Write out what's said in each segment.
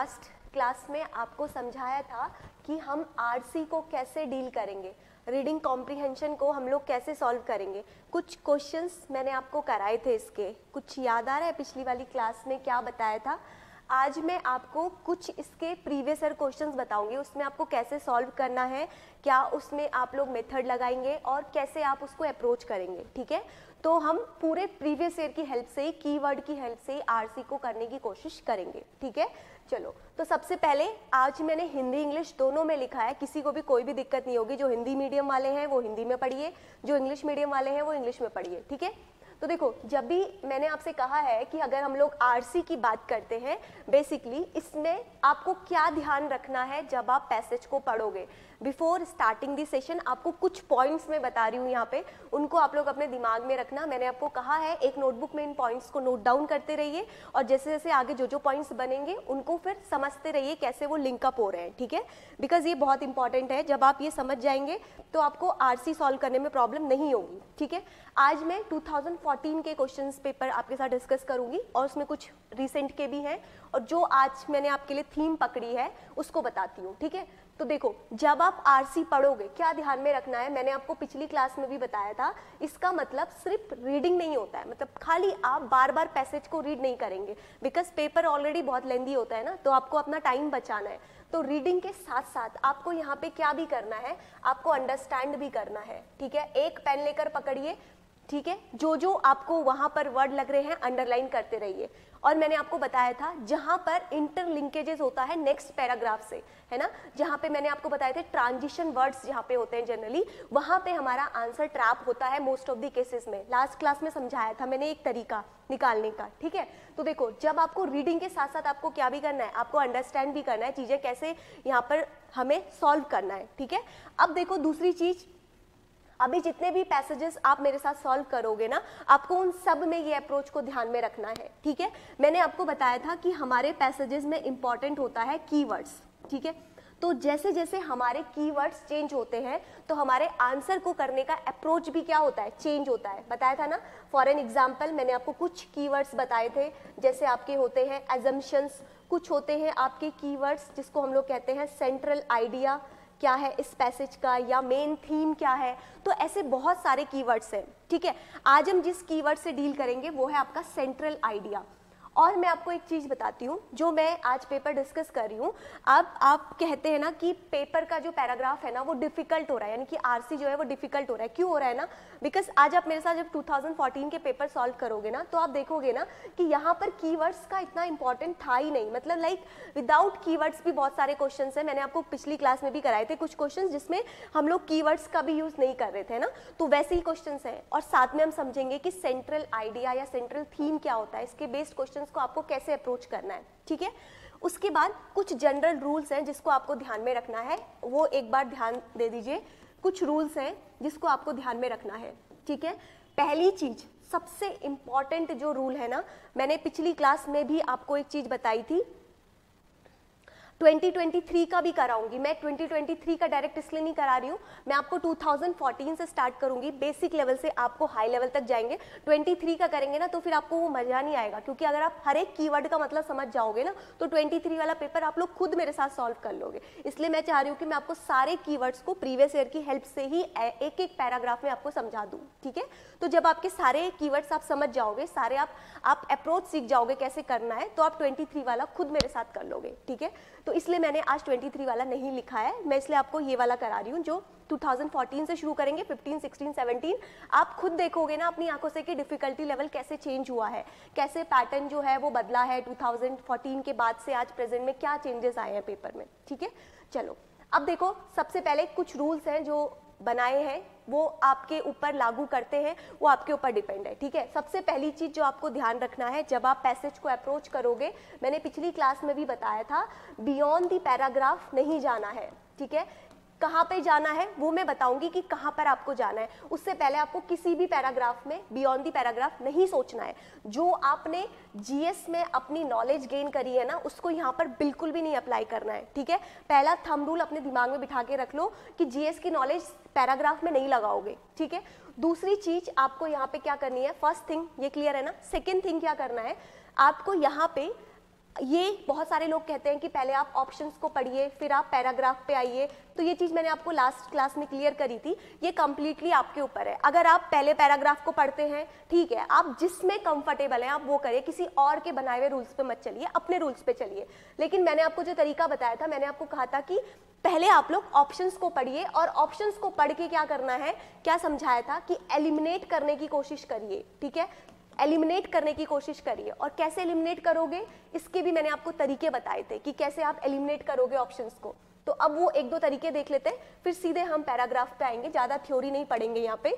Last class में आपको समझाया था कि हम आरसी को कैसे डील करेंगे, रीडिंग कॉम्प्रिहेंशन को हम लोग कैसे सॉल्व करेंगे। कुछ क्वेश्चंस मैंने आपको कराए थे, इसके कुछ याद आ रहा है पिछली वाली क्लास में क्या बताया था। आज मैं आपको कुछ इसके प्रीवियस ईयर क्वेश्चंस बताऊंगी, उसमें आपको कैसे सॉल्व करना है, क्या उसमें आप लोग मेथड लगाएंगे और कैसे आप उसको अप्रोच करेंगे। ठीक है, तो हम पूरे प्रीवियस ईयर की हेल्प से ही, कीवर्ड की हेल्प से ही आरसी को करने की कोशिश करेंगे। ठीक है, चलो तो सबसे पहले आज मैंने हिंदी इंग्लिश दोनों में लिखा है, किसी को भी कोई भी दिक्कत नहीं होगी। जो हिंदी मीडियम वाले हैं वो हिंदी में पढ़िए, जो इंग्लिश मीडियम वाले हैं वो इंग्लिश में पढ़िए। ठीक है, तो देखो जब भी मैंने आपसे कहा है कि अगर हम लोग आरसी की बात करते हैं, बेसिकली इसमें आपको क्या ध्यान रखना है जब आप पैसेज को पढ़ोगे। बिफोर स्टार्टिंग दी सेशन आपको कुछ पॉइंट्स मैं बता रही हूँ यहाँ पे, उनको आप लोग अपने दिमाग में रखना। मैंने आपको कहा है एक नोटबुक में इन पॉइंट्स को नोट डाउन करते रहिए और जैसे जैसे आगे जो जो पॉइंट्स बनेंगे उनको फिर समझते रहिए कैसे वो लिंकअप हो रहे हैं। ठीक है, बिकॉज ये बहुत इंपॉर्टेंट है। जब आप ये समझ जाएंगे तो आपको आरसी सॉल्व करने में प्रॉब्लम नहीं होगी। ठीक है, आज मैं 2014 के क्वेश्चंस पेपर आपके साथ डिस्कस करूंगी और उसमें कुछ रिसेंट के भी हैं और जो आज मैंने आपके लिए थीम पकड़ी है उसको बताती हूँ। ठीक है, तो देखो जब आप आरसी पढ़ोगे क्या ध्यान में रखना है, मैंने आपको पिछली क्लास में भी बताया था। इसका मतलब सिर्फ रीडिंग नहीं होता है, मतलब खाली आप बार बार पैसेज को रीड नहीं करेंगे, बिकॉज पेपर ऑलरेडी बहुत लेंदी होता है ना, तो आपको अपना टाइम बचाना है। तो रीडिंग के साथ साथ आपको यहाँ पे क्या भी करना है, आपको अंडरस्टैंड भी करना है। ठीक है, एक पेन लेकर पकड़िए। ठीक है, जो जो आपको वहां पर वर्ड लग रहे हैं अंडरलाइन करते रहिए। और मैंने आपको बताया था जहां पर इंटरलिंकेजेस होता है नेक्स्ट पैराग्राफ से, है ना, जहां पे मैंने आपको बताए थे ट्रांजिशन वर्ड्स जहां पे होते हैं जनरली, वहां पे हमारा आंसर ट्रैप होता है मोस्ट ऑफ द केसेस में। लास्ट क्लास में समझाया था मैंने एक तरीका निकालने का। ठीक है, तो देखो जब आपको रीडिंग के साथ साथ आपको क्या भी करना है, आपको अंडरस्टैंड भी करना है चीजें कैसे यहाँ पर हमें सॉल्व करना है। ठीक है, अब देखो दूसरी चीज, अभी जितने भी पैसेजेस आप मेरे साथ सॉल्व करोगे ना, आपको उन सब में ये अप्रोच को ध्यान में रखना है। ठीक है, मैंने आपको बताया था कि हमारे पैसेजेस में इंपॉर्टेंट होता है कीवर्ड्स। ठीक है, तो जैसे जैसे हमारे कीवर्ड्स चेंज होते हैं तो हमारे आंसर को करने का अप्रोच भी क्या होता है, चेंज होता है। बताया था ना, फॉर एन एग्जाम्पल मैंने आपको कुछ कीवर्ड्स बताए थे, जैसे आपके होते हैं एजम्पशंस, कुछ होते हैं आपके कीवर्ड्स जिसको हम लोग कहते हैं सेंट्रल आइडिया क्या है इस पैसेज का, या मेन थीम क्या है। तो ऐसे बहुत सारे कीवर्ड्स हैं। ठीक है, आज हम जिस कीवर्ड से डील करेंगे वो है आपका सेंट्रल आइडिया। और मैं आपको एक चीज बताती हूँ, जो मैं आज पेपर डिस्कस कर रही हूँ, अब आप कहते हैं ना कि पेपर का जो पैराग्राफ है ना वो डिफिकल्ट हो रहा है, यानी कि आरसी जो है वो डिफिकल्ट हो रहा है। क्यों हो रहा है ना, बिकॉज आज आप मेरे साथ जब 2014 के पेपर सॉल्व करोगे ना तो आप देखोगे ना कि यहाँ पर कीवर्ड्स का इतना इंपॉर्टेंट था ही नहीं। मतलब लाइक विदाउट कीवर्ड्स भी बहुत सारे क्वेश्चन है, मैंने आपको पिछली क्लास में भी कराए थे कुछ क्वेश्चन जिसमें हम लोग कीवर्ड्स का भी यूज नहीं कर रहे थे ना, तो वैसे ही क्वेश्चन है। और साथ में हम समझेंगे कि सेंट्रल आइडिया या सेंट्रल थीम क्या होता है, इसके बेस्ड क्वेश्चन को आपको कैसे अप्रोच करना है। ठीक है, उसके बाद कुछ जनरल रूल्स हैं जिसको आपको ध्यान में रखना है, वो एक बार ध्यान दे दीजिए। कुछ रूल्स हैं जिसको आपको ध्यान में रखना है। ठीक है, पहली चीज सबसे इंपॉर्टेंट जो रूल है ना, मैंने पिछली क्लास में भी आपको एक चीज बताई थी, 2023 का भी कराऊंगी मैं। 2023 का डायरेक्ट इसलिए नहीं करा रही हूँ, मैं आपको 2014 से स्टार्ट करूंगी, बेसिक लेवल से आपको हाई लेवल तक जाएंगे। 23 का करेंगे ना तो फिर आपको वो मजा नहीं आएगा, क्योंकि अगर आप हर एक कीवर्ड का मतलब समझ जाओगे ना तो 23 वाला पेपर आप लोग खुद मेरे साथ सॉल्व कर लोगे। इसलिए मैं चाह रही हूँ कि मैं आपको सारे कीवर्ड्स को प्रीवियस ईयर की हेल्प से ही एक एक पैराग्राफ में आपको समझा दूँ। ठीक है, तो जब आपके सारे कीवर्ड्स आप समझ जाओगे, सारे आप अप्रोच सीख जाओगे कैसे करना है, तो आप 23 वाला खुद मेरे साथ कर लोगे। ठीक है, तो इसलिए मैंने आज 23 वाला नहीं लिखा है, मैं इसलिए आपको ये वाला करा रही हूँ जो 2014 से शुरू करेंगे, 15, 16, 17। आप खुद देखोगे ना अपनी आंखों से कि डिफिकल्टी लेवल कैसे चेंज हुआ है, कैसे पैटर्न जो है वो बदला है 2014 के बाद से आज प्रेजेंट में क्या चेंजेस आए हैं पेपर में। ठीक है, चलो अब देखो सबसे पहले कुछ रूल्स हैं जो बनाए हैं, वो आपके ऊपर लागू करते हैं, वो आपके ऊपर डिपेंड है। ठीक है, सबसे पहली चीज जो आपको ध्यान रखना है जब आप पैसेज को अप्रोच करोगे, मैंने पिछली क्लास में भी बताया था, बियॉन्ड द पैराग्राफ नहीं जाना है। ठीक है, कहाँ पे जाना है वो मैं बताऊंगी कि कहाँ पर आपको जाना है। उससे पहले आपको किसी भी पैराग्राफ में बियॉन्ड दी पैराग्राफ नहीं सोचना है। जो आपने जीएस में अपनी नॉलेज गेन करी है ना, उसको यहाँ पर बिल्कुल भी नहीं अप्लाई करना है। ठीक है, पहला थंब रूल अपने दिमाग में बिठा के रख लो कि जीएस की नॉलेज पैराग्राफ में नहीं लगाओगे। ठीक है, दूसरी चीज आपको यहाँ पे क्या करनी है, फर्स्ट थिंग ये क्लियर है ना। सेकेंड थिंग क्या करना है, आपको यहाँ पे ये बहुत सारे लोग कहते हैं कि पहले आप ऑप्शंस को पढ़िए फिर आप पैराग्राफ पे आइए, तो ये चीज़ मैंने आपको लास्ट क्लास में क्लियर करी थी। ये कंप्लीटली आपके ऊपर है। अगर आप पहले पैराग्राफ को पढ़ते हैं ठीक है, आप जिसमें कंफर्टेबल हैं आप वो करिए, किसी और के बनाए हुए रूल्स पे मत चलिए, अपने रूल्स पे चलिए। लेकिन मैंने आपको जो तरीका बताया था, मैंने आपको कहा था कि पहले आप लोग ऑप्शंस को पढ़िए और ऑप्शंस को पढ़ के क्या करना है, क्या समझाया था कि एलिमिनेट करने की कोशिश करिए। ठीक है, एलिमिनेट करने की कोशिश करिए। और कैसे एलिमिनेट करोगे इसके भी मैंने आपको तरीके बताए थे कि कैसे आप एलिमिनेट करोगे ऑप्शंस को। तो अब वो एक दो तरीके देख लेते हैं, फिर सीधे हम पैराग्राफ पे आएंगे, ज्यादा थ्योरी नहीं पढ़ेंगे यहाँ पे।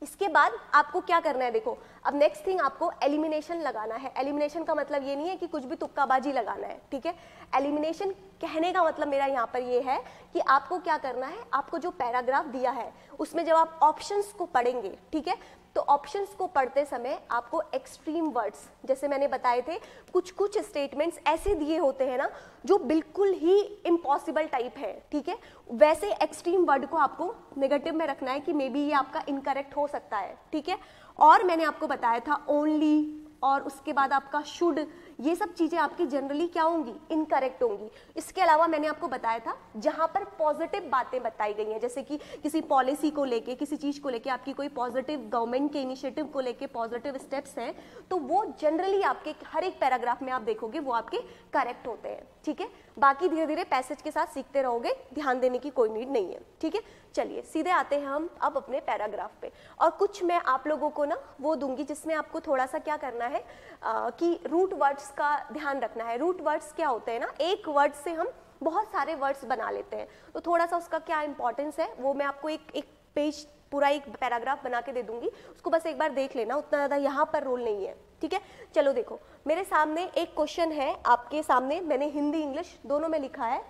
इसके बाद आपको क्या करना है, देखो अब नेक्स्ट थिंग आपको एलिमिनेशन लगाना है। एलिमिनेशन का मतलब ये नहीं है कि कुछ भी तुक्काबाजी लगाना है, ठीक है। एलिमिनेशन कहने का मतलब मेरा यहाँ पर ये है कि आपको क्या करना है, आपको जो पैराग्राफ दिया है उसमें जब आप ऑप्शंस को पढ़ेंगे, ठीक है, तो ऑप्शंस को पढ़ते समय आपको एक्सट्रीम वर्ड्स, जैसे मैंने बताए थे कुछ कुछ स्टेटमेंट्स ऐसे दिए होते हैं ना जो बिल्कुल ही इम्पॉसिबल टाइप है, ठीक है, वैसे एक्सट्रीम वर्ड को आपको नेगेटिव में रखना है कि मे बी ये आपका इनकरेक्ट हो सकता है, ठीक है। और मैंने आपको बताया था ओनली और उसके बाद आपका शुड, ये सब चीजें आपकी जनरली क्या होंगी, इनकरेक्ट होंगी। इसके अलावा मैंने आपको बताया था जहां पर पॉजिटिव बातें बताई गई हैं, जैसे कि किसी पॉलिसी को लेके, किसी चीज को लेके, आपकी कोई पॉजिटिव गवर्नमेंट के इनिशिएटिव को लेके पॉजिटिव स्टेप्स हैं, तो वो जनरली आपके हर एक पैराग्राफ में आप देखोगे वो आपके करेक्ट होते हैं, ठीक है। बाकी धीरे धीरे पैसेज के साथ सीखते रहोगे, ध्यान देने की कोई नीड नहीं है, ठीक है। चलिए सीधे आते हैं हम अब अपने पैराग्राफ पे, और कुछ मैं आप लोगों को ना वो दूंगी जिसमें आपको थोड़ा सा क्या करना है कि रूट वर्ड्स का ध्यान रखना है। रूट वर्ड्स क्या होते हैं ना, एक वर्ड से हम बहुत सारे वर्ड्स बना लेते हैं, तो थोड़ा सा उसका क्या इंपॉर्टेंस है वो मैं आपको एक पेज पूरा एक पैराग्राफ बना के दे दूंगी, उसको बस एक बार देख लेना, उतना ज़्यादा यहाँ पर रोल नहीं है, ठीक है। चलो देखो मेरे सामने एक क्वेश्चन है, आपके सामने मैंने हिंदी इंग्लिश दोनों में लिखा है,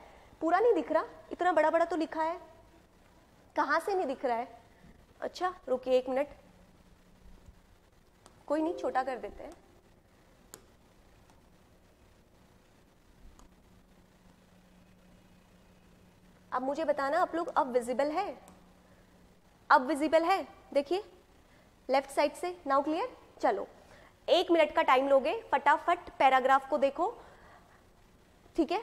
पूरा नहीं दिख रहा, इतना बड़ा बड़ा तो लिखा है, कहाँ से नहीं दिख रहा है? अच्छा रुकिए एक मिनट, कोई नहीं छोटा कर देते हैं। अब मुझे बताना आप लोग अब विजिबल है, अब विजिबल है, देखिए लेफ्ट साइड से, नाउ क्लियर। चलो 1 मिनट का टाइम लोगे, फटाफट पैराग्राफ को देखो, ठीक है।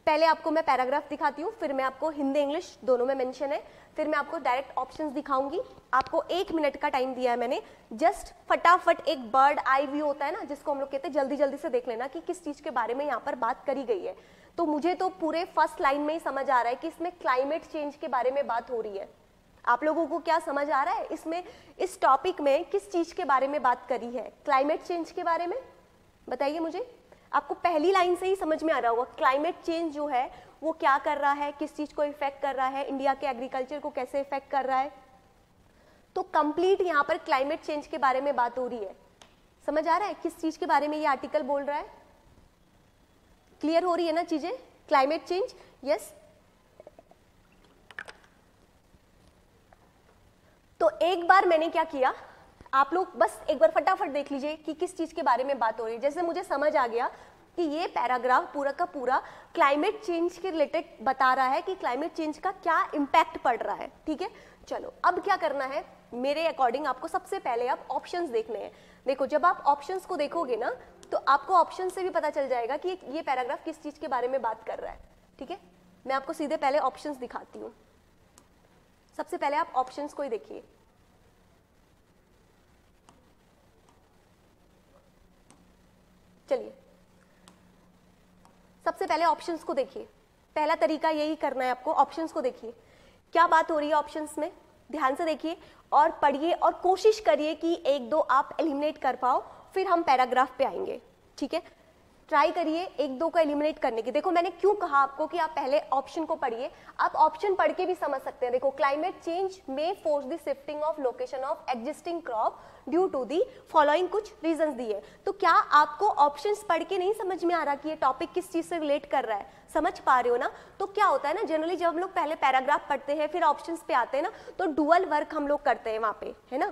पहले आपको मैं पैराग्राफ दिखाती हूँ, फिर मैं आपको हिंदी इंग्लिश दोनों में मेंशन है, फिर मैं आपको डायरेक्ट ऑप्शंस दिखाऊंगी। आपको 1 मिनट का टाइम दिया है मैंने, जस्ट फटाफट एक बर्ड आई व्यू होता है ना जिसको हम लोग कहते हैं, जल्दी जल्दी से देख लेना कि किस चीज के बारे में यहाँ पर बात करी गई है। तो मुझे तो पूरे फर्स्ट लाइन में ही समझ आ रहा है कि इसमें क्लाइमेट चेंज के बारे में बात हो रही है। आप लोगों को क्या समझ आ रहा है इसमें, इस टॉपिक में किस चीज के बारे में बात करी है, क्लाइमेट चेंज के बारे में? बताइए मुझे, आपको पहली लाइन से ही समझ में आ रहा होगा क्लाइमेट चेंज जो है वो क्या कर रहा है, किस चीज को इफेक्ट कर रहा है, इंडिया के एग्रीकल्चर को कैसे इफेक्ट कर रहा है। तो कंप्लीट यहाँ पर क्लाइमेट चेंज के बारे में बात हो रही है। समझ आ रहा है किस चीज के बारे में ये आर्टिकल बोल रहा है? क्लियर हो रही है ना चीजें? Climate change, yes. तो एक बार मैंने क्या किया, आप लोग बस एक बार फटाफट देख लीजिए कि किस चीज के बारे में बात हो रही है। जैसे मुझे समझ आ गया कि ये पैराग्राफ पूरा का पूरा क्लाइमेट चेंज के रिलेटेड बता रहा है कि क्लाइमेट चेंज का क्या इम्पैक्ट पड़ रहा है, ठीक है। चलो अब क्या करना है, मेरे अकॉर्डिंग आपको सबसे पहले आप ऑप्शंस देखने हैं। देखो जब आप ऑप्शंस को देखोगे ना तो आपको ऑप्शन से भी पता चल जाएगा कि ये पैराग्राफ किस चीज के बारे में बात कर रहा है, ठीक है। मैं आपको सीधे पहले ऑप्शंस दिखाती हूँ। सबसे पहले आप ऑप्शंस को ही देखिए। चलिए सबसे पहले ऑप्शंस को देखिए, पहला तरीका यही करना है आपको, ऑप्शंस को देखिए क्या बात हो रही है ऑप्शंस में, ध्यान से देखिए और पढ़िए और कोशिश करिए कि 1-2 आप एलिमिनेट कर पाओ, फिर हम पैराग्राफ पे आएंगे, ठीक है। ट्राई करिए 1-2 को एलिमिनेट करने की। देखो मैंने क्यों कहा आपको कि आप पहले ऑप्शन को पढ़िए, आप ऑप्शन पढ़ के भी समझ सकते हैं। देखो क्लाइमेट चेंज में force the shifting of location of existing crop due to the following, कुछ रीजंस दिए। तो क्या आपको ऑप्शंस पढ़ के नहीं समझ में आ रहा कि ये टॉपिक किस चीज से रिलेट कर रहा है? समझ पा रहे हो ना? तो क्या होता है ना, जनरली जब हम लोग पहले पैराग्राफ पढ़ते हैं फिर ऑप्शंस पे आते हैं ना, तो डुअल वर्क हम लोग करते हैं वहां पे, है ना।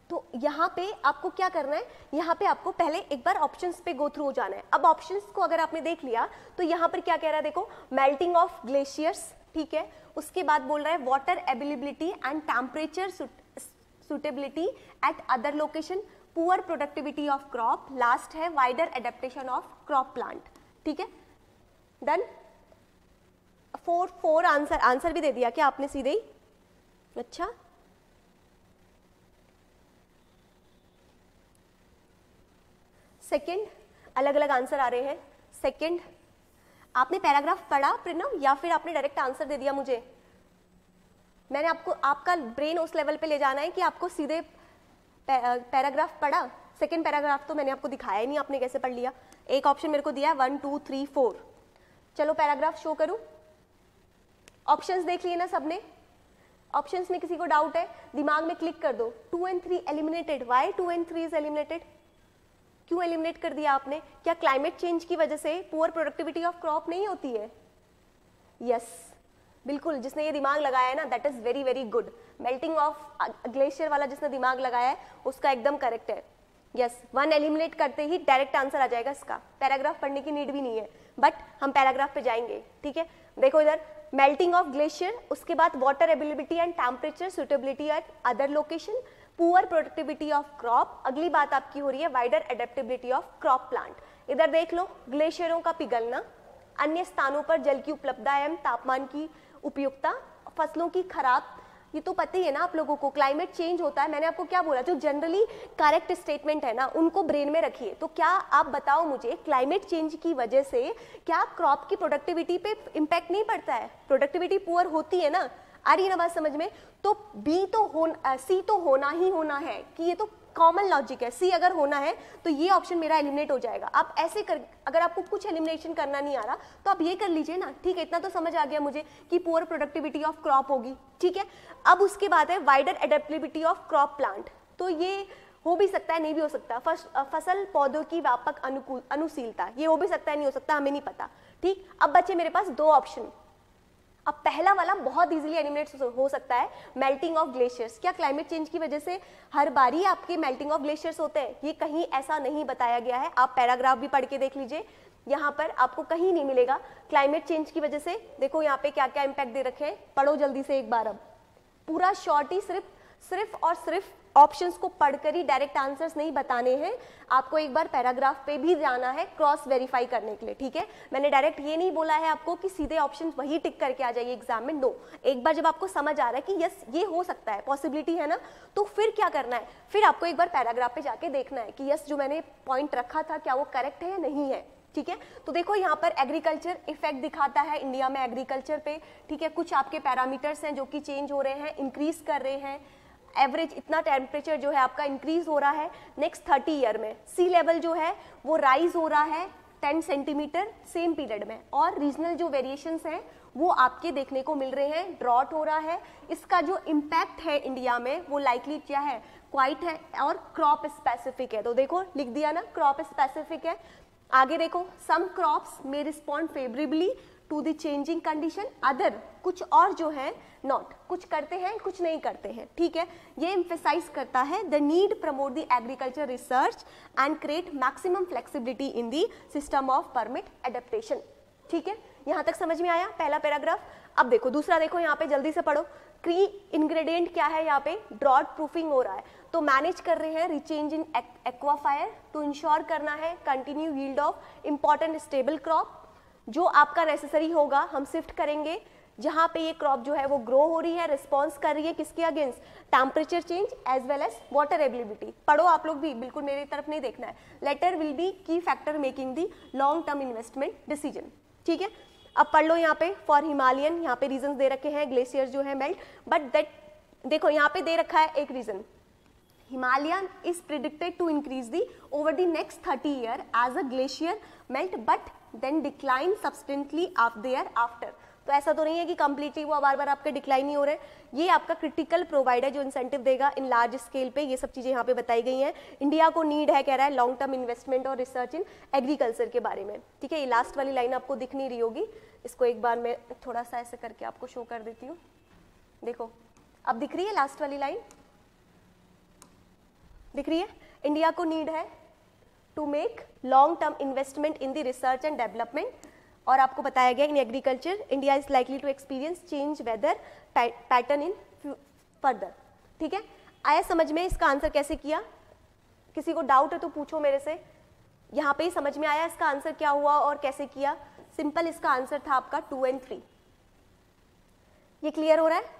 तो यहाँ पे आपको क्या करना है, यहाँ पे आपको पहले एक बार ऑप्शंस पे गो थ्रू हो जाना है। अब ऑप्शंस को अगर आपने देख लिया तो यहाँ पर क्या कह रहा है, देखो मेल्टिंग ऑफ ग्लेशियर्स, ठीक है। उसके बाद बोल रहा है water availability and temperature suitability at other location, poor productivity of crop, last है wider adaptation of crop plant, ठीक है। डन। फोर आंसर भी दे दिया क्या आपने सीधे ही? अच्छा, सेकंड, अलग अलग आंसर आ रहे हैं। सेकंड, आपने पैराग्राफ पढ़ा प्रणव या फिर आपने डायरेक्ट आंसर दे दिया मुझे? मैंने आपको, आपका ब्रेन उस लेवल पे ले जाना है कि आपको सीधे पैराग्राफ पढ़ा। सेकंड पैराग्राफ तो मैंने आपको दिखाया ही नहीं, आपने कैसे पढ़ लिया? एक ऑप्शन मेरे को दिया है 1 2 3 4। चलो पैराग्राफ शो करूं। ऑप्शंस देख लिए ना सबने? ऑप्शंस में किसी को डाउट है? दिमाग में क्लिक कर दो। 2 and 3 eliminated. Why 2 and 3 is eliminated? क्यों एलिमिनेट कर दिया आपने? क्या क्लाइमेट चेंज की वजह से पुअर प्रोडक्टिविटी ऑफ क्रॉप नहीं होती है? यस, बिल्कुल, जिसने ये दिमाग लगाया है ना, that is very very good. Melting of glacier वाला जिसने दिमाग लगाया है उसका एकदम करेक्ट है। यस, 1 एलिमिनेट करते ही डायरेक्ट आंसर आ जाएगा इसका। पैराग्राफ पढ़ने की नीड भी नहीं है, बट हम पैराग्राफ पे जाएंगे, ठीक है। देखो इधर, मेल्टिंग ऑफ ग्लेशियर, उसके बाद water availability and temperature suitability at other location, poor productivity of crop, अगली बात आपकी हो रही है wider adaptability of crop plant. इधर देख लो, ग्लेशियरों का पिघलना, अन्य स्थानों पर जल की उपलब्धता एवं तापमान की उपयुक्तता, फसलों की खराब, ये तो पता ही है ना आप लोगों को। क्लाइमेट चेंज होता है, मैंने आपको क्या बोला, जो जनरली करेक्ट स्टेटमेंट है ना उनको ब्रेन में रखिए। तो क्या आप बताओ मुझे, क्लाइमेट चेंज की वजह से क्या क्रॉप की प्रोडक्टिविटी पे इम्पैक्ट नहीं पड़ता है? प्रोडक्टिविटी पुअर होती है ना, आ रही है ना बात समझ में? तो सी तो होना ही होना है, कि ये तो कॉमन लॉजिक है। सी अगर होना है तो ये ऑप्शन मेरा एलिमिनेट हो जाएगा। आप ऐसे कर, अगर आपको कुछ एलिमिनेशन करना नहीं आ रहा तो आप ये कर लीजिए ना, ठीक है। इतना तो समझ आ गया मुझे कि पुअर प्रोडक्टिविटी ऑफ क्रॉप होगी, ठीक है। अब उसके बाद है wider adaptability of crop plant. तो ये हो भी सकता है, नहीं भी हो सकता। फसल पौधों की व्यापक अनुशीलता, ये हो भी सकता है, नहीं हो सकता, हमें नहीं पता, ठीक। अब बचे मेरे पास 2 ऑप्शन। अब पहला वाला बहुत इजीली एलिमिनेट हो सकता है, मेल्टिंग ऑफ ग्लेशियर्स। क्या क्लाइमेट चेंज की वजह से हर बारी आपके मेल्टिंग ऑफ ग्लेशियर्स होते हैं? ये कहीं ऐसा नहीं बताया गया है। आप पैराग्राफ भी पढ़ के देख लीजिए, यहाँ पर आपको कहीं नहीं मिलेगा क्लाइमेट चेंज की वजह से। देखो यहाँ पे क्या क्या इम्पैक्ट दे रखे हैं, पढ़ो जल्दी से एक बार। अब पूरा शॉर्ट ही सिर्फ और सिर्फ ऑप्शंस को पढ़कर ही डायरेक्ट आंसर्स नहीं बताने हैं, आपको एक बार पैराग्राफ पे भी जाना है क्रॉस वेरीफाई करने के लिए, ठीक है। मैंने डायरेक्ट ये नहीं बोला है आपको कि सीधे ऑप्शंस वही टिक करके आ जाइए एग्जाम में, नो। एक बार जब आपको समझ आ रहा है कि यस ये हो सकता है, पॉसिबिलिटी है ना, तो फिर क्या करना है, फिर आपको एक बार पैराग्राफ पे जाके देखना है कि यस जो मैंने पॉइंट रखा था क्या वो करेक्ट है या नहीं है, ठीक है। तो देखो यहाँ पर एग्रीकल्चर इफेक्ट दिखाता है इंडिया में एग्रीकल्चर पे, ठीक है। कुछ आपके पैरामीटर्स हैं जो कि चेंज हो रहे हैं, इंक्रीज कर रहे हैं। एवरेज इतना टेम्परेचर जो है आपका इंक्रीज हो रहा है नेक्स्ट 30 ईयर में। सी लेवल जो है वो राइज हो रहा है 10 सेंटीमीटर सेम पीरियड में। और रीजनल जो वेरिएशंस हैं वो आपके देखने को मिल रहे हैं, ड्रॉट हो रहा है। इसका जो इम्पैक्ट है इंडिया में वो लाइकली क्या है, क्वाइट है और क्रॉप स्पेसिफिक है। तो देखो लिख दिया ना, क्रॉप स्पेसिफिक है। आगे देखो, सम क्रॉप्स में respond favourably to the changing condition, other कुछ और जो है नॉट, कुछ करते हैं कुछ नहीं करते हैं, ठीक है। ये एम्फेसाइज करता है the need promote the agriculture research and create maximum flexibility in the system of permit adaptation, ठीक है। यहाँ तक समझ में आया पहला पैराग्राफ। अब देखो दूसरा, देखो यहाँ पे जल्दी से पढ़ो। की इंग्रेडिएंट क्या है, यहाँ पे ड्रॉट प्रूफिंग हो रहा है, तो मैनेज कर रहे हैं रिचेंज इन एक्वाफायर टू इंश्योर करना है continue yield of important stable crop. जो आपका नेसेसरी होगा हम शिफ्ट करेंगे, जहां पे ये क्रॉप जो है वो ग्रो हो रही है, रिस्पॉन्स कर रही है किसके against, temperature change as well as water availability. पढ़ो आप लोग भी, बिल्कुल मेरी तरफ नहीं देखना है। लेटर विल बी की factor making the long term investment decision, ठीक है। अब पढ़ लो यहाँ पे फॉर हिमालयन, यहाँ पे रीजन दे रखे हैं, ग्लेशियर जो है मेल्ट, बट दैट देखो यहाँ पे दे रखा है एक reason, Himalayan is predicted to increase the over the next 30 years as a glacier melt but then decline substantially thereafter। तो ऐसा तो नहीं है कि कंप्लीटली वो बार बार आपके डिक्लाइन ही हो रहे हैं, ये आपका क्रिटिकल प्रोवाइड है जो इंसेंटिव देगा इन लार्ज स्केल पे। ये सब चीजें यहाँ पे बताई गई हैं। इंडिया को नीड है, कह रहा है लॉन्ग टर्म इन्वेस्टमेंट और रिसर्च इन एग्रीकल्चर के बारे में, ठीक है। ये लास्ट वाली लाइन आपको दिख नहीं रही होगी, इसको एक बार मैं थोड़ा सा ऐसे करके आपको शो कर देती हूँ। देखो अब दिख रही है लास्ट वाली लाइन, दिख रही है। इंडिया को नीड है to make long term investment in the research and development, और आपको बताया गया in agriculture India is likely to experience change weather pattern in further, ठीक है। आया समझ में इसका आंसर कैसे किया, किसी को डाउट है तो पूछो मेरे से। यहाँ पे ही समझ में आया इसका आंसर क्या हुआ और कैसे किया? सिंपल, इसका आंसर था आपका 2 और 3। ये क्लियर हो रहा है?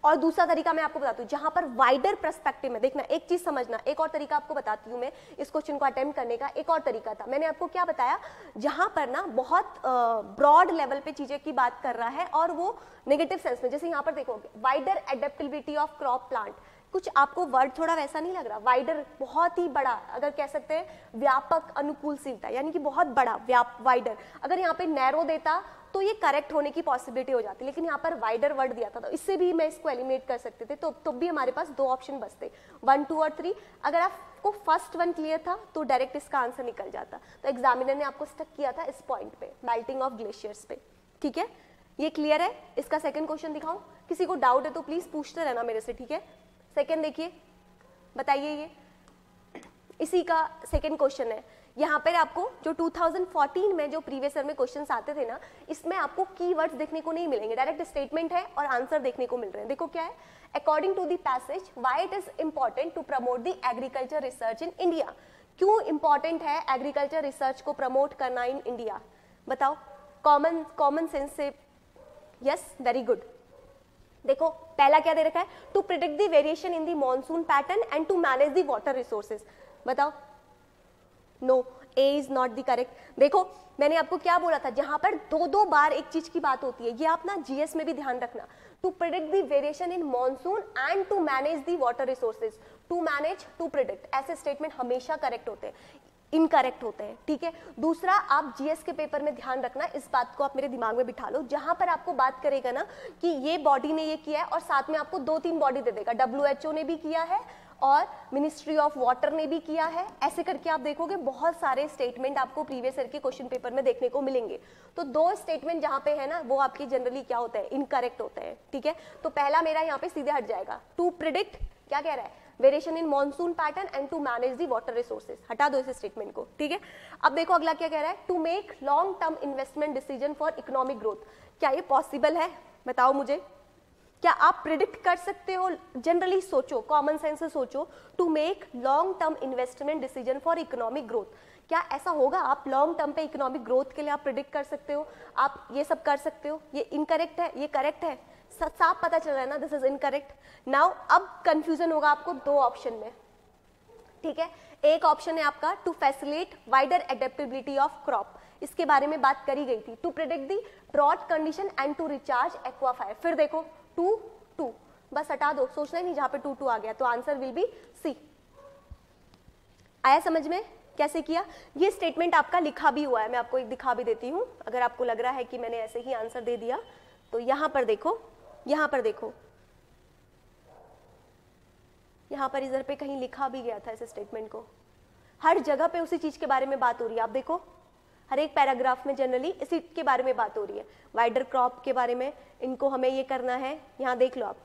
और दूसरा तरीका मैं आपको बताती हूँ, जहां पर वाइडर पर्सपेक्टिव में देखना, एक चीज समझना, एक और तरीका आपको बताती हूँ मैं इस क्वेश्चन को अटेम्प्ट करने का। एक और तरीका था, मैंने आपको क्या बताया, जहां पर ना बहुत ब्रॉड लेवल पे चीजें की बात कर रहा है और वो नेगेटिव सेंस में, जैसे यहाँ पर देखोगे wider adaptability of crop plant, कुछ आपको वर्ड थोड़ा वैसा नहीं लग रहा? वाइडर बहुत ही बड़ा, अगर कह सकते हैं व्यापक अनुकूलशीलता, यानी कि बहुत बड़ा वाइडर। अगर यहाँ पे नैरो देता तो ये करेक्ट होने की पॉसिबिलिटी हो जाती, लेकिन यहाँ पर वाइडर वर्ड दिया था तो इससे भी मैं इसको एलिमिनेट कर सकते थे, तो भी हमारे पास 2 ऑप्शन बचते, 1, 2 और 3। अगर आपको फर्स्ट 1 क्लियर था तो डायरेक्ट इसका आंसर निकल जाता। तो एग्जामिनर ने आपको स्टक किया था इस पॉइंट पे, मेल्टिंग ऑफ ग्लेशियर्स पे। ठीक है, ये क्लियर है? इसका सेकंड क्वेश्चन दिखाऊं? किसी को डाउट है तो प्लीज पूछते रहना मेरे से, ठीक है? सेकंड देखिए, बताइए, ये इसी का सेकंड क्वेश्चन है। यहाँ पर आपको जो 2014 में जो प्रीवियस ईयर में क्वेश्चंस आते थे ना, इसमें आपको कीवर्ड्स देखने को नहीं मिलेंगे, डायरेक्ट स्टेटमेंट है और आंसर देखने को मिल रहे हैं। देखो क्या है, according to the passage why it is important to promote the agriculture research in India. क्यों इंपॉर्टेंट है एग्रीकल्चर रिसर्च को प्रमोट करना इन इंडिया? बताओ, कॉमन सेंस से। Yes, very good. देखो पहला क्या दे रखा है, to predict the variation in the monsoon pattern and to manage the water resources. बताओ, no, A is not the correct. देखो मैंने आपको क्या बोला था, जहां पर 2 बार एक चीज की बात होती है, ये आप ना जीएस में भी ध्यान रखना, to predict the variation in monsoon and to manage the water resources. To manage, to predict, ऐसे स्टेटमेंट हमेशा करेक्ट होते हैं, इनकरेक्ट होते हैं। ठीक है, दूसरा आप जीएस के पेपर में ध्यान रखना, इस बात को आप मेरे दिमाग में बिठा लो, जहां पर आपको बात करेगा ना कि ये बॉडी ने ये किया है और साथ में आपको 2-3 बॉडी दे देगा, WHO ने भी किया है और मिनिस्ट्री ऑफ वाटर ने भी किया है, ऐसे करके आप देखोगे बहुत सारे स्टेटमेंट आपको प्रीवियस ईयर के क्वेश्चन पेपर में देखने को मिलेंगे। तो 2 स्टेटमेंट जहां पे है ना, वो आपकी जनरली क्या होता है, इनकरेक्ट होते हैं। ठीक है, तो पहला मेरा यहाँ पे सीधे हट जाएगा, टू प्रिडिक्ट, क्या कह रहा है, variation in monsoon pattern and to manage the water resources, हटा दो इस स्टेटमेंट को। ठीक है, अब देखो अगला क्या कह रहा है, to make long term investment decision for economic growth. क्या ये पॉसिबल है? बताओ मुझे, क्या आप प्रिडिक्ट कर सकते हो? जनरली सोचो, कॉमन सेंस से सोचो, to make long term investment decision for economic growth, क्या ऐसा होगा? आप लॉन्ग टर्म पे इकोनॉमिक ग्रोथ के लिए आप प्रिडिक्ट कर सकते हो, आप ये सब कर सकते हो? ये इनकरेक्ट है, ये करेक्ट है, साफ पता चल रहा है ना, दिस इज इनकरेक्ट। नाउ अब कंफ्यूजन होगा आपको 2 ऑप्शन में। ठीक है, एक ऑप्शन है आपका to facilitate wider adaptability of crop, इसके बारे में बात करी गई थी, to predict the drought condition and to recharge aquifer. फिर देखो 2 बस हटा दो, सोचना ही नहीं, जहां पे 2 आ गया तो आंसर विल बी सी। आया समझ में कैसे किया? ये स्टेटमेंट आपका लिखा भी हुआ है, मैं आपको एक दिखा भी देती हूं, अगर आपको लग रहा है कि मैंने ऐसे ही आंसर दे दिया तो यहां पर देखो, यहां पर देखो, यहां पर इधर पे कहीं लिखा भी गया था इस स्टेटमेंट को, हर जगह पे उसी चीज के बारे में बात हो रही है। आप देखो हर एक पैराग्राफ में जनरली इसी के बारे में बात हो रही है, वाइडर क्रॉप के बारे में, इनको हमें ये करना है, यहाँ देख लो आप,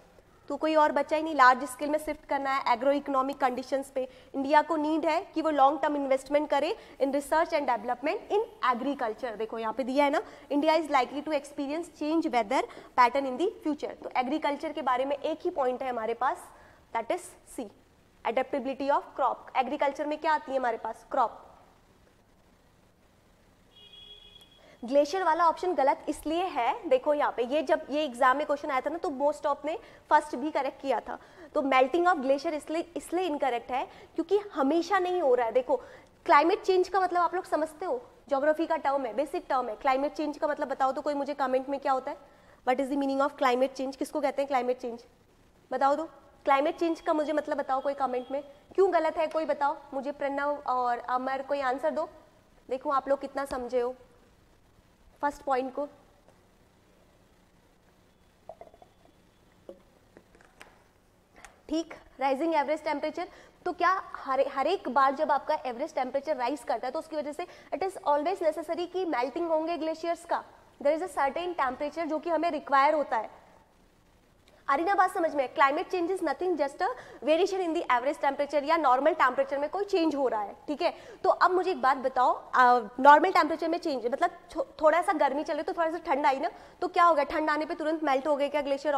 तो कोई और बच्चा ही नहीं, लार्ज स्केल में शिफ्ट करना है एग्रो इकोनॉमिक कंडीशंस पे। इंडिया को नीड है कि वो लॉन्ग टर्म इन्वेस्टमेंट करे in research and development in agriculture. देखो यहाँ पे दिया है ना, India is likely to experience change weather pattern in the future. तो एग्रीकल्चर के बारे में एक ही पॉइंट है हमारे पास, that is C, adaptability of crop. Agriculture में क्या आती है हमारे पास, क्रॉप। ग्लेशियर वाला ऑप्शन गलत इसलिए है, देखो यहाँ पे ये जब ये एग्जाम में क्वेश्चन आया था ना तो मोस्ट ऑफ ने फर्स्ट भी करेक्ट किया था। तो मेल्टिंग ऑफ ग्लेशियर इसलिए इनकरेक्ट है क्योंकि हमेशा नहीं हो रहा है। देखो क्लाइमेट चेंज का मतलब आप लोग समझते हो, ज्योग्राफी का टर्म है, बेसिक टर्म है। क्लाइमेट चेंज का मतलब बताओ तो कोई मुझे कमेंट में क्या होता है, what is the meaning of climate change, किसको कहते हैं क्लाइमेट चेंज, बताओ दो। क्लाइमेट चेंज का मुझे मतलब बताओ कोई कमेंट में, क्यों गलत है कोई बताओ मुझे, प्रणव और अमर कोई आंसर दो। देखो आप लोग कितना समझे हो फर्स्ट पॉइंट को। ठीक, राइजिंग एवरेज टेम्परेचर, तो क्या हर एक बार जब आपका एवरेज टेम्परेचर राइज करता है तो उसकी वजह से इट इज ऑलवेज नेसेसरी कि मेल्टिंग होंगे ग्लेशियर्स का, there is a certain temperature जो कि हमें रिक्वायर होता है। आ रही ना बात समझ में? Climate change is nothing just a variation in the average temperature या नॉर्मल टेम्परेचर में कोई चेंज हो रहा है। ठीक है, तो अब मुझे एक बात बताओ, नॉर्मल टेम्परेचर में चेंज मतलब थोड़ा सा गर्मी चले तो थोड़ा सा ठंड आई ना, तो क्या हो गया, ठंड आने पे तुरंत मेल्ट हो गए क्या ग्लेशियर?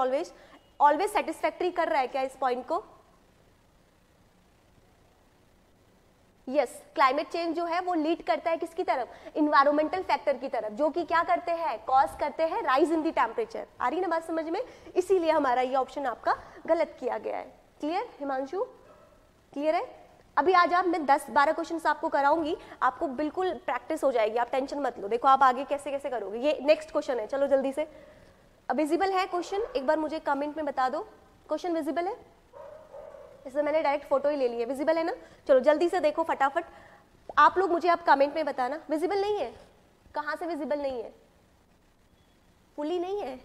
ऑलवेज सेटिस्फैक्टरी कर रहा है क्या इस पॉइंट को? यस, क्लाइमेट चेंज जो है वो लीड करता है किसकी तरफ, इन्वायरमेंटल फैक्टर की तरफ, जो कि क्या करते हैं, कॉज करते हैं राइज इन द टेम्परेचर। आ रही ना बात समझ में, इसीलिए हमारा ये ऑप्शन आपका गलत किया गया है। क्लियर हिमांशु, क्लियर है? अभी आज आप मैं 10-12 क्वेश्चंस आपको कराऊंगी, आपको बिल्कुल प्रैक्टिस हो जाएगी, आप टेंशन मत लो। देखो आप आगे कैसे कैसे करोगे। ये नेक्स्ट क्वेश्चन है, चलो जल्दी से। विजिबल है क्वेश्चन, एक बार मुझे कमेंट में बता दो क्वेश्चन विजिबल है। इससे मैंने डायरेक्ट फोटो ही ले ली है, विजिबल है ना? चलो जल्दी से देखो फटाफट, आप लोग मुझे आप कमेंट में बताना। विजिबल नहीं है? कहाँ से विजिबल नहीं है? फुली नहीं है?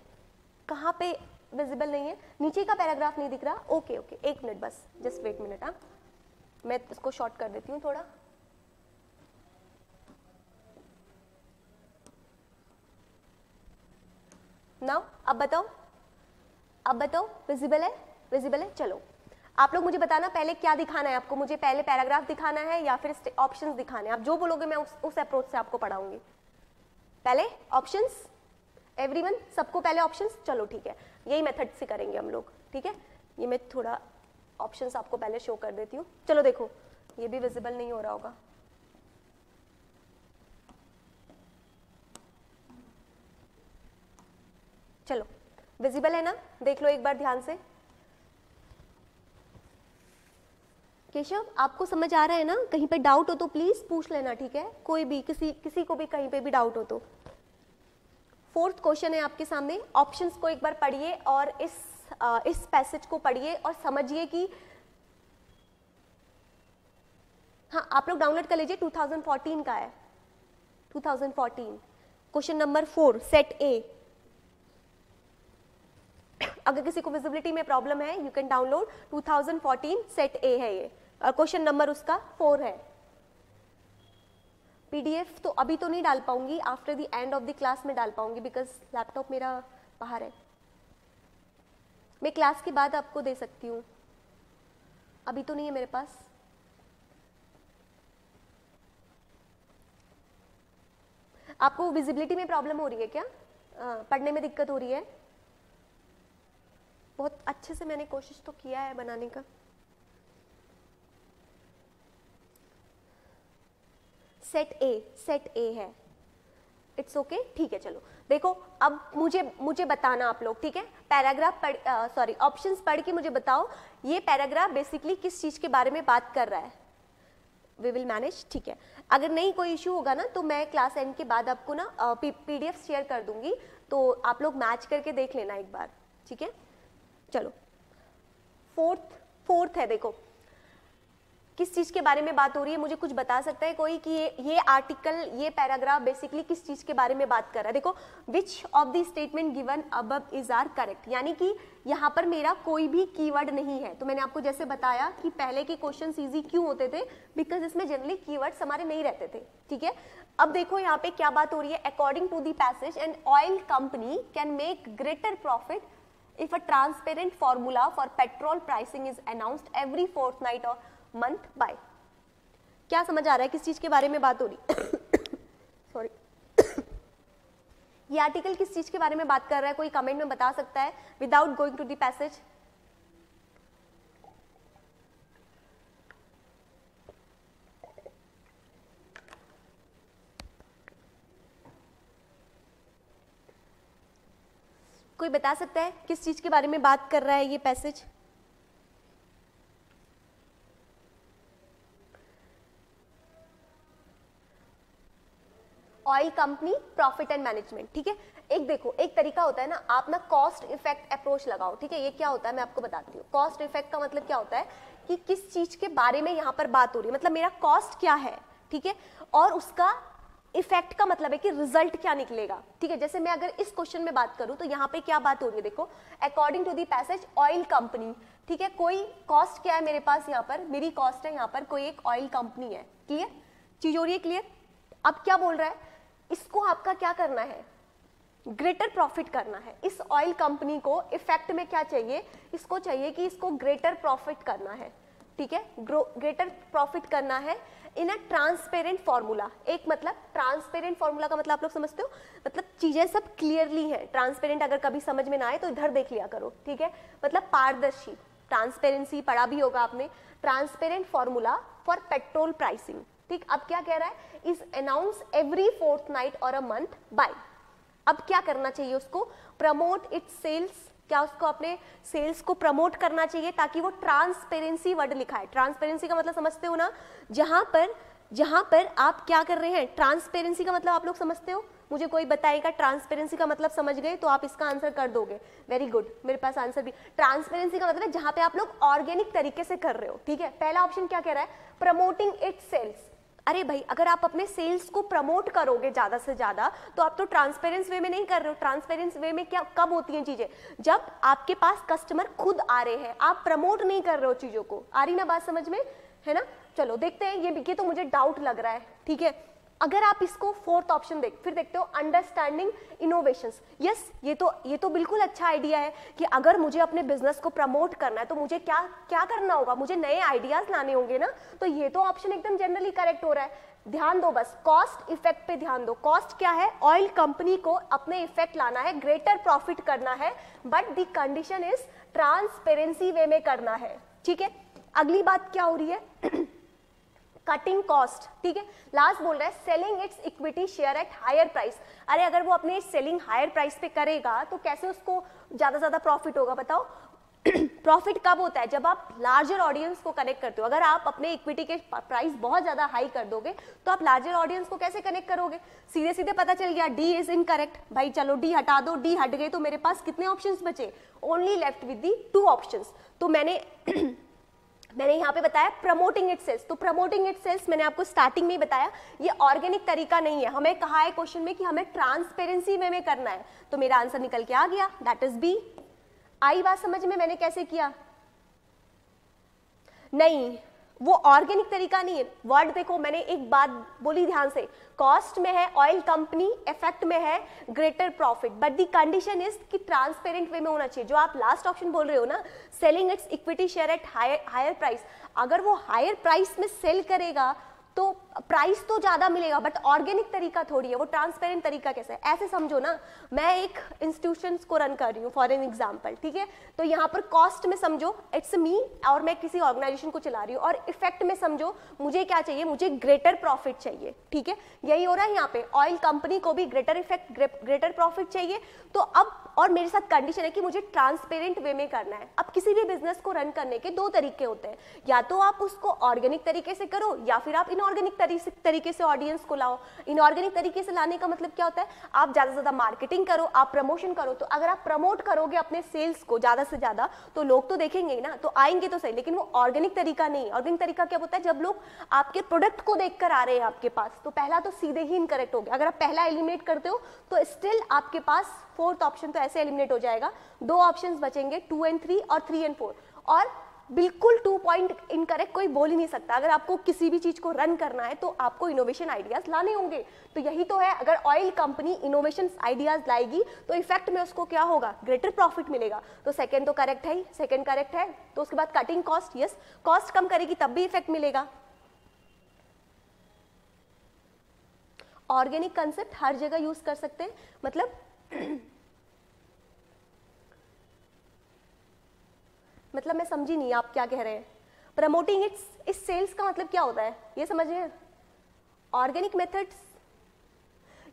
कहाँ पे विजिबल नहीं है? नीचे का पैराग्राफ नहीं दिख रहा? ओके ओके, एक मिनट बस, जस्ट वेट मिनट। हाँ, मैं इसको शॉर्ट कर देती हूँ थोड़ा। नाउ अब बताओ, अब बताओ विजिबल है? विजिबल है? चलो आप लोग मुझे बताना पहले क्या दिखाना है आपको, मुझे पहले पैराग्राफ दिखाना है या फिर ऑप्शंस दिखाने हैं? आप जो बोलोगे मैं उस अप्रोच से आपको पढ़ाऊंगी। पहले ऑप्शंस, एवरीवन, सबको पहले ऑप्शंस। चलो ठीक है, यही मेथड से करेंगे हम लोग, ठीक है? ये मैं थोड़ा ऑप्शंस आपको पहले शो कर देती हूँ। चलो देखो, ये भी विजिबल नहीं हो रहा होगा। चलो विजिबल है ना, देख लो एक बार ध्यान से। केशव आपको समझ आ रहा है ना? कहीं पे डाउट हो तो प्लीज पूछ लेना, ठीक है? कोई भी किसी को भी कहीं पे भी डाउट हो तो। फोर्थ क्वेश्चन है आपके सामने, ऑप्शंस को एक बार पढ़िए और इस पैसेज को पढ़िए और समझिए कि हाँ, आप लोग डाउनलोड कर लीजिए, 2014 का है, 2014। क्वेश्चन नंबर 4 सेट ए। अगर किसी को विजिबिलिटी में प्रॉब्लम है यू कैन डाउनलोड, 2014 सेट ए है ये, और क्वेश्चन नंबर उसका 4 है। पीडीएफ तो अभी तो नहीं डाल पाऊंगी, after the end of the class में डाल पाऊंगी, बिकॉज लैपटॉप मेरा बाहर है। मैं क्लास के बाद आपको दे सकती हूँ, अभी तो नहीं है मेरे पास। आपको विजिबिलिटी में प्रॉब्लम हो रही है क्या? पढ़ने में दिक्कत हो रही है? बहुत अच्छे से मैंने कोशिश तो किया है बनाने का। सेट ए है, इट्स ओके, ठीक है। चलो देखो, अब मुझे बताना आप लोग, ठीक है? पैराग्राफ ऑप्शंस पढ़ के मुझे बताओ ये पैराग्राफ बेसिकली किस चीज के बारे में बात कर रहा है। वी विल मैनेज, ठीक है? अगर नहीं कोई इश्यू होगा ना तो मैं क्लास एंड के बाद आपको ना पीडीएफ शेयर कर दूंगी, तो आप लोग मैच करके देख लेना एक बार, ठीक है? चलो फोर्थ है, देखो किस चीज के बारे में बात हो रही है, मुझे कुछ बता सकता है कोई कि ये आर्टिकल, ये पैराग्राफ बेसिकली किस चीज के बारे में बात कर रहा है? देखो, which of the statement given above is are correct, यानी कि यहाँ पर मेरा कोई भी कीवर्ड नहीं है। तो मैंने आपको जैसे बताया कि पहले के क्वेश्चन इजी क्यों होते थे, बिकॉज इसमें जनरली कीवर्ड्स हमारे नहीं रहते थे, ठीक है? अब देखो यहाँ पे क्या बात हो रही है, according to the passage an oil company can make greater profit if a transparent formula for petrol pricing is announced every fortnight or month by। क्या समझ आ रहा है किस चीज के बारे में बात हो रही? सॉरी, ये आर्टिकल किस चीज के बारे में बात कर रहा है, कोई कमेंट में बता सकता है without going to the passage? कोई बता सकता है किस चीज के बारे में बात कर रहा है ये passage? Oil company profit and management, ठीक है? एक देखो, एक तरीका होता है ना, आप ना कॉस्ट इफेक्ट अप्रोच लगाओ, ठीक है? ये क्या होता है मैं आपको बताती हूँ। कॉस्ट इफेक्ट का मतलब क्या होता है कि किस चीज के बारे में यहाँ पर बात हो रही है, मतलब मेरा कॉस्ट क्या है, ठीक है? और उसका इफेक्ट का मतलब है कि रिजल्ट क्या निकलेगा, ठीक है? जैसे मैं अगर इस क्वेश्चन में बात करूं तो यहाँ पे क्या बात हो रही है, देखो, according to the passage oil company, ठीक है? कोई कॉस्ट क्या है मेरे पास, यहाँ पर मेरी कॉस्ट है, यहाँ पर कोई एक ऑयल कंपनी है, क्लियर चीज हो रही है? क्लियर? अब क्या बोल रहा है, इसको आपका क्या करना है, ग्रेटर प्रॉफिट करना है। इस ऑयल कंपनी को इफेक्ट में क्या चाहिए, इसको चाहिए कि इसको ग्रेटर प्रॉफिट करना है, ठीक है? ग्रेटर प्रॉफिट करना है इन अ ट्रांसपेरेंट फॉर्मूला। एक मतलब ट्रांसपेरेंट फॉर्मूला का मतलब आप लोग समझते हो, मतलब चीजें सब क्लियरली है। ट्रांसपेरेंट अगर कभी समझ में ना आए तो इधर देख लिया करो, ठीक है? मतलब पारदर्शी, ट्रांसपेरेंसी पढ़ा भी होगा आपने, transparent formula for petrol pricing, ठीक। अब क्या कह रहा है, इज अनाउंस एवरी फोर्टनाइट और अ मंथ बाय। अब क्या करना चाहिए उसको, प्रमोट इट्स सेल्स, क्या उसको अपने सेल्स को प्रमोट करना चाहिए ताकि वो ट्रांसपेरेंसी वर्ड लिखा है। ट्रांसपेरेंसी का मतलब समझते हो ना, जहां पर आप क्या कर रहे हैं, ट्रांसपेरेंसी का मतलब आप लोग समझते हो, मुझे कोई बताएगा ट्रांसपेरेंसी का मतलब समझ गए तो आप इसका आंसर कर दोगे, वेरी गुड, मेरे पास आंसर भी। ट्रांसपेरेंसी का मतलब है जहां पे आप लोग ऑर्गेनिक तरीके से कर रहे हो, ठीक है। पहला ऑप्शन क्या कह रहा है, प्रमोटिंग इट्स सेल्स। अरे भाई, अगर आप अपने सेल्स को प्रमोट करोगे ज्यादा से ज्यादा तो आप तो ट्रांसपेरेंस वे में नहीं कर रहे हो। ट्रांसपेरेंस वे में क्या कब होती हैं चीजें, जब आपके पास कस्टमर खुद आ रहे हैं, आप प्रमोट नहीं कर रहे हो चीजों को। आ रही ना बात समझ में, है ना। चलो देखते हैं, ये तो मुझे डाउट लग रहा है, ठीक है। अगर आप इसको फोर्थ ऑप्शन फिर देखते हो, अंडरस्टैंडिंग इनोवेशंस। यस, ये तो बिल्कुल अच्छा आइडिया है कि अगर मुझे अपने बिजनेस को प्रमोट करना है तो मुझे क्या क्या करना होगा, मुझे नए आइडियाज लाने होंगे ना। तो ये तो ऑप्शन एकदम जनरली करेक्ट हो रहा है। ध्यान दो बस, कॉस्ट इफेक्ट पे ध्यान दो। कॉस्ट क्या है, ऑयल कंपनी को अपने इफेक्ट लाना है, ग्रेटर प्रॉफिट करना है, but the condition is transparency way में करना है, ठीक है। अगली बात क्या हो रही है, कटिंग कॉस्ट, ठीक है। लास्ट बोल रहा है selling its equity share at higher price. अरे अगर वो अपने सेलिंग हायर प्राइस पे करेगा तो कैसे उसको ज्यादा प्रॉफिट होगा, बताओ। प्रॉफिट कब होता है, जब आप लार्जर ऑडियंस को कनेक्ट करते हो। अगर आप अपने इक्विटी के प्राइस बहुत ज्यादा हाई कर दोगे तो आप लार्जर ऑडियंस को कैसे कनेक्ट करोगे। सीधे सीधे पता चल गया डी इज इनकरेक्ट। भाई चलो डी हटा दो, डी हट गए तो मेरे पास कितने ऑप्शंस बचे, only left with the 2 options. तो मैंने यहाँ पे बताया प्रमोटिंग इट सेल्स। तो प्रमोटिंग इट सेल्स मैंने आपको स्टार्टिंग में ही बताया, ये ऑर्गेनिक तरीका नहीं है। हमें कहा है क्वेश्चन में कि हमें ट्रांसपेरेंसी में करना है, तो मेरा आंसर निकल के आ गया, दैट इज बी। आई बात समझ में, मैंने कैसे किया, नहीं वो ऑर्गेनिक तरीका नहीं है। वर्ड देखो, मैंने एक बात बोली ध्यान से, कॉस्ट में है ऑयल कंपनी, इफेक्ट में है greater profit, but the condition is कि ट्रांसपेरेंट वे में होना चाहिए। जो आप लास्ट ऑप्शन बोल रहे हो ना, selling its equity share at higher price, अगर वो हायर प्राइस में सेल करेगा तो प्राइस तो ज्यादा मिलेगा, बट ऑर्गेनिक तरीका थोड़ी है वो, ट्रांसपेरेंट तरीका कैसे है, ऐसे समझो ना। मैं एक इंस्टीट्यूशंस को रन कर रही हूँ फॉर एन एग्जांपल, ठीक है। तो यहाँ पर कॉस्ट में समझो इट्स मी, और मैं किसी ऑर्गेनाइजेशन को चला रही हूँ, और इफेक्ट में समझो मुझे क्या चाहिए, मुझे ग्रेटर प्रॉफिट चाहिए, ठीक है। यही हो रहा है यहाँ पे, ऑयल कंपनी को भी ग्रेटर इफेक्ट ग्रेटर प्रॉफिट चाहिए। तो अब और मेरे साथ कंडीशन है कि मुझे ट्रांसपेरेंट वे में करना है। अब किसी भी बिजनेस को रन करने के 2 तरीके होते हैं, या तो आप उसको ऑर्गेनिक तरीके से करो या फिर आप इनऑर्गेनिक तरीके से ऑडियंस को लाओ। इनऑर्गेनिक तरीके से लाने का मतलब क्या होता है, आप ज्यादा से ज्यादा मार्केटिंग करो, आप प्रमोशन करो। तो अगर आप प्रमोट करोगे अपने सेल्स को ज्यादा से ज्यादा तो लोग तो देखेंगे ही ना, तो आएंगे तो सही, लेकिन वो ऑर्गेनिक तरीका नहीं है। ऑर्गेनिक तरीका क्या होता है, जब लोग आपके प्रोडक्ट को देखकर आ रहे हैं आपके पास, तो पहला तो सीधे ही इनकरेक्ट हो गया। अगर आप पहला एलिमिनेट करते हो तो स्टिल आपके पास फोर्थ ऑप्शन तो ऐसे एलिमिनेट हो जाएगा। 2 ऑप्शंस बचेंगे, 2 and 3 और 3 and 4, और बिल्कुल 2 पॉइंट इनकरेक्ट कोई बोल ही नहीं सकता। अगर आपको किसी भी चीज को रन करना है तो आपको इनोवेशन आइडियाज लाने होंगे। तो यही तो है, अगर ऑयल कंपनी इनोवेशन आइडियाज लाएगी तो इफेक्ट में उसको क्या होगा, ग्रेटर प्रॉफिट मिलेगा। तो सेकंड तो करेक्ट है ही, सेकंड करेक्ट है। तो उसके बाद कटिंग कॉस्ट, यस, कॉस्ट कम करेगी तब भी इफेक्ट मिलेगा। ऑर्गेनिक कंसेप्ट हर जगह यूज कर सकते हैं, मतलब मैं समझी नहीं आप क्या कह रहे हैं। प्रमोटिंग इस सेल्स का मतलब क्या होता है, ये समझिए। ऑर्गेनिक मेथड्स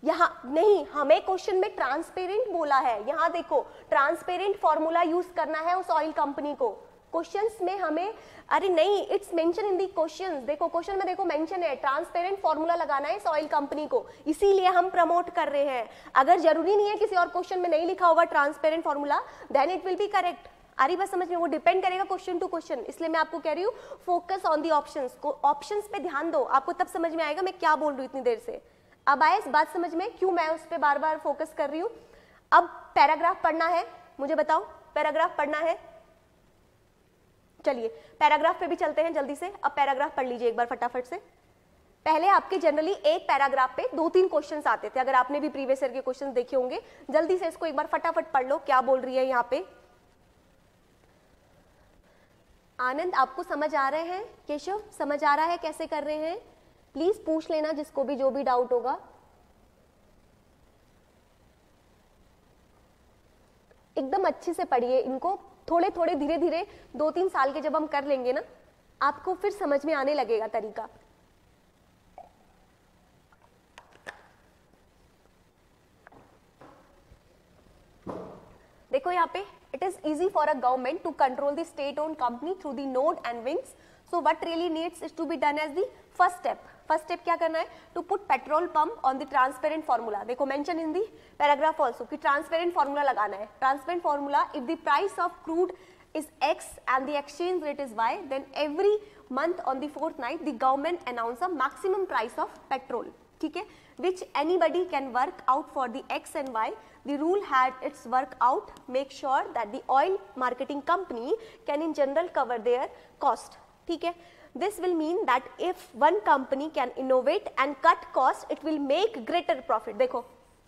यहाँ नहीं, हमें क्वेश्चन में ट्रांसपेरेंट बोला है। यहाँ देखो, ट्रांसपेरेंट फॉर्मूला यूज करना है उस ऑयल कंपनी को। क्वेश्चंस में हमें, अरे नहीं, it's mention in the questions. देखो क्वेश्चन में देखो मेंशन है, ट्रांसपेरेंट फॉर्मूला लगाना है इस ऑयल कंपनी को, इसीलिए हम प्रमोट कर रहे हैं। अगर जरूरी नहीं है किसी और क्वेश्चन में नहीं लिखा होगा transparent formula, then it will be correct. आ रही बात समझ में, वो डिपेंड करेगा क्वेश्चन टू क्वेश्चन। इसलिए मैं आपको कह रही हूँ फोकस ऑन दी ऑप्शंस को, ऑप्शंस पे ध्यान दो, आपको तब समझ में आएगा मैं क्या बोल रही हूँ इतनी देर से। अब आए इस बात समझ में क्यों मैं उस पर बार बार फोकस कर रही हूँ। अब पैराग्राफ पढ़ना है, मुझे बताओ पैराग्राफ पढ़ना है। चलिए पैराग्राफ पे भी चलते हैं जल्दी से। अब पैराग्राफ पढ़ लीजिए एक बार फटाफट से। पहले आपके जनरली एक पैराग्राफ पे 2-3 क्वेश्चंस आते थे, अगर आपने भी प्रीवियस ईयर के क्वेश्चंस देखे होंगे। जल्दी से इसको एक बार फटाफट पढ़ लो, क्या बोल रही है यहाँ पे। आनंद आपको समझ आ रहे हैं, केशव समझ आ रहा है कैसे कर रहे हैं, प्लीज पूछ लेना जिसको भी जो भी डाउट होगा। एकदम अच्छे से पढ़िए इनको, थोड़े थोड़े धीरे धीरे 2-3 साल के जब हम कर लेंगे ना, आपको फिर समझ में आने लगेगा तरीका। देखो यहाँ पे, it is easy for a government to control the state-owned company through the node and wings. So what really needs is to be done as the first step. First step क्या करना है? To put petrol pump on the transparent formula. देखो mention in the paragraph also कि transparent formula लगाना है. Transparent formula, if the price of crude is X and the exchange rate is Y, then every month on the fortnight the government announce a maximum price of petrol. ठीक है? Which anybody can work out for the X and Y. The rule had its work out, make sure that the oil marketing company can in general cover their cost. ठीक है? This will mean that if one company can innovate and cut cost, it will make greater profit. देखो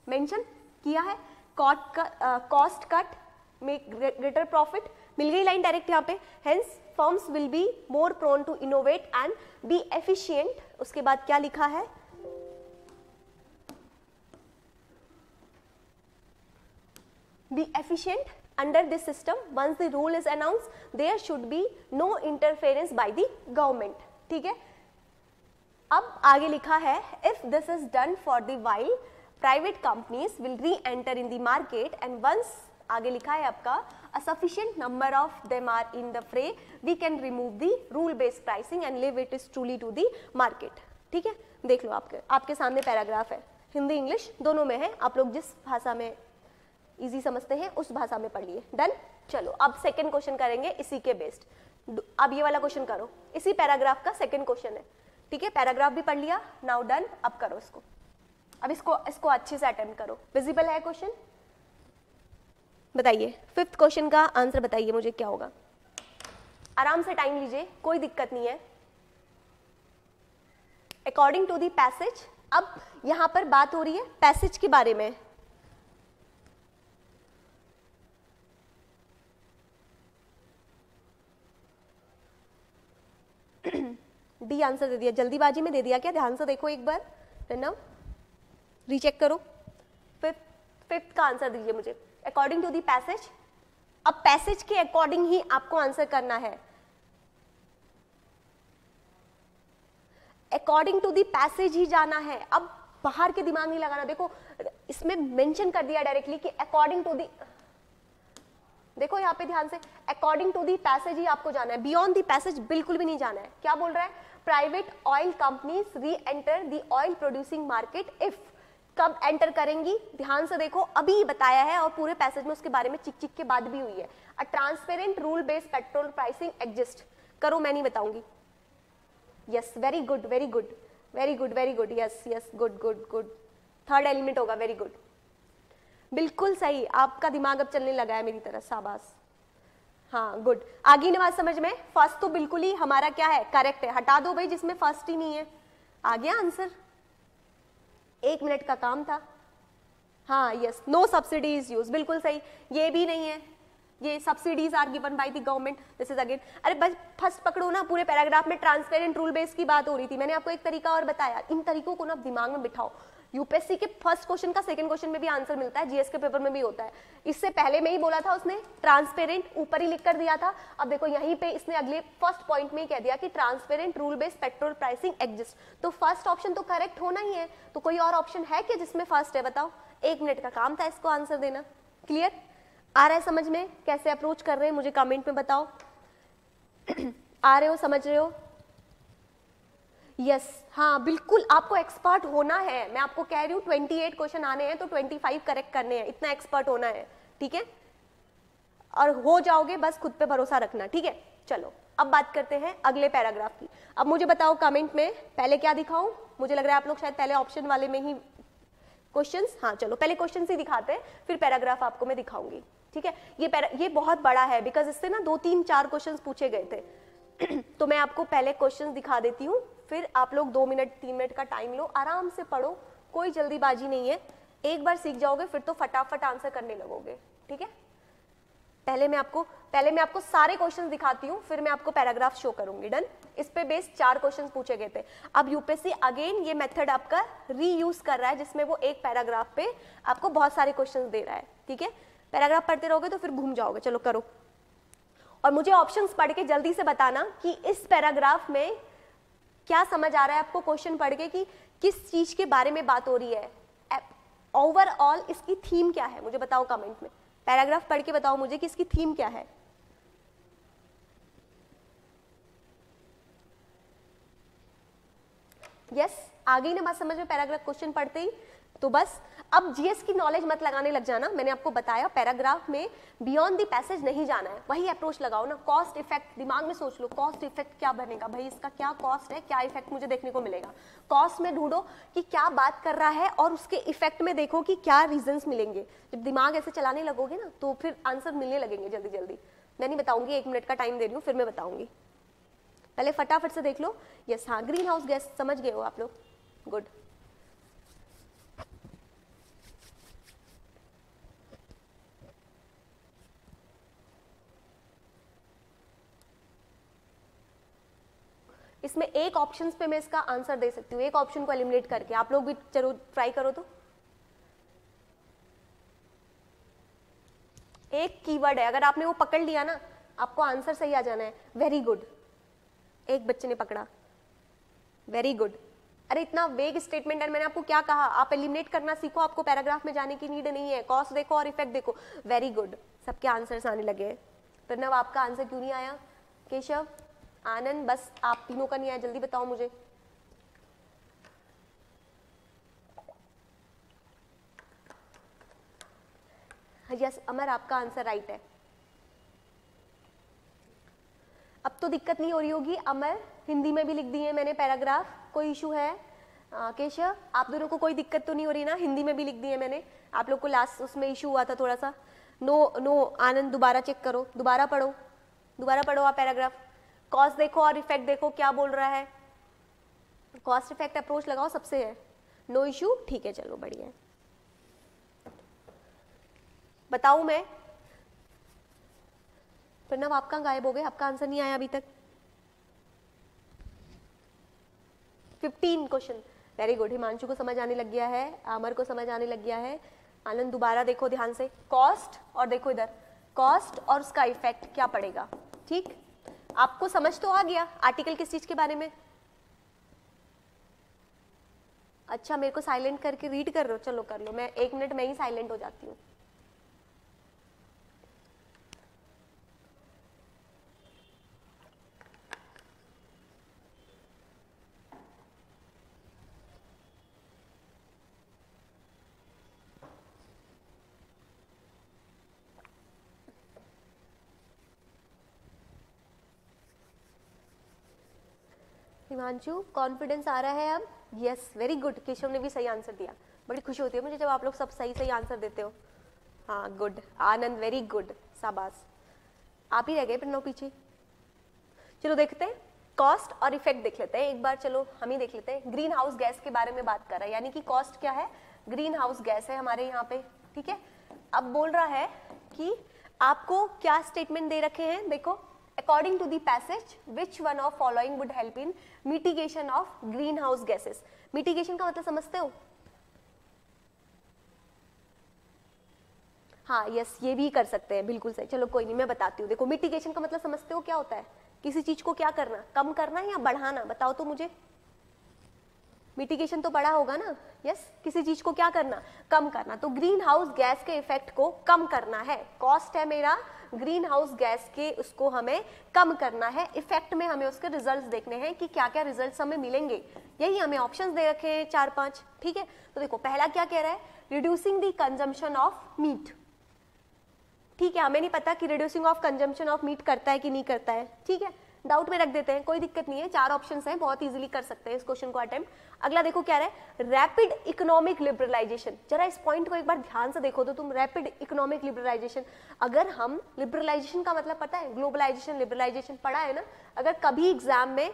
mention किया है, cost cut, make greater profit. मिल गई line direct यहाँ पे. Hence firms will be more prone to innovate and be efficient. उसके बाद क्या लिखा है? Be efficient under this system. Once the rule is announced, there should be no interference by the government. ठीक है? अब आगे लिखा है, if this is done for the while, private companies will re-enter in the market and once आगे लिखा है आपका a sufficient number of them are in the fray, we can remove the rule-based pricing and leave it is truly to the market. ठीक है? देख लो आपके सामने paragraph है, हिंदी इंग्लिश दोनों में है. आप लोग जिस भाषा में इजी समझते हैं उस भाषा में पढ़ लिए. डन. चलो अब सेकंड क्वेश्चन करेंगे इसी के बेस्ड. अब ये वाला क्वेश्चन करो, इसी पैराग्राफ का सेकंड क्वेश्चन है. ठीक है? पैराग्राफ भी पढ़ लिया. Now done. अब करो इसको. अब इसको अच्छे से अटेम्प्ट करो. विजिबल है क्वेश्चन? बताइए फिफ्थ क्वेश्चन का आंसर बताइए मुझे क्या होगा. आराम से टाइम लीजिए, कोई दिक्कत नहीं है. According to the passage. अब यहां पर बात हो रही है पैसेज के बारे में. डी आंसर दे दिया, जल्दीबाजी में दे दिया क्या? ध्यान से देखो एक बार, ना रीचेक करो. फिफ्थ का आंसर दीजिए मुझे. According to the passage. अब पैसेज के अकॉर्डिंग ही आपको आंसर करना है. अकॉर्डिंग टू दी पैसेज ही जाना है. अब बाहर के दिमाग नहीं लगाना. देखो इसमें मेंशन कर दिया डायरेक्टली कि अकॉर्डिंग टू दी. देखो यहाँ पे ध्यान से, अकॉर्डिंग टू दी पैसेज ही आपको जाना है. बियॉन्ड दी पैसेज बिल्कुल भी नहीं जाना है. क्या बोल रहा है? प्राइवेट ऑयल कंपनीज री enter the oil producing market if. कब एंटर करेंगी? ध्यान से देखो, अभी बताया है और पूरे पैसेज में उसके बारे में चिक चिक के बाद भी हुई है. A transparent rule based petrol pricing exist. करो, मैं नहीं बताऊंगी. Yes, very good very good very good very good. Yes yes, good good good. Third element होगा. वेरी गुड, बिल्कुल सही. आपका दिमाग अब चलने लगा है मेरी तरह. शाबाश. हाँ गुड. आगे बात समझ में. फर्स्ट तो बिल्कुल ही हमारा क्या है? करेक्ट है. हटा दो भाई जिसमें फर्स्ट ही नहीं है. आ गया आंसर. 1 मिनट का काम था. हाँ यस, नो सब्सिडीज यूज. बिल्कुल सही. ये भी नहीं है, ये subsidies are given by the government. This is again. अरे बस फर्स्ट पकड़ो ना. पूरे पैराग्राफ में ट्रांसपेरेंट रूल बेस की बात हो रही थी. मैंने आपको एक तरीका और बताया. इन तरीकों को ना दिमाग में बिठाओ. यूपीएससी के फर्स्ट क्वेश्चन का सेकंड क्वेश्चन में भी आंसर मिलता है, जीएस के पेपर में भी होता है. इससे पहले में ही बोला था उसने ट्रांसपेरेंट, ऊपर ही लिख कर दिया था. अब देखो यहीं पे इसने अगले फर्स्ट पॉइंट में ही कह दिया कि transparent rule based petrol pricing exist. तो फर्स्ट ऑप्शन तो करेक्ट होना ही है. तो कोई और ऑप्शन है क्या जिसमें फर्स्ट है? बताओ. 1 मिनट का काम था इसको आंसर देना. क्लियर? आ रहा है समझ में? कैसे अप्रोच कर रहे हैं मुझे कमेंट में बताओ. आ रहे हो, समझ रहे हो? यस हाँ बिल्कुल. आपको एक्सपर्ट होना है. मैं आपको कह रही हूँ 28 क्वेश्चन आने हैं तो 25 करेक्ट करने हैं. इतना एक्सपर्ट होना है. ठीक है? और हो जाओगे, बस खुद पे भरोसा रखना. ठीक है? चलो अब बात करते हैं अगले पैराग्राफ की. अब मुझे बताओ कमेंट में, पहले क्या दिखाऊं? मुझे लग रहा है आप लोग शायद पहले ऑप्शन वाले में ही क्वेश्चंस. हाँ चलो पहले क्वेश्चन ही दिखाते हैं, फिर पैराग्राफ आपको मैं दिखाऊंगी. ठीक है? ये बहुत बड़ा है बिकॉज इससे ना 2 3 4 क्वेश्चन पूछे गए थे. तो मैं आपको पहले क्वेश्चन दिखा देती हूँ, फिर आप लोग 2 मिनट 3 मिनट का टाइम लो, आराम से पढ़ो, कोई जल्दीबाजी नहीं है. एक बार सीख जाओगे फिर तो फटाफट आंसर करने लगोगे. ठीक है? पहले मैं आपको सारे क्वेश्चंस दिखाती हूँ, फिर मैं आपको पैराग्राफ शो करूंगी. डन? इस पे बेस्ड 4 क्वेश्चंस पूछे गए थे. अब यूपीएससी अगेन ये मेथड आपका रीयूज कर रहा है जिसमें वो एक पैराग्राफ पे आपको बहुत सारे क्वेश्चंस दे रहा है. ठीक है? पैराग्राफ पढ़ते रहोगे तो फिर घूम जाओगे. चलो करो. और मुझे ऑप्शंस पढ़ के जल्दी से बताना कि इस पैराग्राफ में क्या समझ आ रहा है आपको क्वेश्चन पढ़ के कि किस चीज के बारे में बात हो रही है, ओवरऑल इसकी थीम क्या है, मुझे बताओ कमेंट में। पैराग्राफ पढ़ के बताओ मुझे कि इसकी थीम क्या है। यस, आ गई ना बात समझ में पैराग्राफ क्वेश्चन पढ़ते ही। तो बस अब जीएस की नॉलेज मत लगाने लग जाना, मैंने आपको बताया पैराग्राफ में बियॉन्ड द पैसेज नहीं जाना है, वही अप्रोच लगाओ ना। कॉस्ट इफेक्ट दिमाग में सोच लो, कॉस्ट इफेक्ट क्या बनेगा भाई, इसका क्या कॉस्ट है, क्या इफेक्ट मुझे देखने को मिलेगा। कॉस्ट में ढूंढो कि क्या बात कर रहा है और उसके इफेक्ट में देखो कि क्या रीजंस मिलेंगे। जब दिमाग ऐसे चलाने लगोगे ना तो फिर आंसर मिलने लगेंगे जल्दी जल्दी। मैं नहीं बताऊंगी, 1 मिनट का टाइम दे रही हूँ, फिर मैं बताऊंगी। पहले फटाफट से देख लो। यस, हाँ, ग्रीन हाउस गैस समझ गए हो आप लोग, गुड। इसमें एक ऑप्शन पे मैं इसका आंसर दे सकती हूँ, एक ऑप्शन को एलिमिनेट करके। आप लोग भी चलो ट्राई करो। तो एक कीवर्ड है, अगर आपने वो पकड़ लिया ना आपको आंसर सही आ जाना है। वेरी गुड, एक बच्चे ने पकड़ा, वेरी गुड। अरे इतना वेग स्टेटमेंट है, मैंने आपको क्या कहा, आप एलिमिनेट करना सीखो, आपको पैराग्राफ में जाने की नीड नहीं है। कॉस्ट देखो और इफेक्ट देखो, वेरी गुड। सबके आंसर्स आने लगे। प्रणव आपका आंसर क्यों नहीं आया? केशव, आनंद, बस आप तीनों का नहीं आया, जल्दी बताओ मुझे। यस अमर, आपका आंसर राइट है। अब तो दिक्कत नहीं हो रही होगी अमर, हिंदी में भी लिख दी है मैंने पैराग्राफ, कोई इशू है? केशव, आप दोनों को कोई दिक्कत तो नहीं हो रही ना? हिंदी में भी लिख दी है मैंने, आप लोग को लास्ट उसमें इशू हुआ था थोड़ा सा। नो नो आनंद, दोबारा चेक करो, दोबारा पढ़ो आप पैराग्राफ। कॉस्ट देखो और इफेक्ट देखो क्या बोल रहा है। कॉस्ट इफेक्ट अप्रोच लगाओ, सबसे है। नो इशू, ठीक है, चलो बढ़िया है। बताऊं मैं? प्रणव आप कहाँ गायब हो गए, आपका आंसर नहीं आया अभी तक। 15 क्वेश्चन, वेरी गुड। हिमांशु को समझ आने लग गया है, अमर को समझ आने लग गया है। आनंद दोबारा देखो ध्यान से, कॉस्ट और देखो इधर, कॉस्ट और उसका इफेक्ट क्या पड़ेगा। ठीक, आपको समझ तो आ गया आर्टिकल किस चीज के बारे में? अच्छा, मेरे को साइलेंट करके रीड कर रहे हो, चलो कर लो, मैं 1 मिनट में ही साइलेंट हो जाती हूँ। हिमांशु, कॉन्फिडेंस आ रहा है अब? Yes, very good. केशव ने भी सही आंसर दिया, बड़ी खुशी होती है मुझे जब आप लोग सब सही आंसर देते हो। हाँ गुड। आनंद, वेरी गुड, शाबाश। आप ही रह गए प्रणव पीछे। चलो देखते हैं, कॉस्ट और इफेक्ट देख लेते हैं एक बार। चलो हम ही देख लेते हैं। ग्रीन हाउस गैस के बारे में बात कर रहा है, यानी कि कॉस्ट क्या है? ग्रीन हाउस गैस है हमारे यहाँ पे, ठीक है। अब बोल रहा है कि आपको क्या स्टेटमेंट दे रखे हैं, देखो। According to the passage, which one of following would help in mitigation of greenhouse gases? Mitigation का मतलब समझते हो? हाँ यस, ये भी कर सकते हैं, बिल्कुल सही। चलो कोई नहीं, मैं बताती हूँ। देखो, मिटिगेशन का मतलब समझते हो क्या होता है? किसी चीज को क्या करना, कम करना या बढ़ाना, बताओ तो मुझे। मिटिगेशन तो पढ़ा होगा ना? यस, किसी चीज को क्या करना, कम करना। तो ग्रीन हाउस गैस के इफेक्ट को कम करना है। कॉस्ट है मेरा ग्रीन हाउस गैस के, उसको हमें कम करना है। इफेक्ट में हमें उसके रिजल्ट्स देखने हैं कि क्या क्या रिजल्ट्स हमें मिलेंगे। यही हमें ऑप्शंस दे रखे हैं 4-5, ठीक है। तो देखो पहला क्या कह रहा है, reducing the consumption of meat. ठीक है, हमें नहीं पता कि reducing of consumption of meat करता है कि नहीं करता है, ठीक है, डाउट में रख देते हैं, कोई दिक्कत नहीं है। 4 ऑप्शंस हैं, बहुत इजीली कर सकते हैं इस क्वेश्चन को अटेम्प्ट। अगला देखो क्या है, रैपिड इकोनॉमिक लिबरलाइजेशन। जरा इस पॉइंट को एक बार ध्यान से देखो तो तुम, रैपिड इकोनॉमिक लिबरलाइजेशन। अगर हम, लिबरलाइजेशन का मतलब पता है, ग्लोबलाइजेशन, लिबरलाइजेशन पढ़ा है ना। अगर कभी एग्जाम में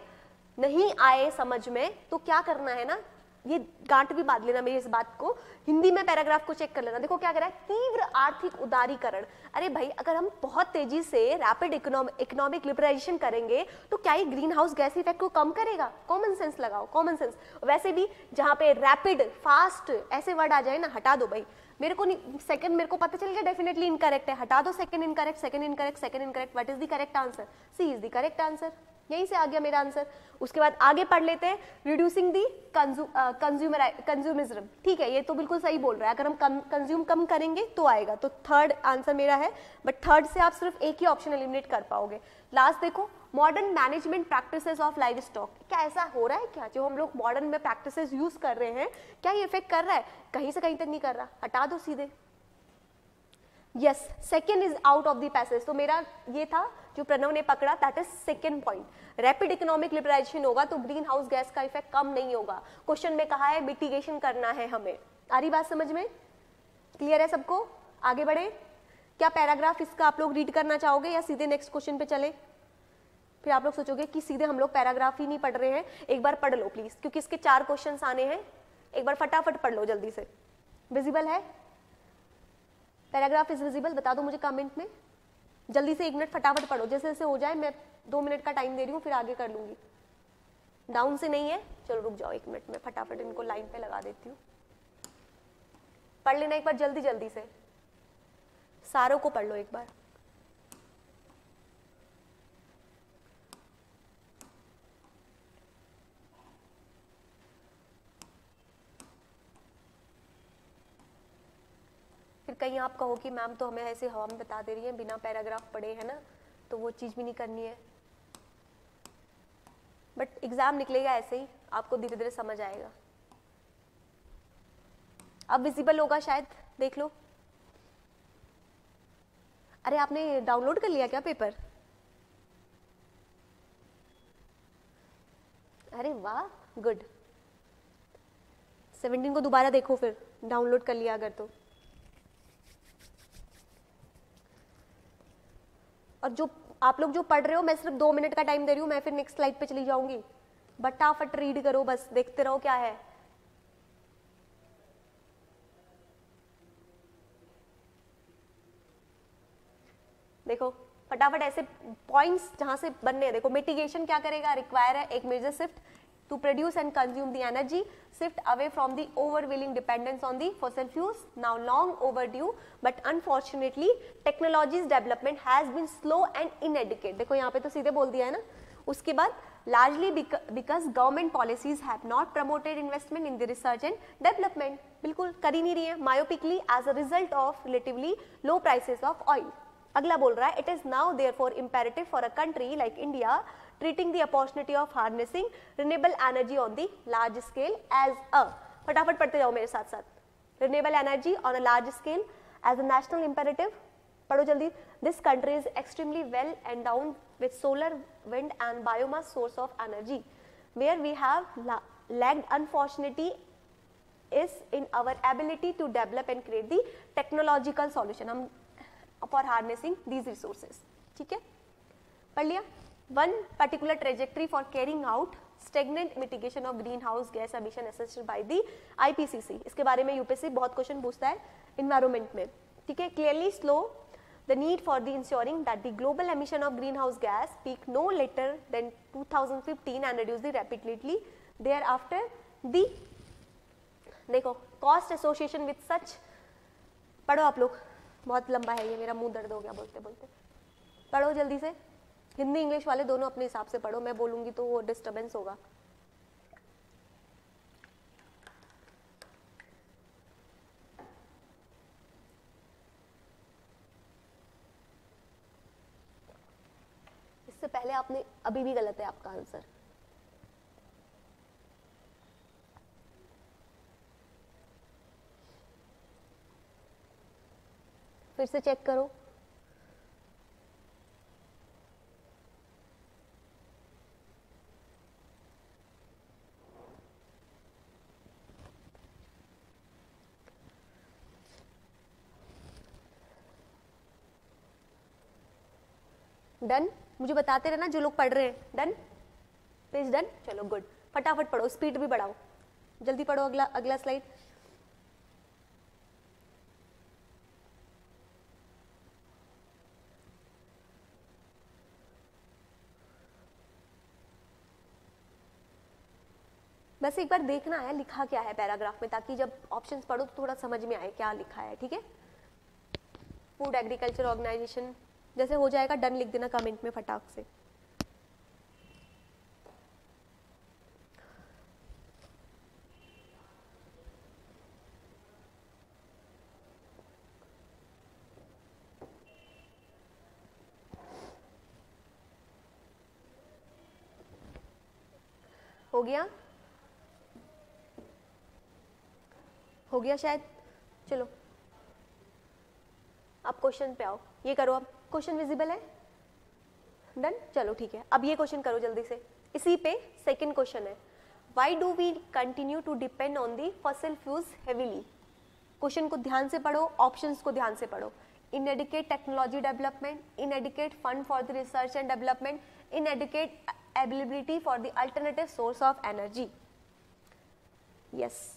नहीं आए समझ में तो क्या करना है ना, ये गांठ भी बांध लेना मेरी इस बात को, हिंदी में पैराग्राफ को चेक कर लेना। देखो क्या कह रहा है, तीव्र आर्थिक उदारीकरण। अरे भाई अगर हम बहुत तेजी से रैपिड इकोनॉमिक लिबरलाइजेशन करेंगे तो क्या ये ग्रीन हाउस गैस इफेक्ट को कम करेगा? कॉमन सेंस लगाओ, कॉमन सेंस। वैसे भी जहां पे रैपिड, फास्ट ऐसे वर्ड आ जाए ना, हटा दो भाई। मेरे को नहीं, सेकंड मेरे को पता चल गया डेफिनेटली इनकरेक्ट है, हटा दो second incorrect, second incorrect, second incorrect. What is the correct answer? C is the correct answer. यहीं से आ गया मेरा आंसर। उसके बाद आगे पढ़ लेते हैं, रिड्यूसिंग दी कंज्यूमरिज्म। ठीक है, ये तो बिल्कुल सही बोल रहा है, अगर हम कंज्यूम कम करेंगे तो आएगा, तो थर्ड आंसर मेरा है। बट थर्ड से आप सिर्फ एक ही ऑप्शन एलिमिनेट कर पाओगे। लास्ट देखो, modern management practices of live stock. क्या ऐसा हो रहा है क्या, जो हम लोग मॉडर्न में प्रैक्टिसेस यूज कर रहे हैं, क्या ये इफेक्ट कर रहा है? कहीं से कहीं तक नहीं कर रहा, हटा दो सीधे। Yes, second is out of the passage. तो मेरा ये था जो प्रणव ने पकड़ा, that is second point. Rapid economic liberalisation होगा तो ग्रीन हाउस गैस का इफेक्ट कम नहीं होगा। क्वेश्चन में कहा है मिटिगेशन करना है हमें। आ रही बात समझ में? क्लियर है सबको? आगे बढ़े। क्या पैराग्राफ इसका आप लोग रीड करना चाहोगे या सीधे नेक्स्ट क्वेश्चन पे चले? फिर आप लोग सोचोगे कि सीधे हम लोग पैराग्राफ ही नहीं पढ़ रहे हैं। एक बार पढ़ लो प्लीज, क्योंकि इसके 4 क्वेश्चन आने हैं। एक बार फटाफट पढ़ लो जल्दी से। विजिबल है? Paragraph is visible? बता दो मुझे कमेंट में। जल्दी से 1 मिनट फटाफट पढ़ो, जैसे जैसे हो जाए। मैं 2 मिनट का टाइम दे रही हूँ, फिर आगे कर लूंगी। डाउन से नहीं है? चलो रुक जाओ 1 मिनट में फटाफट इनको लाइन पे लगा देती हूँ। पढ़ लेना एक बार जल्दी जल्दी से, सारों को पढ़ लो एक बार। फिर कहीं आप कहो कि मैम तो हमें ऐसे हवा में बता दे रही है बिना पैराग्राफ पढ़े, है ना, तो वो चीज़ भी नहीं करनी है। बट एग्जाम निकलेगा ऐसे ही, आपको धीरे धीरे समझ आएगा। अब विजिबल होगा शायद, देख लो। अरे आपने डाउनलोड कर लिया क्या पेपर? अरे वाह, गुड। 17 को दोबारा देखो फिर, डाउनलोड कर लिया अगर तो। और जो आप लोग जो पढ़ रहे हो, मैं सिर्फ 2 मिनट का टाइम दे रही हूँ, मैं फिर नेक्स्ट स्लाइड पे चली जाऊंगी। फटाफट रीड करो, बस देखते रहो क्या है। देखो फटाफट ऐसे पॉइंट्स जहां से बनने हैं। देखो मिटिगेशन क्या करेगा, रिक्वायर है एक major shift to produce and consume the energy, shift away from the overwhelming dependence on the fossil fuels, now long overdue, but unfortunately technology's development has been slow and inadequate. देखो यहाँ पे तो सीधे बोल दिया है ना। उसके बाद largely because government policies have not promoted investment in the research and development, बिल्कुल कर ही नहीं रही है, myopically as a result of relatively low prices of oil. अगला बोल रहा है, it is now therefore imperative for a country like India treating the opportunity of harnessing renewable energy on the large scale as a, फटाफट पढ़ते जाओ मेरे साथ साथ, renewable energy on a large scale as a national imperative. पढ़ो जल्दी. This country is extremely well endowed with solar, wind and biomass source of energy. Where we have lagged unfortunately is in our ability to develop and create the technological solution हम for harnessing these resources. ठीक है, पढ़ लिया. One particular trajectory for carrying out stagnant mitigation of greenhouse gas emission assessed by the IPCC. इसके बारे में UPSC बहुत question पूछता है environment में. ठीक है, clearly slow the need for the ensuring that the global emission of greenhouse gas peak no later than 2015 and reduce the rapidly thereafter. The देखो cost association with such, पढ़ो आप लोग, बहुत लंबा है ये, मेरा मुंह दर्द हो गया बोलते बोलते. पढ़ो जल्दी से, हिंदी इंग्लिश वाले दोनों अपने हिसाब से पढ़ो, मैं बोलूंगी तो वो डिस्टर्बेंस होगा. इससे पहले आपने, अभी भी गलत है आपका आंसर. फिर से चेक करो. डन. मुझे बताते रहना जो लोग पढ़ रहे हैं. Done, page done. चलो गुड, फटाफट पढ़ो, स्पीड भी बढ़ाओ. जल्दी पढ़ो अगला अगला स्लाइड। बस एक बार देखना है लिखा क्या है पैराग्राफ में, ताकि जब ऑप्शंस पढ़ो तो थोड़ा समझ में आए क्या लिखा है, ठीक है। फूड एग्रीकल्चर ऑर्गेनाइजेशन, जैसे हो जाएगा डन लिख देना कमेंट में फटाक से। हो गया, हो गया शायद। चलो अब क्वेश्चन पे आओ, ये करो। अब क्वेश्चन विजिबल है, डन। चलो ठीक है, अब ये क्वेश्चन करो जल्दी से। इसी पे सेकंड क्वेश्चन है, why do we continue to depend on the fossil fuels heavily. Question को ध्यान से पढ़ो, ऑप्शंस को ध्यान से पढ़ो। Inadequate technology development, inadequate fund for the research and development, inadequate availability for the alternative source of energy. Yes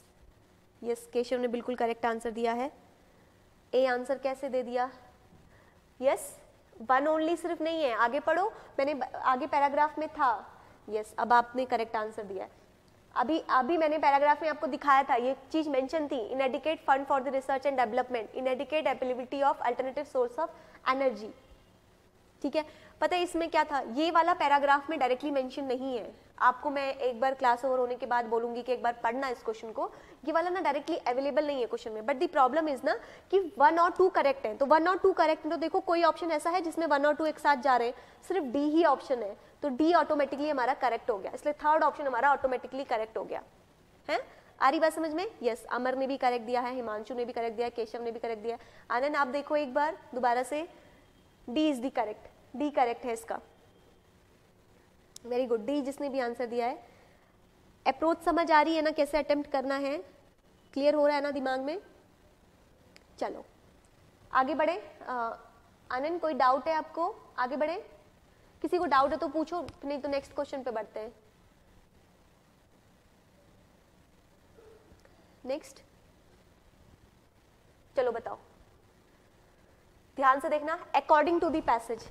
yes, Keshav ने बिल्कुल करेक्ट आंसर दिया है। ए आंसर कैसे दे दिया? यस, वन ओनली सिर्फ नहीं है, आगे पढ़ो, मैंने आगे पैराग्राफ में था। यस, अब आपने करेक्ट आंसर दिया है। अभी मैंने पैराग्राफ में आपको दिखाया था, ये चीज मेंशन थी, inadequate fund for the research and development, inadequate availability of alternative source of energy. ठीक है, पता है इसमें क्या था, ये वाला पैराग्राफ में डायरेक्टली मेंशन नहीं है। आपको मैं एक बार क्लास ओवर होने के बाद बोलूंगी कि एक बार पढ़ना इस क्वेश्चन को, ये वाला ना डायरेक्टली अवेलेबल नहीं है क्वेश्चन में। बट द प्रॉब्लम इज ना कि 1 और 2 करेक्ट है, तो 1 और 2 करेक्ट है, तो देखो कोई ऑप्शन ऐसा है जिसमें 1 और 2 एक साथ जा रहे हैं, सिर्फ डी ही ऑप्शन है, तो डी ऑटोमेटिकली हमारा करेक्ट हो गया, इसलिए थर्ड ऑप्शन हमारा ऑटोमेटिकली करेक्ट हो गया है। आ रही बात समझ में? यस, अमर ने भी करेक्ट दिया है, हिमांशु ने भी करेक्ट दिया है, केशव ने भी करेक्ट दिया है। आनंद आप देखो एक बार दोबारा से, D is the correct, D correct है इसका। वेरी गुड, डी जिसने भी आंसर दिया है। अप्रोच समझ आ रही है ना, कैसे अटेम्प्ट करना है, क्लियर हो रहा है ना दिमाग में? चलो आगे बढ़े। आनंद कोई डाउट है आपको? आगे बढ़े, किसी को डाउट है तो पूछो, नहीं तो नेक्स्ट क्वेश्चन पे बढ़ते हैं। नेक्स्ट, चलो बताओ, ध्यान से देखना। अकॉर्डिंग टू द पैसेज,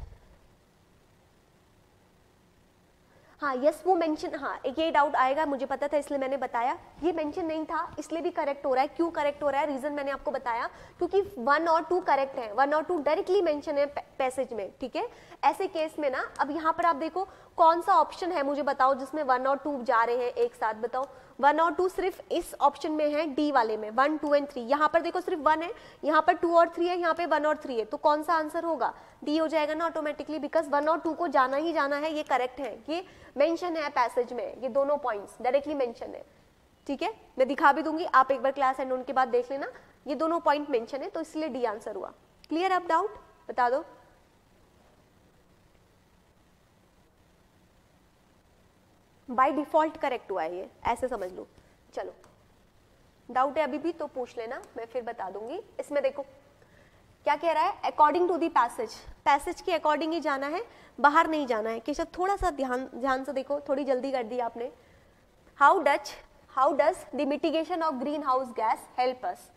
हाँ यस वो मेंशन, हाँ ये डाउट आएगा, मुझे पता था इसलिए मैंने बताया। ये मेंशन नहीं था इसलिए भी करेक्ट हो रहा है। क्यों करेक्ट हो रहा है, रीजन मैंने आपको बताया, क्योंकि 1 और 2 करेक्ट है, 1 और 2 डायरेक्टली मेंशन है पैसेज में। ठीक है, ऐसे केस में ना, अब यहाँ पर आप देखो कौन सा ऑप्शन है, मुझे बताओ जिसमें 1 और 2 जा रहे हैं एक साथ, बताओ। 1 और 2 सिर्फ इस ऑप्शन में है, डी वाले में 1, 2 एंड 3। यहाँ पर देखो सिर्फ 1 है, यहाँ पर 2 और 3 है, यहाँ पे 1 और 3 है, तो कौन सा आंसर होगा? डी हो जाएगा ना ऑटोमेटिकली, बिकॉज 1 और 2 को जाना ही जाना है, ये करेक्ट है, ये मेंशन है पैसेज में, ये दोनों पॉइंट्स डायरेक्टली मेंशन है। ठीक है, मैं दिखा भी दूंगी, आप एक बार क्लास एंड उनके बाद देख लेना, ये दोनों पॉइंट मेंशन है, तो इसलिए डी आंसर हुआ। क्लियर? आप डाउट बता दो। बाय डिफॉल्ट करेक्ट हुआ है ये, ऐसे समझ लो। चलो डाउट है अभी भी तो पूछ लेना, मैं फिर बता दूंगी। इसमें देखो क्या कह रहा है, according to the passage, passage के अकॉर्डिंग ही जाना है, बाहर नहीं जाना है। केशव थोड़ा सा ध्यान से देखो, थोड़ी जल्दी कर दी आपने। How does the mitigation of green house gas help us,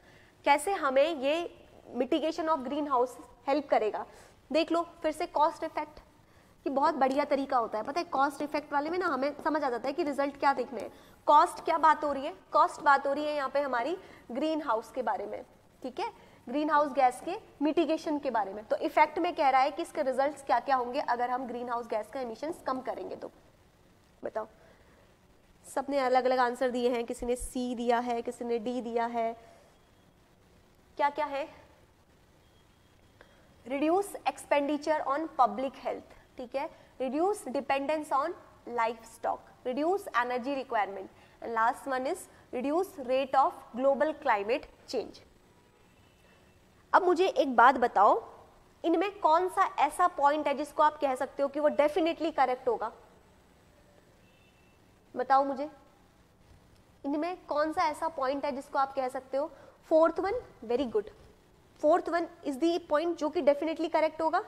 कैसे हमें ये mitigation of green house help करेगा। देख लो फिर से कॉस्ट इफेक्ट, कि बहुत बढ़िया तरीका होता है, पता है कॉस्ट इफेक्ट वाले में ना हमें समझ आ जाता है कि रिजल्ट क्या देखने हैं। कॉस्ट क्या बात हो रही है, कॉस्ट बात हो रही है यहाँ पे हमारी ग्रीन हाउस के बारे में। ठीक है, ग्रीन हाउस गैस के मिटिगेशन के बारे में। तो इफेक्ट में कह रहा है कि इसके रिजल्ट्स क्या क्या होंगे अगर हम ग्रीन हाउस गैस का एमिशंस कम करेंगे। तो बताओ, सबने अलग अलग आंसर दिए हैं, किसी ने सी दिया है, किसी ने डी दिया है। क्या क्या है? Reduce expenditure on public health, ठीक है, reduce dependence on life stock, reduce energy requirement, and last one is reduce rate of global climate change. अब मुझे एक बात बताओ, इनमें कौन सा ऐसा पॉइंट है जिसको आप कह सकते हो कि वो डेफिनेटली करेक्ट होगा? बताओ मुझे, इनमें कौन सा ऐसा पॉइंट है जिसको आप कह सकते हो? Fourth one, very good, fourth one is the point जो कि डेफिनेटली करेक्ट होगा।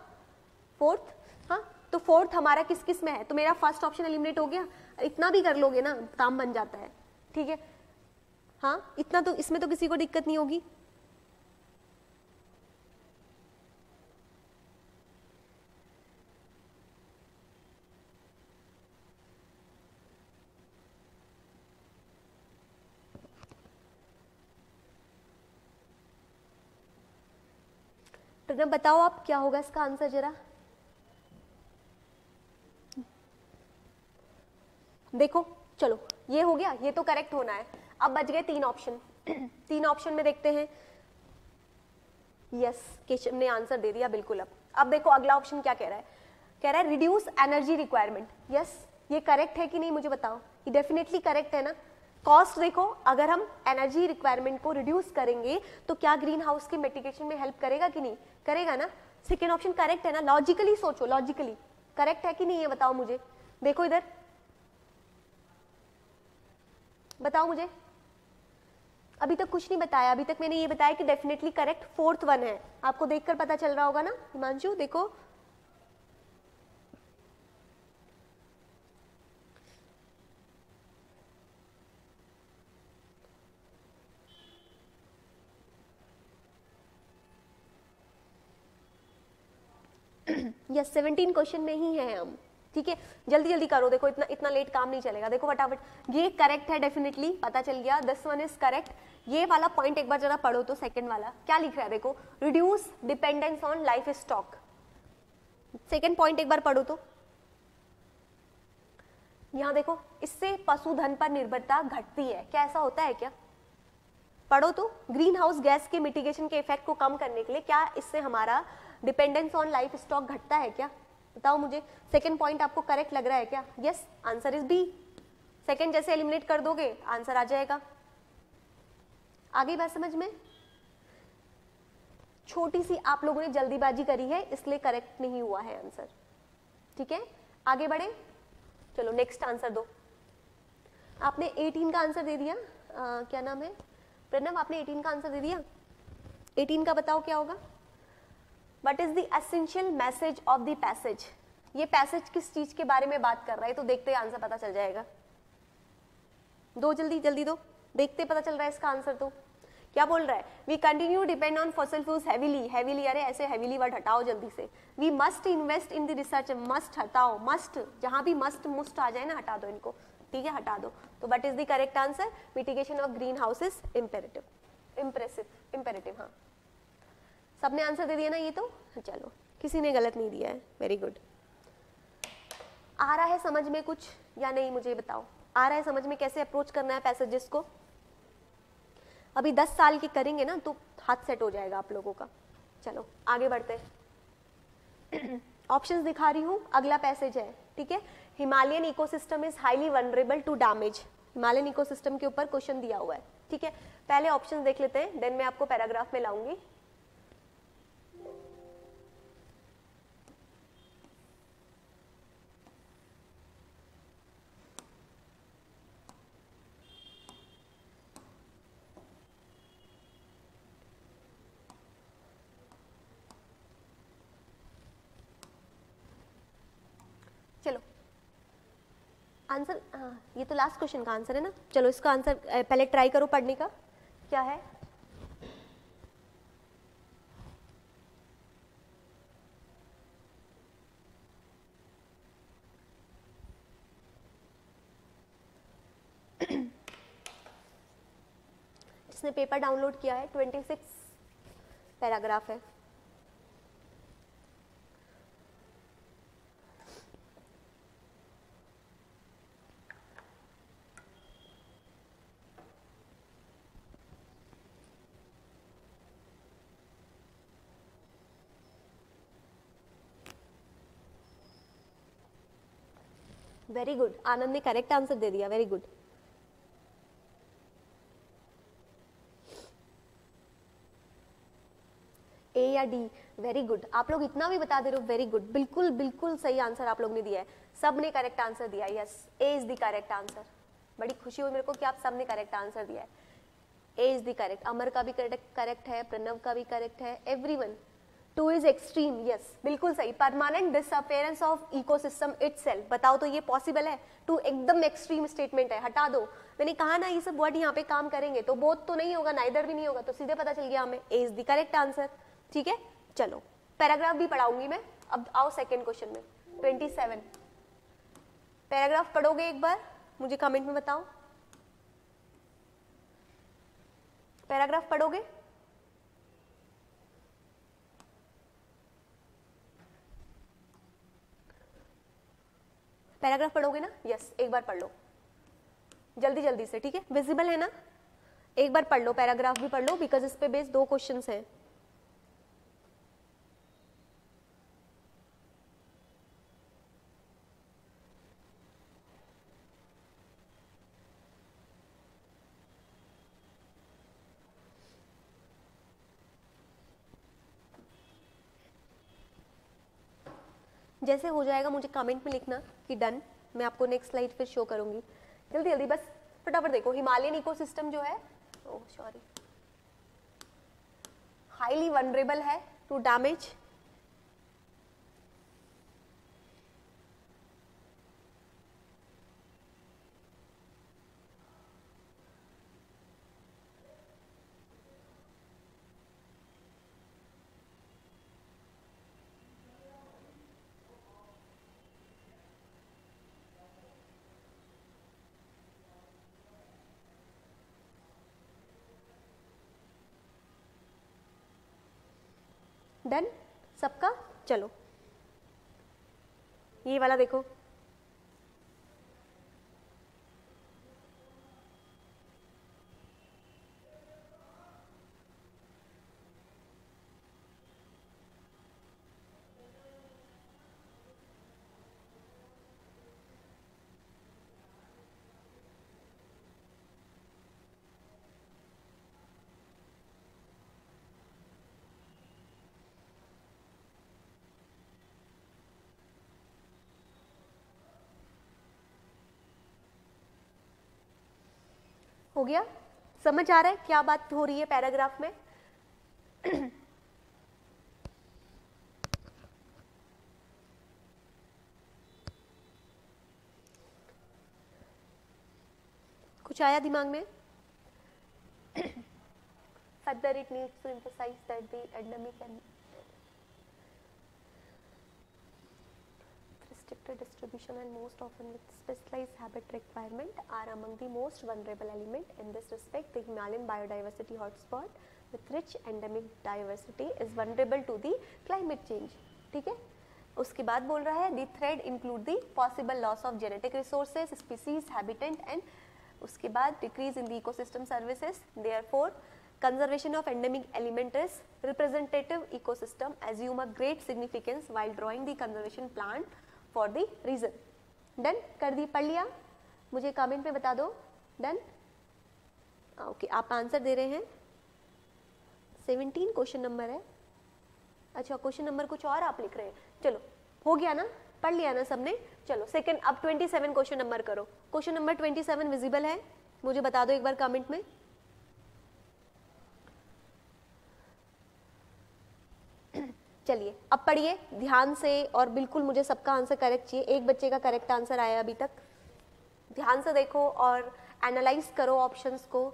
फोर्थ, हाँ, तो फोर्थ हमारा किस किस में है? तो मेरा फर्स्ट ऑप्शन एलिमिनेट हो गया। इतना भी कर लोगे ना काम बन जाता है। ठीक है, हाँ, इतना तो इसमें तो किसी को दिक्कत नहीं होगी। तो बताओ आप क्या होगा इसका आंसर जरा। देखो चलो ये हो गया, ये तो करेक्ट होना है। अब बच गए 3 ऑप्शन। 3 ऑप्शन में देखते हैं। यस, केशव ने आंसर दे दिया बिल्कुल। अब देखो अगला ऑप्शन क्या कह रहा है, कह रहा है रिड्यूस एनर्जी रिक्वायरमेंट। यस, ये करेक्ट है कि नहीं मुझे बताओ। ये डेफिनेटली करेक्ट है ना। कॉस्ट देखो, अगर हम एनर्जी रिक्वायरमेंट को रिड्यूस करेंगे तो क्या ग्रीन हाउस की मिटिगेशन में हेल्प करेगा कि नहीं करेगा ना। सेकेंड ऑप्शन करेक्ट है ना। लॉजिकली सोचो, लॉजिकली करेक्ट है कि नहीं ये बताओ मुझे। देखो इधर बताओ मुझे। अभी तक कुछ नहीं बताया, अभी तक मैंने ये बताया कि डेफिनेटली करेक्ट 4th वन है। आपको देखकर पता चल रहा होगा ना हिमांशु। देखो यस 17 क्वेश्चन में ही है हम, ठीक है। जल्दी जल्दी करो, देखो इतना इतना लेट काम नहीं चलेगा। देखो फटाफट, ये करेक्ट है डेफिनेटली, पता चल गया। 10 वन इज करेक्ट। ये वाला पॉइंट एक बार जरा पढ़ो तो, सेकंड वाला क्या लिख रहा है देखो, reduce dependence on life stock. Second point एक बार पढ़ो तो, यहां देखो, इससे पशुधन पर निर्भरता घटती है। क्या ऐसा होता है क्या? पढ़ो तो, ग्रीन हाउस गैस के मिटिगेशन के इफेक्ट को कम करने के लिए क्या इससे हमारा डिपेंडेंस ऑन लाइफ स्टॉक घटता है क्या? बताओ मुझे। सेकंड पॉइंट आपको करेक्ट लग रहा है क्या? Yes, answer is B. Second जैसे एलिमिनेट कर दोगे आंसर आ जाएगा। आगे बात समझ में? छोटी सी आप लोगों ने जल्दीबाजी करी है इसलिए करेक्ट नहीं हुआ है आंसर, ठीक है। आगे बढ़े, चलो नेक्स्ट आंसर दो। आपने 18 का आंसर दे दिया। क्या नाम है प्रणव, आपने 18 का आंसर दे दिया। 18 का बताओ क्या होगा। What is the essential message of the passage? ये पैसेज किस चीज के बारे में बात कर रहा है, तो देखते ही आंसर पता चल जाएगा। दो जल्दी जल्दी दो, देखते पता चल रहा है इसका आंसर। तो क्या बोल रहा है, we continue depend on fossil fuels heavily. Heavily, अरे ऐसे हैवीली वर्ड हटाओ जल्दी से। We must invest in the research. Must हटाओ, मस्ट, जहां भी मस्ट मुस्ट आ जाए ना हटा दो इनको, ठीक है, हटा दो। तो what is the correct answer, mitigation of green house is imperative. Imperative, हाँ सबने आंसर दे दिया ना ये तो। चलो किसी ने गलत नहीं दिया है, वेरी गुड। आ रहा है समझ में कुछ या नहीं मुझे बताओ। आ रहा है समझ में कैसे अप्रोच करना है पैसेजेस को? अभी 10 साल के करेंगे ना तो हाथ सेट हो जाएगा आप लोगों का। चलो आगे बढ़ते हैं। ऑप्शंस दिखा रही हूँ, अगला पैसेज है, ठीक है। Himalayan ecosystem is highly vulnerable to damage. Himalayan ecosystem के ऊपर क्वेश्चन दिया हुआ है, ठीक है। पहले ऑप्शंस देख लेते हैं, देन मैं आपको पैराग्राफ में लाऊंगी। चलो आंसर, हाँ ये तो लास्ट क्वेश्चन का आंसर है ना। चलो इसका आंसर पहले ट्राई करो पढ़ने का, क्या है। जिसने पेपर डाउनलोड किया है 26 पैराग्राफ है। वेरी गुड, आनंद ने करेक्ट आंसर दे दिया, वेरी गुड। ए या डी, वेरी गुड। आप लोग इतना भी बता दे रहे हो, वेरी गुड, बिल्कुल बिल्कुल सही आंसर आप लोग ने दिया है। सब ने करेक्ट आंसर दिया, yes, A is the correct answer. बड़ी खुशी हुई मेरे को कि आप सब ने करेक्ट आंसर दिया है। ए इज द करेक्ट। अमर का भी करेक्ट है, प्रणव का भी करेक्ट है, everyone two is extreme, yes बिल्कुल सही। Permanent disappearance of ecosystem itself, बताओ तो ये पॉसिबल है? टू एकदम एक्सट्रीम स्टेटमेंट है, हटा दो। मैंने कहा ना ये सब वर्ड यहाँ पे काम करेंगे, तो बोथ तो नहीं होगा, नाइदर भी नहीं होगा, तो सीधे पता चल गया हमें ए इज द करेक्ट आंसर। ठीक है, चलो पैराग्राफ भी पढ़ाऊंगी मैं। अब आओ सेकेंड क्वेश्चन में, 27 पैराग्राफ पढ़ोगे एक बार, मुझे कमेंट में बताओ। पैराग्राफ पढ़ोगे? पैराग्राफ पढ़ोगे ना? यस, एक बार पढ़ लो जल्दी जल्दी से, ठीक है? विजिबल है ना? एक बार पढ़ लो, पैराग्राफ भी पढ़ लो, बिकॉज इस पे बेस 2 क्वेश्चंस हैं। जैसे हो जाएगा मुझे कमेंट में लिखना कि डन, मैं आपको नेक्स्ट स्लाइड फिर शो करूंगी। जल्दी जल्दी बस फटाफट देखो। हिमालयन इकोसिस्टम जो है, ओह सॉरी, हाईली वनरेबल है टू डैमेज। डन सबका? चलो ये वाला देखो, हो गया? समझ आ रहा है क्या बात हो रही है पैराग्राफ में? कुछ आया दिमाग में? Further, it needs to emphasize that the endemic and restricted distribution and most often with specialized habit requirement are among the most vulnerable element. In this respect, the Himalayan biodiversity hotspot with rich endemic diversity is vulnerable to the climate change. ठीक है? उसके बाद बोल रहा है the threat include the possible loss of genetic resources, species, habitat and उसके बाद decrease in the ecosystem services. Therefore, conservation of endemic element is representative ecosystem assume a great significance while drawing the conservation plan for the reason. Done कर दी? पढ़ लिया? मुझे comment में बता दो। Done? Okay, आप आंसर दे रहे हैं। 17 क्वेश्चन नंबर है। अच्छा, क्वेश्चन नंबर कुछ और आप लिख रहे हैं। चलो हो गया ना? पढ़ लिया ना सबने? चलो सेकंड, अब 27 क्वेश्चन नंबर करो। क्वेश्चन नंबर 27 विजिबल है? मुझे बता दो एक बार कमेंट में। चलिए अब पढ़िए ध्यान से, और बिल्कुल मुझे सबका आंसर करेक्ट चाहिए। एक बच्चे का करेक्ट आंसर आया अभी तक। ध्यान से देखो और एनालाइज करो ऑप्शंस को।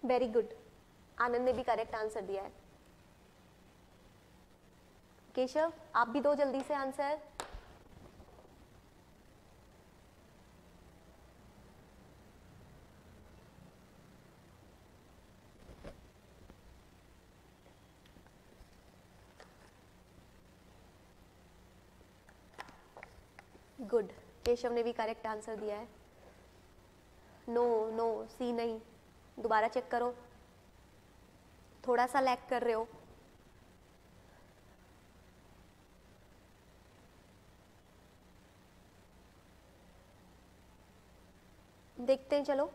वेरी गुड, आनंद ने भी करेक्ट आंसर दिया है। केशव आप भी दो जल्दी से आंसर। गुड, केशव ने भी करेक्ट आंसर दिया है। नो नो, सी नहीं, दोबारा चेक करो, थोड़ा सा लैग कर रहे हो। देखते हैं, चलो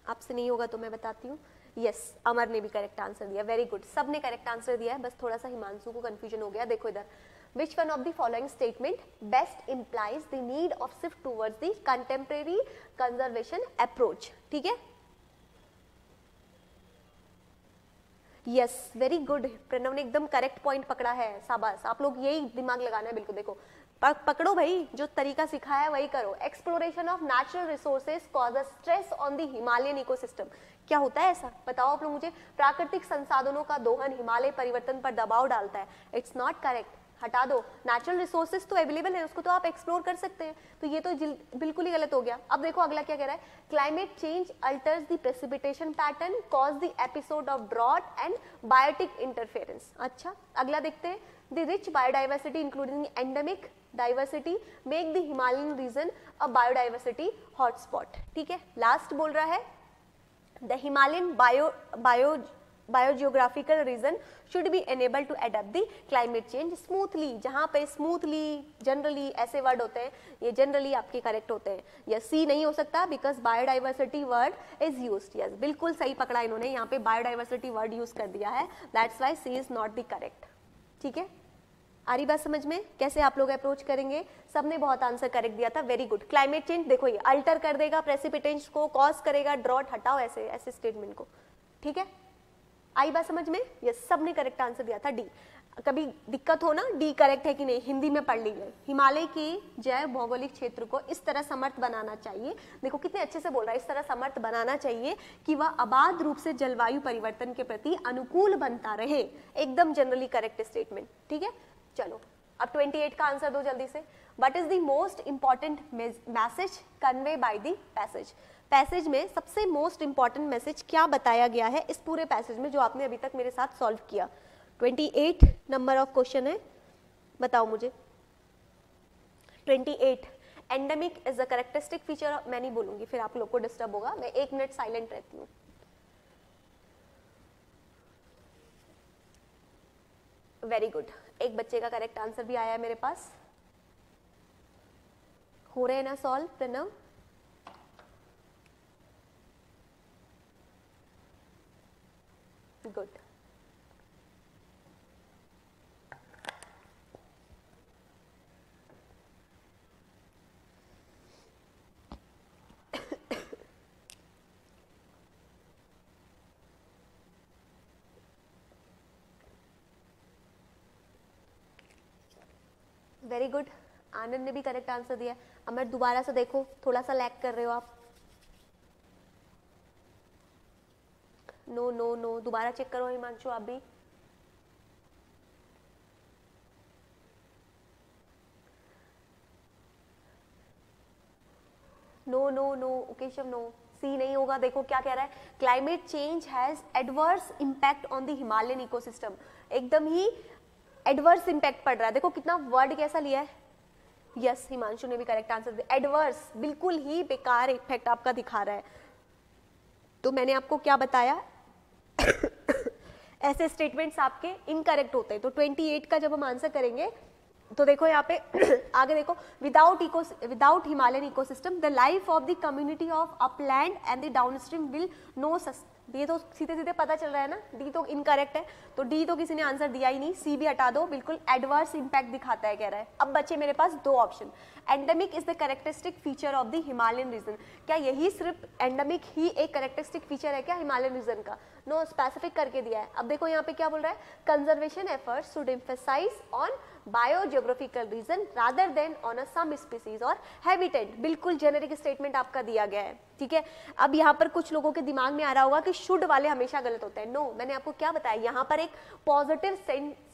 आपसे नहीं होगा तो मैं बताती हूँ। यस, अमर ने भी करेक्ट आंसर दिया, वेरी गुड, सब ने करेक्ट आंसर दिया है, बस थोड़ा सा हिमांशु को कंफ्यूजन हो गया। देखो इधर, which one of the following statement best implies the need of shift towards the contemporary conservation approach? ठीक है, यस, वेरी गुड, प्रणव ने एकदम करेक्ट पॉइंट पकड़ा है, शाबाश, आप लोग यही दिमाग लगाना है बिल्कुल। देखो पकड़ो भाई, जो तरीका सिखाया है वही करो। Exploration of natural resources cause a stress on the Himalayan ecosystem. क्या होता है ऐसा, बताओ आप लोग मुझे। प्राकृतिक संसाधनों का दोहन हिमालय परिवर्तन पर दबाव डालता है। इट्स नॉट करेक्ट, हटा दो। नेचुरल रिसोर्सेज तो अवेलेबल है, उसको तो आप एक्सप्लोर कर सकते हैं, तो ये तो बिल्कुल ही गलत हो गया। अब देखो अगला क्या कह रहा है, climate change alters the precipitation pattern, cause the episode of drought and biotic interference. अच्छा, अगला देखते हैं, the rich biodiversity including endemic diversity make the Himalayan region a biodiversity hotspot. ठीक है, लास्ट बोल रहा है, the Himalayan biogeographical region should be enable to adapt the climate change smoothly. जहां पे स्मूथली, जनरली ऐसे वर्ड होते हैं, ये जनरली आपके करेक्ट होते हैं। या सी नहीं हो सकता because biodiversity word is used. Yes, बिल्कुल सही पकड़ा इन्होंने, यहाँ पे बायोडाइवर्सिटी वर्ड यूज कर दिया है, that's why C is not the correct. ठीक है, आ रही बात समझ में, कैसे आप लोग अप्रोच करेंगे। सबने बहुत आंसर करेक्ट दिया था, वेरी गुड। क्लाइमेट चेंज देखो ये अल्टर कर देगा प्रेसिपिटेशंस को, कॉज करेगा ड्रॉट, हटाओ ऐसे ऐसे स्टेटमेंट को। ठीक है, आई बात समझ में। यस, सबने करेक्ट आंसर दिया था डी। कभी दिक्कत हो ना डी करेक्ट है कि नहीं, हिंदी में पढ़ लीजिए। हिमालय के जैव भौगोलिक क्षेत्र को इस तरह समर्थ बनाना चाहिए, देखो कितने अच्छे से बोल रहा है, इस तरह समर्थ बनाना चाहिए कि वह अबाध रूप से जलवायु परिवर्तन के प्रति अनुकूल बनता रहे। एकदम जनरली करेक्ट स्टेटमेंट। ठीक है, चलो अब 28 का आंसर दो जल्दी से। What is the most important message convey by the passage. Passage में सबसे मोस्ट इंपॉर्टेंट मैसेज क्या बताया गया है इस पूरे पैसेज में, जो आपने अभी तक मेरे साथ सॉल्व किया। 28 नंबर ऑफ क्वेश्चन है, बताओ मुझे। 28, endemic is a characteristic feature, मैं नहीं बोलूंगी फिर आप लोग को डिस्टर्ब होगा, मैं 1 मिनट साइलेंट रहती हूँ। वेरी गुड, एक बच्चे का करेक्ट आंसर भी आया है मेरे पास। हो रहे हैं ना solve Pranav? Good, very good, Anand ने भी करेक्ट आंसर दिया। अमर दोबारा से देखो, थोड़ा सा लैग कर रहे हो आप। नो नो नो, दोबारा चेक करो हिमांशु आप भी। No no no, Keshav no, C नहीं होगा। देखो क्या कह रहा है, climate change has adverse impact on the Himalayan ecosystem. एकदम ही एडवर्स इंपैक्ट पड़ रहा है, देखो कितना वर्ड कैसा लिया है। यस, हिमांशु ने भी करेक्ट आंसर दिया, एडवर्स, बिल्कुल ही बेकार इफेक्ट आपका दिखा रहा है। तो मैंने आपको क्या बताया ऐसे स्टेटमेंट्स आपके इनकरेक्ट होते हैं। तो 28 का जब हम आंसर करेंगे तो देखो यहाँ पे आगे देखो, without Himalayan ecosystem the life of the community of upland and the downstream will no सस। ये तो सीधे सीधे पता चल रहा है ना, डी तो इनकरेक्ट है, तो डी तो किसी ने आंसर दिया ही नहीं, सी भी हटा दो, बिल्कुल एडवर्स इंपैक्ट दिखाता है कह रहा है। अब बचे मेरे पास दो option, endemic is the characteristic feature of the Himalayan region. क्या यही सिर्फ एंडेमिक ही एक कैरेक्टरिस्टिक फीचर है क्या हिमालयन रीजन का? नो, स्पेसिफिक करके दिया है। अब देखो यहाँ पे क्या बोल रहा है, conservation efforts should emphasise on biogeographical region rather than on a some species और हैबिटेट। बिल्कुल जेनेरिक स्टेटमेंट आपका दिया गया है। ठीक है, अब यहाँ पर कुछ लोगों के दिमाग में आ रहा होगा कि शुड वाले हमेशा गलत होते हैं। नो, मैंने आपको क्या बताया, यहाँ पर एक पॉजिटिव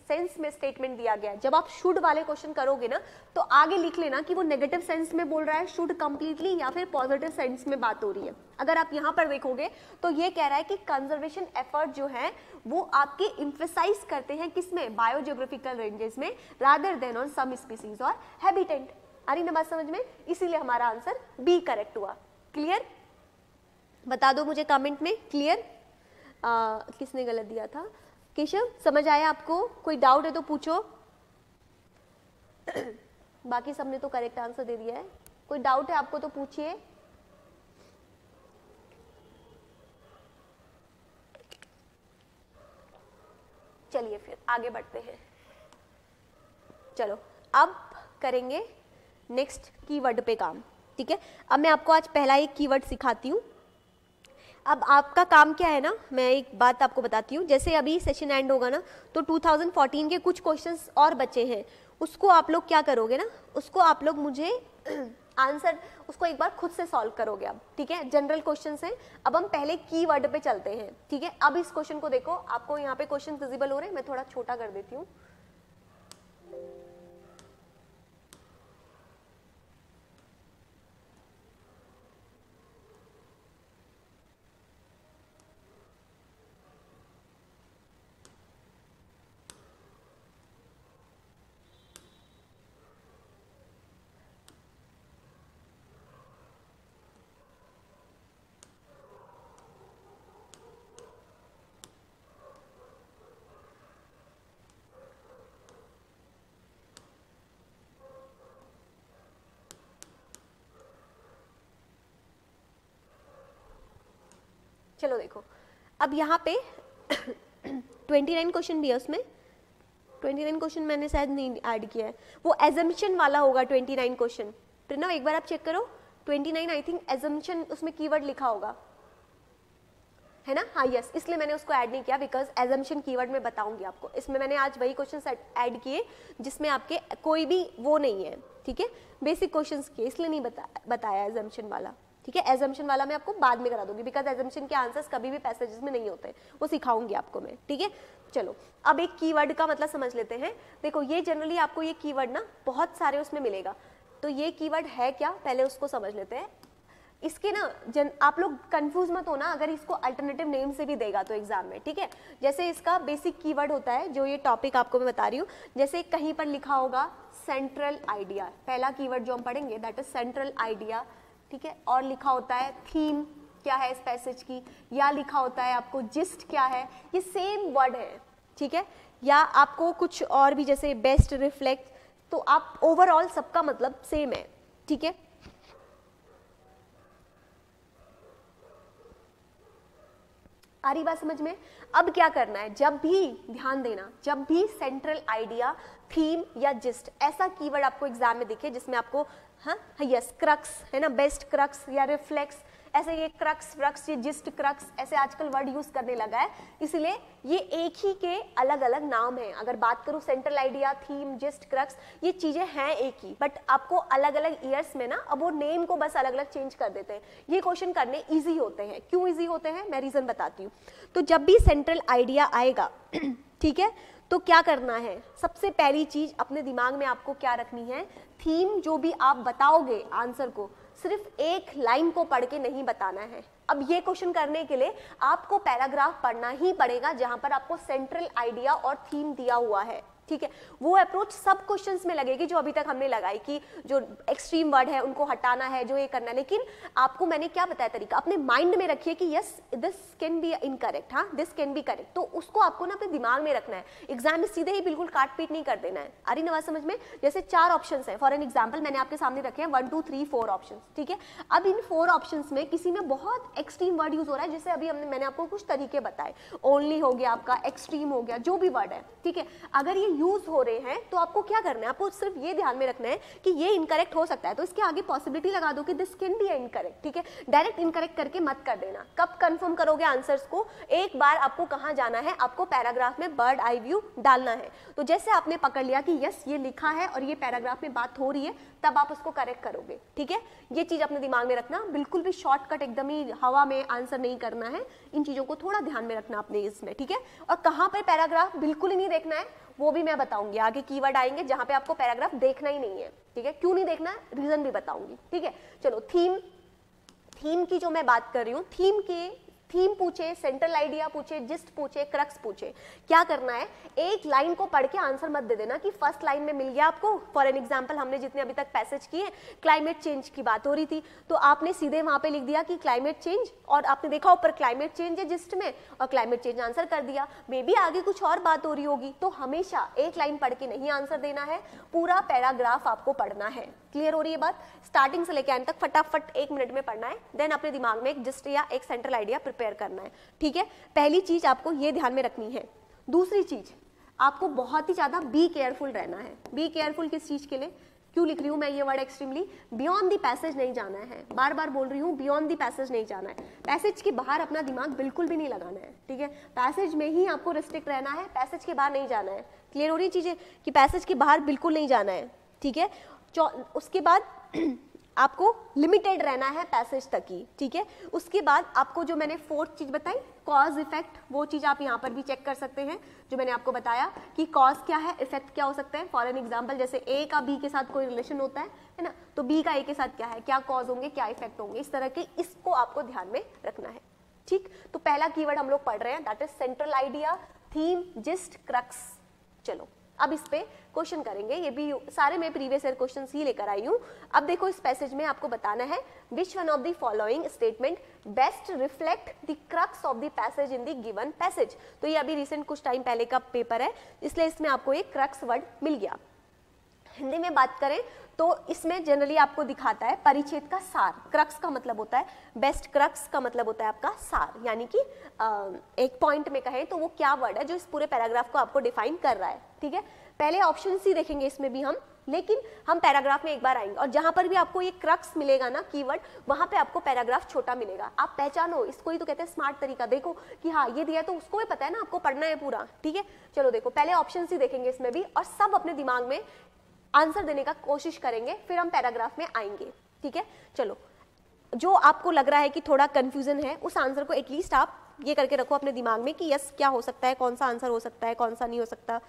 सेंस में स्टेटमेंट दिया गया है। जब आप शुड वाले क्वेश्चन करोगे ना तो आगे लिख लेना कि वो नेगेटिव सेंस में बोल रहा है शुड कंप्लीटली या फिर पॉजिटिव सेंस में बात हो रही है। अगर आप यहाँ पर देखोगे तो ये कह रहा है कि कंजर्वेशन एफर्ट जो है वो आपके इम्फेसाइज करते हैं किसमें, बायोजियोग्राफिकल रेंजेस में, rather than on some species और हैबिटेट। आ रही ना बात समझ में? इसीलिए हमारा आंसर बी करेक्ट हुआ। क्लियर? बता दो मुझे कमेंट में क्लियर। किसने गलत दिया था? केशव, समझ आया आपको? कोई डाउट है तो पूछो। बाकी सबने तो करेक्ट आंसर दे दिया है, कोई डाउट है आपको तो पूछिए। चलिए फिर आगे बढ़ते हैं। चलो अब करेंगे नेक्स्ट कीवर्ड पे काम, ठीक है। अब मैं आपको आज पहला एक कीवर्ड सिखाती हूँ। अब आपका काम क्या है ना, मैं एक बात आपको बताती हूँ, जैसे अभी सेशन एंड होगा ना तो 2014 के कुछ क्वेश्चंस और बचे हैं, उसको आप लोग क्या करोगे ना, उसको आप लोग मुझे आंसर उसको एक बार खुद से सॉल्व करोगे अब, ठीक है। जनरल क्वेश्चंस हैं, अब हम पहले कीवर्ड पे चलते हैं, ठीक है। अब इस क्वेश्चन को देखो, आपको यहाँ पे क्वेश्चन विजिबल हो रहे हैं, मैं थोड़ा छोटा कर देती हूँ। चलो देखो, अब यहाँ पे 29 क्वेश्चन भी है, उसमें 29 क्वेश्चन मैंने शायद नहीं ऐड किया है, वो एजम्पशन वाला होगा 29 क्वेश्चन। प्रणव एक बार आप चेक करो, 29 आई थिंक एजम्पशन उसमें कीवर्ड लिखा होगा, है ना। हाँ यस, इसलिए मैंने उसको ऐड नहीं किया, बिकॉज एजम्पशन कीवर्ड में बताऊंगी आपको। इसमें मैंने आज वही क्वेश्चन ऐड किए जिसमें आपके कोई भी वो नहीं है, ठीक है, बेसिक क्वेश्चंस किए, इसलिए नहीं बताया एजम्पशन वाला, ठीक है। एजम्पशन वाला मैं आपको बाद में करा दूंगी, बिकॉज एजम्पशन के आंसर्स कभी भी पैसेजेस में नहीं होते, वो सिखाऊंगी आपको मैं, ठीक है। चलो अब एक कीवर्ड का मतलब समझ लेते हैं। देखो ये जनरली आपको ये कीवर्ड ना बहुत सारे उसमें मिलेगा, तो ये कीवर्ड है क्या पहले उसको समझ लेते हैं। इसके ना आप लोग कंफ्यूज मत होना अगर इसको अल्टरनेटिव नेम से भी देगा तो एग्जाम में, ठीक है। जैसे इसका बेसिक कीवर्ड होता है, जो ये टॉपिक आपको मैं बता रही हूँ, जैसे कहीं पर लिखा होगा सेंट्रल आइडिया, पहला कीवर्ड जो हम पढ़ेंगे दैट इज सेंट्रल आइडिया, ठीक है। और लिखा होता है थीम क्या है इस पैसेज की, या लिखा होता है आपको जिस्ट क्या है, ये सेम वर्ड है, ठीक है। या आपको कुछ और भी जैसे बेस्ट रिफ्लेक्ट, तो आप ओवरऑल सबका मतलब सेम है, ठीक है। आ रही बात समझ में। अब क्या करना है, जब भी ध्यान देना, जब भी सेंट्रल आइडिया, थीम या जिस्ट ऐसा कीवर्ड आपको एग्जाम में दिखे जिसमें आपको हाँ यस क्रक्स है ना, बेस्ट क्रक्स या रिफ्लेक्स, ऐसे ये क्रक्स व्रक्स, ये जिस्ट क्रक्स, ऐसे आजकल वर्ड यूज करने लगा है, इसलिए ये एक ही के अलग अलग नाम हैं। अगर बात करूं central idea, theme, gist, crux, ये चीजें हैं एक ही, बट आपको अलग अलग ईयर्स में ना अब वो नेम को बस अलग अलग चेंज कर देते हैं। ये क्वेश्चन करने इजी होते हैं। क्यों इजी होते हैं, मैं रीजन बताती हूँ। तो जब भी सेंट्रल आइडिया आएगा ठीक है, तो क्या करना है, सबसे पहली चीज अपने दिमाग में आपको क्या रखनी है, थीम जो भी आप बताओगे आंसर को, सिर्फ एक लाइन को पढ़ के नहीं बताना है। अब ये क्वेश्चन करने के लिए आपको पैराग्राफ पढ़ना ही पड़ेगा जहां पर आपको सेंट्रल आइडिया और थीम दिया हुआ है, ठीक है। वो अप्रोच सब क्वेश्चंस में लगेगी जो अभी तक हमने लगाई कि जो एक्सट्रीम वर्ड है उनको हटाना है, जो ये करना है। लेकिन आपको मैंने क्या बताया तरीका, अपने माइंड में रखिए कि yes this can be incorrect, हाँ दिस कैन बी करेक्ट, तो उसको आपको ना अपने दिमाग में रखना है। एग्जाम में सीधे ही बिल्कुल काट पीट नहीं कर देना है। आ रही ना बात समझ में। जैसे 4 ऑप्शन है, फॉर एन एग्जाम्पल मैंने आपके सामने रखे हैं 1 2 3 4 ऑप्शन, ठीक है। अब इन 4 ऑप्शन में किसी में बहुत एक्सट्रीम वर्ड यूज हो रहा है, जैसे अभी मैंने आपको कुछ तरीके बताए, ओनली हो गया आपका, एक्सट्रीम हो गया, जो भी वर्ड है, ठीक है। अगर ये यूज हो रहे हैं तो आपको क्या करना है, आपको सिर्फ ये ध्यान में रखना है कि ये इनकरेक्ट हो सकता है, तो इसके आगे पॉसिबिलिटी लगा दो कि दिस कैन बी इनकरेक्ट, ठीक है। डायरेक्ट इनकरेक्ट करके मत कर देना। कब कंफर्म करोगे आंसर्स को, एक बार आपको कहां जाना है, आपको पैराग्राफ में बर्ड आई व्यू डालना है। तो जैसे आपने पकड़ लिया कि यस ये लिखा है और ये पैराग्राफ में बात हो रही है, तब आप उसको करेक्ट करोगे, ठीक है। ये चीज अपने दिमाग में रखना, बिल्कुल भी शॉर्टकट एकदम ही हवा में आंसर नहीं करना है, इन चीजों को थोड़ा ध्यान में रखना अपने इसमें, ठीक है। और कहां पर पैराग्राफ बिल्कुल ही नहीं देखना है वो भी मैं बताऊंगी, आगे कीवर्ड आएंगे जहां पे आपको पैराग्राफ देखना ही नहीं है, ठीक है। क्यों नहीं देखना है, रीजन भी बताऊंगी, ठीक है। चलो थीम की जो मैं बात कर रही हूँ, थीम पूछे, सेंट्रल आइडिया पूछे, जिस्ट पूछे, क्रक्स पूछे, क्या करना है, एक लाइन को पढ़ के आंसर मत दे देना कि फर्स्ट लाइन में मिल गया आपको। फॉर एन एग्जांपल हमने जितने अभी तक पैसेज किए, क्लाइमेट चेंज की बात हो रही थी, तो आपने सीधे वहां पे लिख दिया कि क्लाइमेट चेंज, और आपने देखा ऊपर क्लाइमेट चेंज है जिस्ट में, और क्लाइमेट चेंज आंसर कर दिया। मे बी आगे कुछ और बात हो रही होगी, तो हमेशा एक लाइन पढ़ के नहीं आंसर देना है, पूरा पैराग्राफ आपको पढ़ना है। क्लियर हो रही है बात, स्टार्टिंग से लेकर एंड तक फटाफट 1 मिनट में पढ़ना है, देन अपने दिमाग में एक जिस्ट या एक सेंट्रल आइडिया प्रिपेयर करना है, ठीक है। पहली चीज आपको ये ध्यान में रखनी है। दूसरी चीज, आपको बहुत ही ज़्यादा बी केयरफुल रहना है। बी केयरफुल किस चीज़ के लिए, क्यों लिख रही हूँ मैं ये word extremely, beyond the passage नहीं जाना है, बार बार बोल रही हूँ, बियॉन्ड दी पैसेज नहीं जाना है, पैसेज के बाहर अपना दिमाग बिल्कुल भी नहीं लगाना है, ठीक है, पैसेज में ही आपको रिस्ट्रिक्ट रहना है, पैसेज के बाहर नहीं जाना है। क्लियर हो रही चीज़ें कि पैसेज के बाहर बिल्कुल नहीं जाना है, ठीक है। उसके बाद आपको लिमिटेड रहना है पैसेज तक ही, ठीक है। उसके बाद आपको जो मैंने फोर्थ चीज बताई कॉज इफेक्ट, वो चीज आप यहाँ पर भी चेक कर सकते हैं, जो मैंने आपको बताया कि कॉज क्या है, इफेक्ट क्या हो सकता है। फॉर एन एग्जांपल जैसे ए का बी के साथ कोई रिलेशन होता है ना, तो बी का ए के साथ क्या है, क्या कॉज होंगे, क्या इफेक्ट होंगे, इस तरह के, इसको आपको ध्यान में रखना है, ठीक। तो पहला कीवर्ड हम लोग पढ़ रहे हैं, that is central idea, theme, gist, crux. चलो अब इस पे क्वेश्चन करेंगे, ये भी सारे मैं प्रीवियस ईयर क्वेश्चंस ही लेकर आई हूँ। अब देखो इस पैसेज में आपको बताना है which one of the following statement best reflect the crux of the passage in the given passage. तो ये अभी रिसेंट कुछ टाइम पहले का पेपर है, इसलिए इसमें आपको एक क्रक्स वर्ड मिल गया। हिंदी में बात करें तो इसमें जनरली आपको दिखाता है परिच्छेद का सार, क्रक्स का मतलब होता है बेस्ट, क्रक्स का मतलब होता है आपका सार, यानी कि एक पॉइंट में कहें तो वो क्या वर्ड है जो इस पूरे पैराग्राफ को आपको डिफाइन कर रहा है, ठीक है। पहले ऑप्शन सी देखेंगे इसमें भी हम, लेकिन हम पैराग्राफ में एक बार आएंगे और जहां पर भी आपको ये क्रक्स मिलेगा ना कीवर्ड, वहां पे आपको पैराग्राफ छोटा मिलेगा, आप पहचानो, इसको ही तो कहते हैं स्मार्ट तरीका। देखो कि हाँ ये दिया है तो उसको भी पता है ना, आपको पढ़ना है पूरा, ठीक है। चलो देखो पहले ऑप्शन सी देखेंगे इसमें भी, और सब अपने दिमाग में आंसर देने का कोशिश करेंगे, फिर हम पैराग्राफ में आएंगे, ठीक है। चलो जो आपको लग रहा है कि थोड़ा कंफ्यूजन है, उस आंसर को एटलीस्ट आप ये करके रखो अपने दिमाग में कि यस क्या हो सकता है, कौन सा आंसर हो सकता है, कौन सा नहीं हो सकता।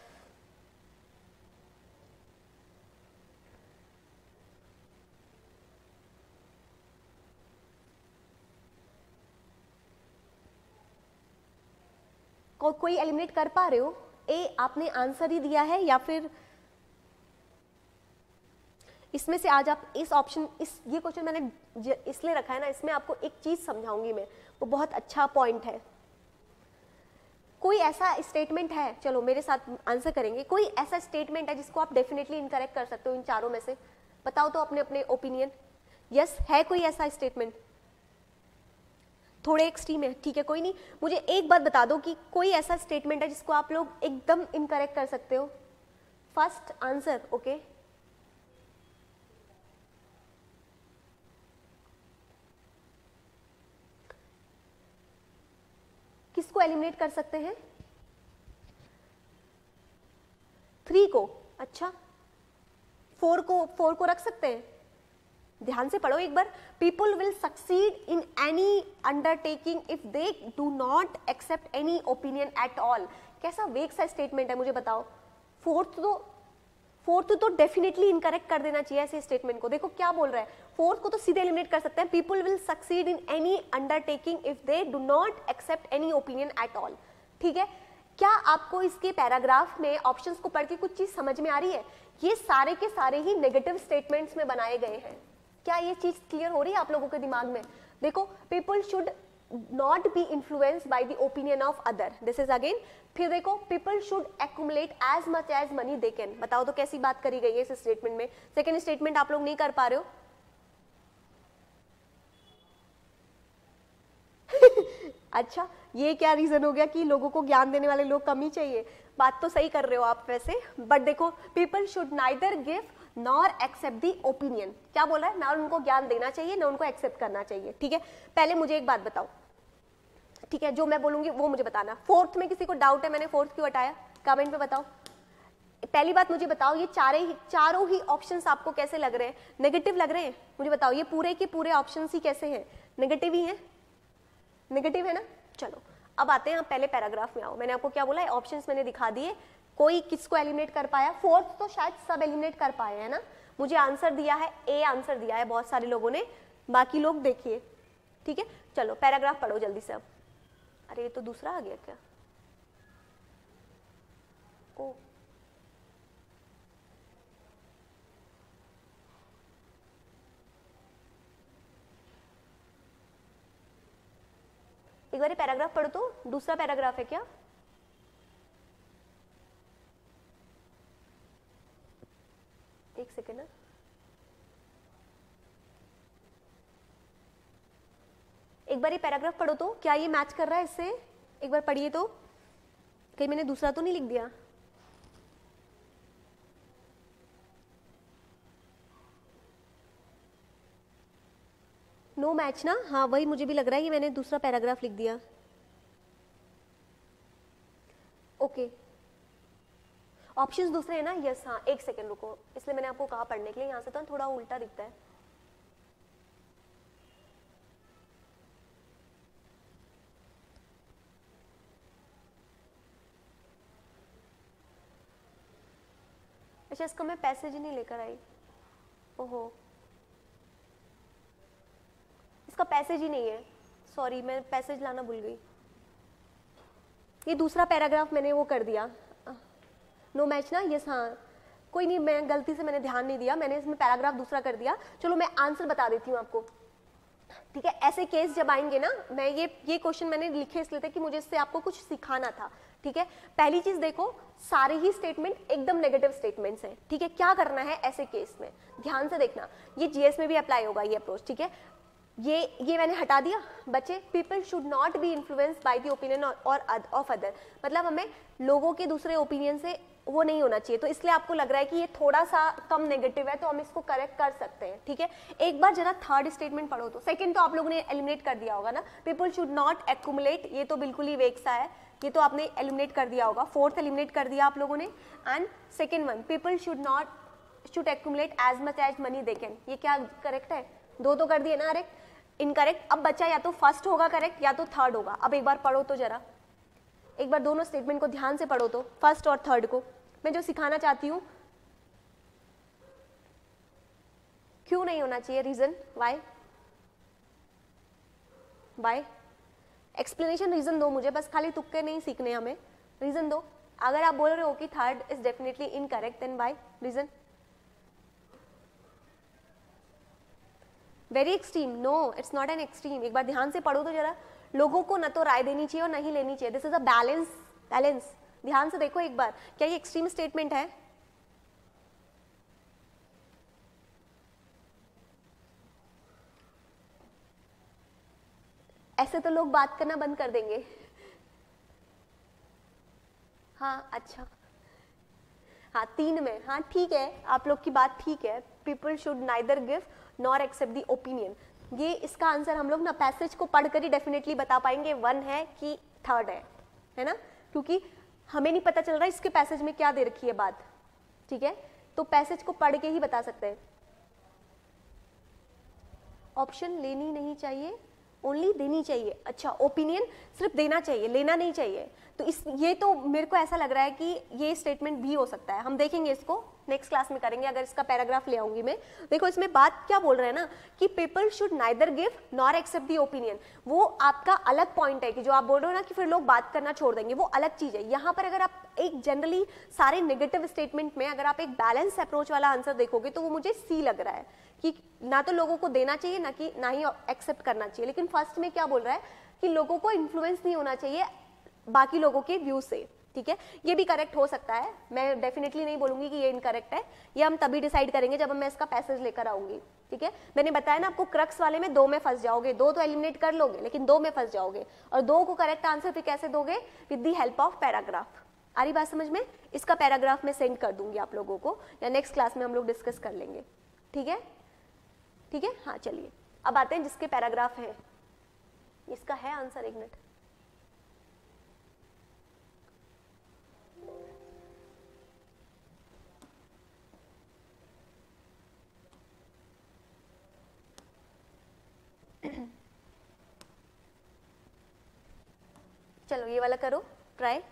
कोई एलिमिनेट कर पा रहे हो? ए आपने आंसर ही दिया है या फिर इसमें से आज आप इस ऑप्शन, इस ये क्वेश्चन मैंने इसलिए रखा है ना, इसमें आपको एक चीज समझाऊंगी मैं, वो बहुत अच्छा पॉइंट है। कोई ऐसा स्टेटमेंट है, चलो मेरे साथ आंसर करेंगे, कोई ऐसा स्टेटमेंट है जिसको आप डेफिनेटली इनकरेक्ट कर सकते हो इन चारों में से, बताओ तो अपने अपने ओपिनियन। यस है कोई ऐसा स्टेटमेंट? थोड़े एक्सट्रीम है, ठीक है कोई नहीं, मुझे एक बात बता दो कि कोई ऐसा स्टेटमेंट है जिसको आप लोग एकदम इनकरेक्ट कर सकते हो। First answer, okay. किसको एलिमिनेट कर सकते हैं? 3 को, अच्छा 4 को रख सकते हैं। ध्यान से पढ़ो एक बार, people will succeed in any undertaking if they do not accept any opinion at all. कैसा वेग सा स्टेटमेंट है, मुझे बताओ। फोर्थ तो डेफिनेटली इनकरेक्ट कर देना चाहिए ऐसे स्टेटमेंट को। देखो क्या बोल रहा है, फोर्थ को तो सीधे एलिमिनेट कर सकते हैं, people will succeed in any undertaking if they do not accept any opinion at all, ठीक है। क्या आपको इसके पैराग्राफ में ऑप्शंस को पढ़ के कुछ चीज समझ में आ रही है? ये सारे के सारे ही नेगेटिव स्टेटमेंट्स में बनाए गए हैं। क्या ये चीज क्लियर हो रही है आप लोगों के दिमाग में? देखो people should not be influenced by the opinion of other, this is again. फिर देखो people should accumulate as much as money they can. बताओ तो कैसी बात करी गई है इस स्टेटमेंट में? सेकेंड स्टेटमेंट आप लोग नहीं कर पा रहे हो। अच्छा ये क्या रीजन हो गया कि लोगों को ज्ञान देने वाले लोग कम ही चाहिए? बात तो सही कर रहे हो आप वैसे, बट देखो people should neither give nor accept the opinion. क्या बोला है? ना उनको ज्ञान देना चाहिए ना उनको एक्सेप्ट करना चाहिए, ठीक है। पहले मुझे एक बात बताओ, ठीक है, जो मैं बोलूंगी वो मुझे बताना। फोर्थ में किसी को डाउट है मैंने फोर्थ क्यों हटाया? कमेंट में बताओ। पहली बात मुझे बताओ, ये चारों ही ऑप्शंस आपको कैसे लग रहे हैं? नेगेटिव लग रहे हैं? मुझे बताओ ये पूरे के पूरे ऑप्शंस ही कैसे हैं? नेगेटिव ही हैं? नेगेटिव है ना। चलो अब आते हैं, आप पहले पैराग्राफ में आओ। मैंने आपको क्या बोला है, ऑप्शंस मैंने दिखा दिए। कोई किसको एलिमिनेट कर पाया? फोर्थ तो शायद सब एलिमिनेट कर पाए है ना। मुझे आंसर दिया है, ए आंसर दिया है बहुत सारे लोगों ने, बाकी लोग देखिए, ठीक है। चलो पैराग्राफ पढ़ो जल्दी से अब। अरे ये तो दूसरा आ गया क्या? ओ एक बार पैराग्राफ पढ़ो तो, दूसरा पैराग्राफ है क्या? एक सेकेंड ना, एक बार ये पैराग्राफ पढ़ो तो, क्या ये मैच कर रहा है इससे? एक बार पढ़िए तो, कहीं मैंने दूसरा तो नहीं लिख दिया? नो मैच ना, हाँ वही मुझे भी लग रहा है, ये मैंने दूसरा पैराग्राफ लिख दिया। ओके ऑप्शंस दूसरे हैं ना, यस हाँ एक सेकेंड रुको, इसलिए मैंने आपको कहा पढ़ने के लिए, यहाँ से तो थोड़ा उल्टा दिखता है। अच्छा इसका मैं पैसेज ही नहीं लेकर आई, ओहो इसका पैसेज ही नहीं है, सॉरी मैं पैसेज लाना भूल गई। ये दूसरा पैराग्राफ मैंने वो कर दिया, नो मैच ना, यस हाँ कोई नहीं, मैं गलती से मैंने ध्यान नहीं दिया, मैंने इसमें पैराग्राफ दूसरा कर दिया। चलो मैं आंसर बता देती हूँ आपको, ठीक है। ऐसे केस जब आएंगे ना, मैं ये क्वेश्चन मैंने लिखे इसलिए थे कि मुझे इससे आपको कुछ सिखाना था, ठीक है। पहली चीज देखो, सारे ही स्टेटमेंट एकदम नेगेटिव स्टेटमेंट्स हैं, ठीक है। क्या करना है ऐसे केस में, ध्यान से देखना, ये जीएस में भी अप्लाई होगा ये अप्रोच, ठीक है। ये मैंने हटा दिया बच्चे, people should not be influenced by the opinion और ऑफ अदर, मतलब हमें लोगों के दूसरे ओपिनियन से वो नहीं होना चाहिए, तो इसलिए आपको लग रहा है कि ये थोड़ा सा कम नेगेटिव है, तो हम इसको करेक्ट कर सकते हैं, ठीक है। एक बार जरा थर्ड स्टेटमेंट पढ़ो, तो सेकंड तो आप लोगों ने एलिमिनेट कर दिया होगा ना, पीपल शुड नॉट एक्यूमुलेट, ये तो बिल्कुल ही वेग सा है, ये तो आपने एलिमिनेट कर दिया होगा, फोर्थ एलिमिनेट कर दिया आप लोगों ने। And second one, people should accumulate as much as money they can, ये क्या करेक्ट है, दो तो कर दिए ना, अरे इनकरेक्ट। अब बच्चा या तो फर्स्ट होगा करेक्ट या तो थर्ड होगा, अब एक बार पढ़ो तो जरा, एक बार दोनों स्टेटमेंट को ध्यान से पढ़ो, तो फर्स्ट और थर्ड को मैं जो सिखाना चाहती हूँ, क्यों नहीं होना चाहिए, रीजन वाई, एक्सप्लेनेशन रीजन दो मुझे, बस खाली तुक्के नहीं सीखने हमें, रीजन दो। अगर आप बोल रहे हो कि third is definitely incorrect, then why, reason. Very extreme, no it's not an extreme, एक बार ध्यान से पढ़ो तो जरा, लोगों को न तो राय देनी चाहिए और नहीं लेनी चाहिए, दिस इज अ बैलेंस, ध्यान से देखो एक बार, क्या ये एक्सट्रीम स्टेटमेंट है, ऐसे तो लोग बात करना बंद कर देंगे। हाँ अच्छा, हाँ 3 में, हाँ ठीक है, आप लोग की बात ठीक है, people should neither give nor accept the opinion, ये इसका आंसर हम लोग ना पैसेज को पढ़कर ही डेफिनेटली बता पाएंगे, 1 है कि थर्ड है ना, क्योंकि हमें नहीं पता चल रहा इसके पैसेज में क्या दे रखी है बात, ठीक है, तो पैसेज को पढ़ के ही बता सकते हैं। ऑप्शन लेनी नहीं चाहिए, ओनली देनी चाहिए, अच्छा ओपिनियन सिर्फ देना चाहिए, लेना नहीं चाहिए, तो ये तो मेरे को ऐसा लग रहा है कि ये स्टेटमेंट भी हो सकता है, हम देखेंगे इसको नेक्स्ट क्लास में करेंगे, अगर इसका पैराग्राफ ले आऊंगी मैं। देखो इसमें बात क्या बोल रहे हैं ना, कि people should neither give nor accept the opinion, वो आपका अलग पॉइंट है कि जो आप बोल रहे हो ना कि फिर लोग बात करना छोड़ देंगे, वो अलग चीज है। यहाँ पर अगर आप एक जनरली सारे नेगेटिव स्टेटमेंट में अगर आप एक बैलेंस अप्रोच वाला आंसर देखोगे, तो वो मुझे सी लग रहा है कि ना तो लोगों को देना चाहिए, ना ही एक्सेप्ट करना चाहिए, लेकिन फर्स्ट में क्या बोल रहा है कि लोगों को इन्फ्लुएंस नहीं होना चाहिए बाकी लोगों के व्यू से, ठीक है। ये भी करेक्ट हो सकता है, मैं डेफिनेटली नहीं बोलूंगी कि ये इनकरेक्ट है, ये हम तभी डिसाइड करेंगे जब मैं इसका पैसेज लेकर आऊंगी, ठीक है। मैंने बताया ना आपको, क्रक्स वाले में 2 में फंस जाओगे, 2 तो एलिमिनेट कर लोगे लेकिन 2 में फंस जाओगे, और 2 को करेक्ट आंसर फिर कैसे दोगे, with the help of paragraph. आ रही बात समझ में, इसका पैराग्राफ मैं सेंड कर दूंगी आप लोगों को, या नेक्स्ट क्लास में हम लोग डिस्कस कर लेंगे, ठीक है, ठीक है। हाँ चलिए अब आते हैं जिसके पैराग्राफ है, इसका है आंसर, 1 मिनट, चलो ये वाला करो ट्राई,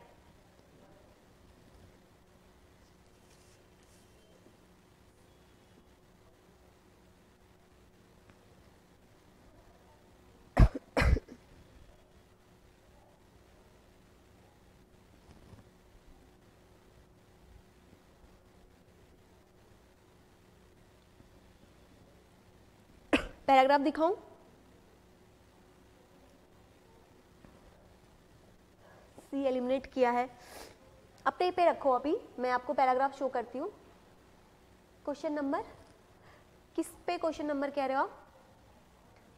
पैराग्राफ दिखाऊं, सी एलिमिनेट किया है, अपने पे रखो, अभी मैं आपको पैराग्राफ शो करती हूँ। क्वेश्चन नंबर किस पे, क्वेश्चन नंबर कह रहे हो आप,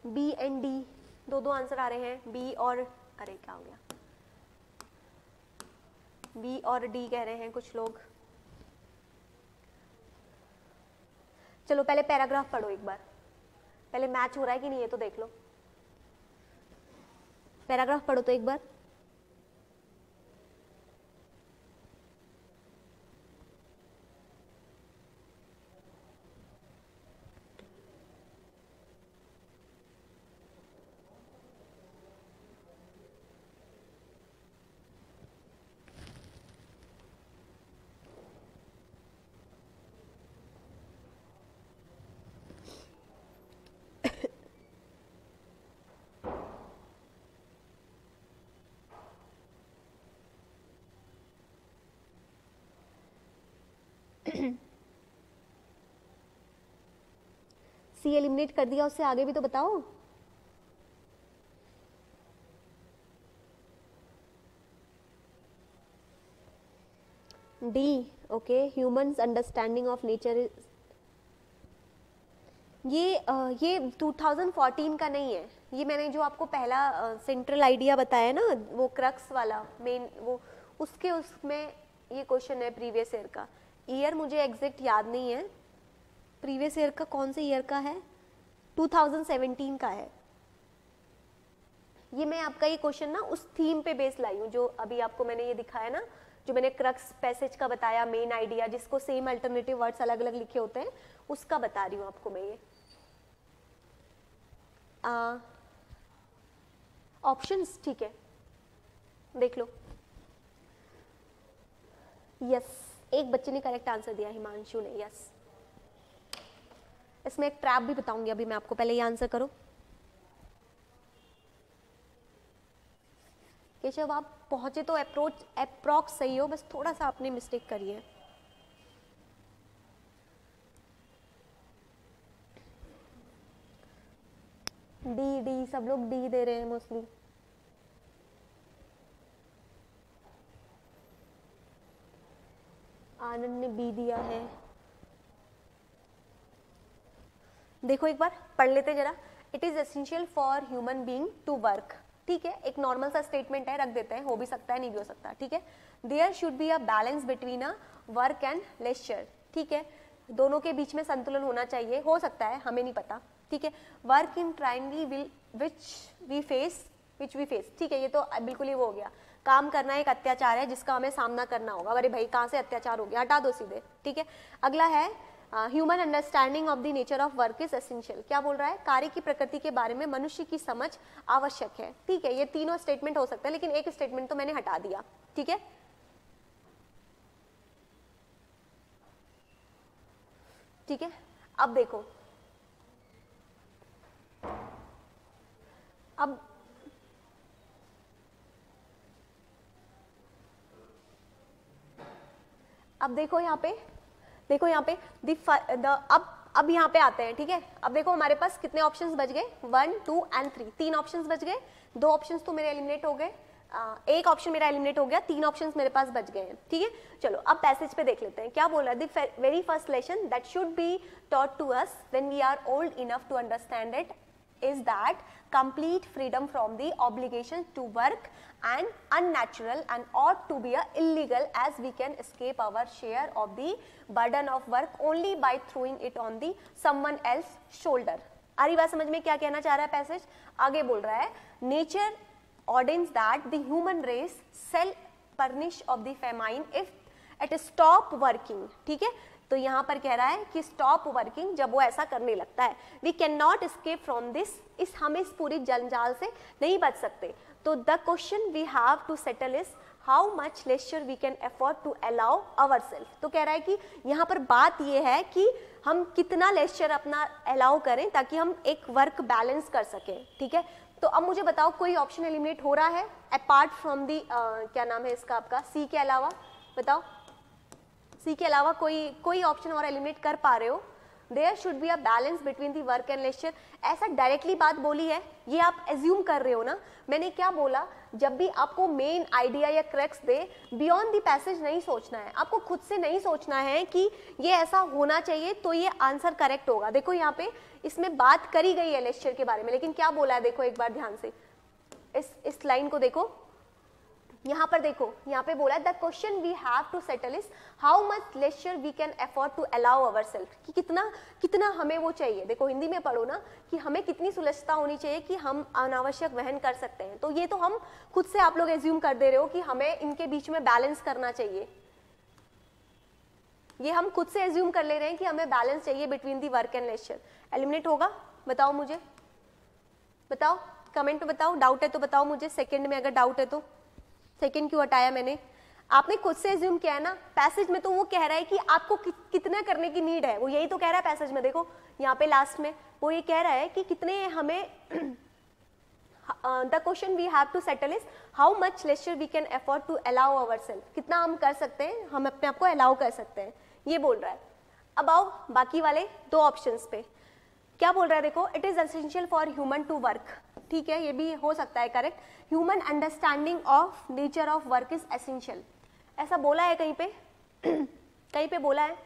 बी एंड डी, 2 आंसर आ रहे हैं, बी और, अरे क्या हो गया, बी और डी कह रहे हैं कुछ लोग। चलो पहले पैराग्राफ पढ़ो एक बार, पहले मैच हो रहा है कि नहीं ये तो देख लो। पैराग्राफ पढ़ो तो एक बार। सी एलिमिनेट कर दिया, उससे आगे भी तो बताओ। D, okay, humans understanding of nature is, ये 2014 का नहीं है, ये मैंने जो आपको पहला सेंट्रल आइडिया बताया ना, वो क्रक्स वाला मेन, वो उसमें ये क्वेश्चन है प्रीवियस ईयर का। ईयर मुझे एग्जैक्ट याद नहीं है, प्रीवियस ईयर का कौन से ईयर का है, 2017 का है। ये मैं आपका ये क्वेश्चन ना उस थीम पे बेस लाई हूँ जो अभी आपको मैंने ये दिखाया ना, जो मैंने क्रक्स पैसेज का बताया, मेन आइडिया जिसको सेम अल्टरनेटिव वर्ड्स अलग अलग लिखे होते हैं, उसका बता रही हूँ आपको मैं ये। ऑप्शंस ठीक है, देख लो। यस, एक बच्चे ने करेक्ट आंसर दिया, हिमांशु ने, यस। इसमें एक ट्रैप भी बताऊंगी अभी मैं आपको, पहले ये आंसर करो। केशव आप पहुंचे तो अप्रोक्स सही हो, बस थोड़ा सा आपने मिस्टेक करी है। डी, सब लोग डी दे रहे हैं मोस्टली। आनंद ने बी दिया है। देखो एक बार पढ़ लेते जरा। It is essential for human being to work, ठीक है, एक नॉर्मल सा स्टेटमेंट है, रख देते हैं, हो भी सकता है नहीं भी हो सकता, ठीक है। There should be a balance between a work and leisure, ठीक है, दोनों के बीच में संतुलन होना चाहिए, हो सकता है, हमें नहीं पता, ठीक है। Work in tryingly which we face, ठीक है, ये तो बिल्कुल ही वो हो गया, काम करना एक अत्याचार है जिसका हमें सामना करना होगा। अरे भाई कहाँ से अत्याचार हो गया, हटा दो सीधे, ठीक है। अगला है human understanding of the nature of work is essential, क्या बोल रहा है, कार्य की प्रकृति के बारे में मनुष्य की समझ आवश्यक है, ठीक है। ये तीनों स्टेटमेंट हो सकते हैं, लेकिन एक स्टेटमेंट तो मैंने हटा दिया, ठीक है। ठीक है, अब देखो, अब देखो यहाँ पे, देखो यहाँ पे अब यहाँ पे आते हैं, ठीक है। अब देखो हमारे पास कितने ऑप्शंस बच गए, 1, 2 एंड 3, 3 ऑप्शंस बच गए, 2 ऑप्शंस तो मेरे एलिमिनेट हो गए, एक ऑप्शन मेरा एलिमिनेट हो गया, 3 ऑप्शंस मेरे पास बच गए हैं, ठीक है। चलो अब पैसेज पे देख लेते हैं क्या बोला। The very first lesson that should be taught to us when we are old enough to understand it is that complete freedom from the obligation to work and unnatural and ought to be illegal, as we can escape our share of the burden of work only by throwing it on the someone else shoulder। आ रही बात समझ में क्या कहना चाह रहा है passage, आगे बोल रहा है nature ordains that the human race shall purnish of the famine if it stop working, ठीक है। तो यहाँ पर कह रहा है कि स्टॉप वर्किंग, जब वो ऐसा करने लगता है। We can not escape from this, हम इस पूरी जंजाल से नहीं बच सकते। तो the question we have to settle is how much leisure we can afford to allow our self. तो कह रहा है कि यहाँ पर बात ये है कि हम कितना लेजर अपना अलाउ करें ताकि हम एक वर्क बैलेंस कर सकें, ठीक है। तो अब मुझे बताओ कोई ऑप्शन एलिमिनेट हो रहा है अपार्ट फ्रॉम दी क्या नाम है इसका आपका, सी के अलावा, बताओ सी के अलावा कोई ऑप्शन और एलिमिनेट कर पा रहे हो। There should be a balance between the work and leisure, ऐसा डायरेक्टली बात बोली है, ये आप एज्यूम कर रहे हो ना। मैंने क्या बोला, जब भी आपको मेन आइडिया या crux they, beyond the passage नहीं सोचना है, आपको खुद से नहीं सोचना है कि ये ऐसा होना चाहिए तो ये आंसर करेक्ट होगा। देखो यहाँ पे इसमें बात करी गई है लेजर के बारे में, लेकिन क्या बोला है देखो एक बार ध्यान से, इस लाइन को देखो, यहाँ पर देखो, यहाँ पे बोला the question we have to settle is how much leisure we can afford to allow our self, कि कितना कितना हमें वो चाहिए। देखो हिंदी में पढ़ो ना, कि हमें कितनी सुलझता होनी चाहिए कि हम अनावश्यक वहन कर सकते हैं। तो ये तो हम खुद से आप लोग एज्यूम कर दे रहे हो कि हमें इनके बीच में बैलेंस करना चाहिए। ये हम खुद से एज्यूम कर ले रहे हैं कि हमें बैलेंस चाहिए between the work and leisure. Eliminate होगा? बताओ मुझे, बताओ कमेंट में बताओ, डाउट है तो बताओ मुझे, सेकंड में अगर डाउट है तो। सेकंड क्यों हटाया मैंने? आपने खुद से एज्यूम किया है ना। पैसेज में तो वो कह रहा है कि आपको कितना करने की नीड है, वो यही तो कह रहा है पैसेज में। देखो यहाँ पे लास्ट में वो ये कह रहा है कि कितने हमें the question we have to settle is how much leisure we can afford to allow our self, कितना हम कर सकते हैं, हम अपने आप को अलाउ कर सकते हैं, ये बोल रहा है। अब आओ बाकी वाले दो ऑप्शंस पे, क्या बोल रहा है देखो, it is essential for human to work. ठीक है, ये भी हो सकता है correct. Human understanding of nature of work is essential, ऐसा बोला है कहीं पे कहीं पे बोला है?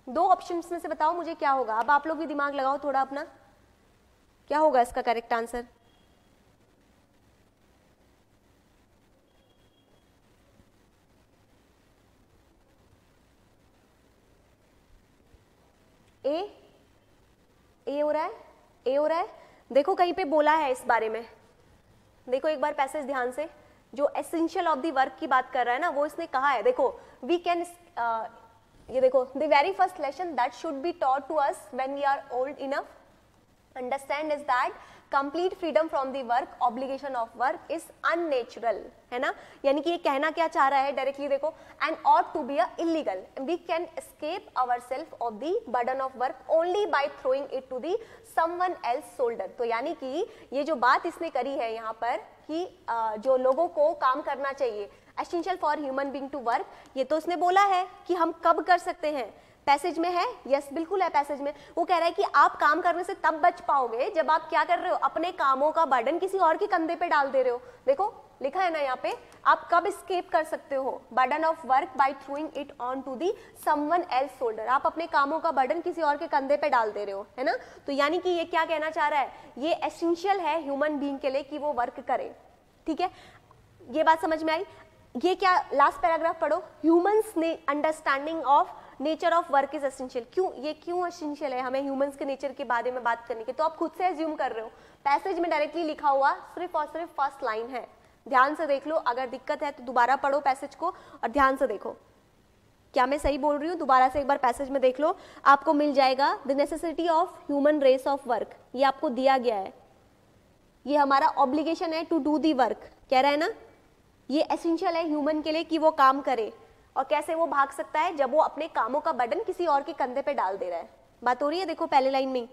दो ऑप्शंस में से बताओ मुझे क्या होगा। अब आप लोग भी दिमाग लगाओ थोड़ा अपना, क्या होगा इसका करेक्ट आंसर? ए हो रहा है, ए हो रहा है। देखो कहीं पे बोला है इस बारे में, देखो एक बार पैसेज ध्यान से, जो एसेंशियल ऑफ द वर्क की बात कर रहा है ना, वो इसने कहा है। देखो वी कैन, ये देखो, the very first lesson that should be taught to us when we are old enough understand is that complete freedom from the work obligation of work is unnatural, है ना। यानी कि ये कहना क्या चाह रहा है डायरेक्टली, देखो, and ought to be a illegal, we can escape our self of the burden of work only by throwing it to the someone else shoulder. तो यानी कि ये जो बात इसने करी है यहाँ पर कि जो लोगों को काम करना चाहिए, essential for human being to work, ये तो उसने बोला है कि हम कब कर सकते हैं, पैसेज में है। यस बिल्कुल है पैसेज में। वो कह रहा है कि आप काम करने से तब बच पाओगे जब आप क्या कर रहे हो, अपने कामों का बर्डन किसी और के कंधे पे डाल दे रहे हो। देखो लिखा है ना यहाँ पे, आप कब एस्केप कर सकते हो burden of work by throwing it on to the someone else shoulder, आप अपने कामों का बर्डन किसी और के कंधे पे डाल दे रहे हो, है ना। तो यानी कि ये क्या कहना चाह रहा है, ये एसेंशियल है ह्यूमन बीइंग के लिए कि वो वर्क करे। ठीक है, ये बात समझ में आई। ये क्या, लास्ट पैराग्राफ पढ़ो, ह्यूमंस ने understanding of nature of work is essential. क्यों, ये क्यों एसेंशियल है हमें ह्यूमंस के नेचर के बारे में बात करने की? तो आप खुद से एज्यूम कर रहे हो, पैसेज में डायरेक्टली लिखा हुआ सिर्फ और सिर्फ फर्स्ट लाइन है। ध्यान से देख लो, अगर दिक्कत है तो दोबारा पढ़ो पैसेज को और ध्यान से देखो क्या मैं सही बोल रही हूँ। दोबारा से एक बार पैसेज में देख लो, आपको मिल जाएगा the necessity of human race of work, ये आपको दिया गया है, ये हमारा ऑब्लिगेशन है टू डू दी वर्क, कह रहा है ना। ये एसेंशियल है ह्यूमन के लिए कि वो काम करे, और कैसे वो भाग सकता है, जब वो अपने कामों का बर्डन किसी और के कंधे पे डाल दे रहा है। बात हो रही है, देखो पहले लाइन में।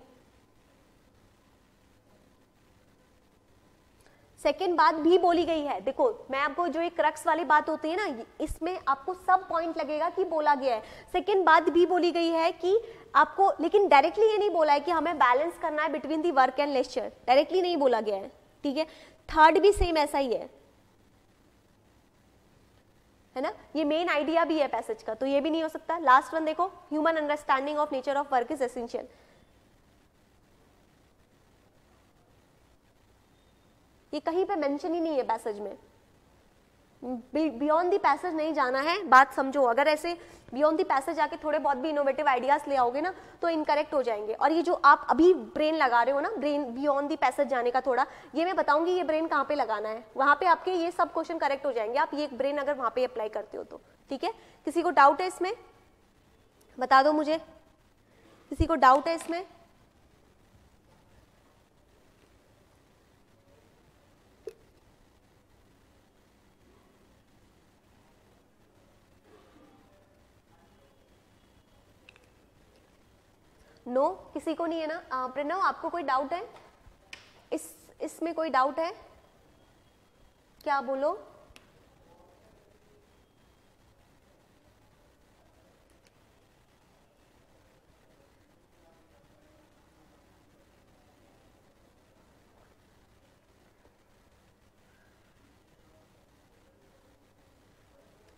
सेकेंड बात भी बोली गई है, देखो मैं आपको जो एक क्रक्स वाली बात होती है ना, इसमें आपको सब पॉइंट लगेगा कि बोला गया है। सेकेंड बात भी बोली गई है कि आपको, लेकिन डायरेक्टली ये नहीं बोला है कि हमें बैलेंस करना है between the work and leisure, directly नहीं बोला गया है। ठीक है, थर्ड भी सेम ऐसा ही है ना, ये मेन आइडिया भी है पैसेज का, तो ये भी नहीं हो सकता। लास्ट वन देखो, human understanding of nature of work is essential, ये कहीं पे मेंशन ही नहीं है पैसेज में। बियॉन्ड दी पैसेज नहीं जाना है, बात समझो। अगर ऐसे बियॉन्ड दी पैसेज जाके थोड़े बहुत भी इनोवेटिव आइडियाज ले आओगे ना तो इनकरेक्ट हो जाएंगे। और ये जो आप अभी ब्रेन लगा रहे हो ना, ब्रेन बियॉन्ड दी पैसेज जाने का थोड़ा, ये मैं बताऊंगी ये ब्रेन कहाँ पे लगाना है, वहां पे आपके ये सब क्वेश्चन करेक्ट हो जाएंगे, आप ये ब्रेन अगर वहां पे अप्लाई करते हो तो। ठीक है, किसी को डाउट है इसमें बता दो मुझे, किसी को डाउट है इसमें? नो किसी को नहीं है ना। प्रणव आपको कोई डाउट है इसमें कोई डाउट है क्या, बोलो।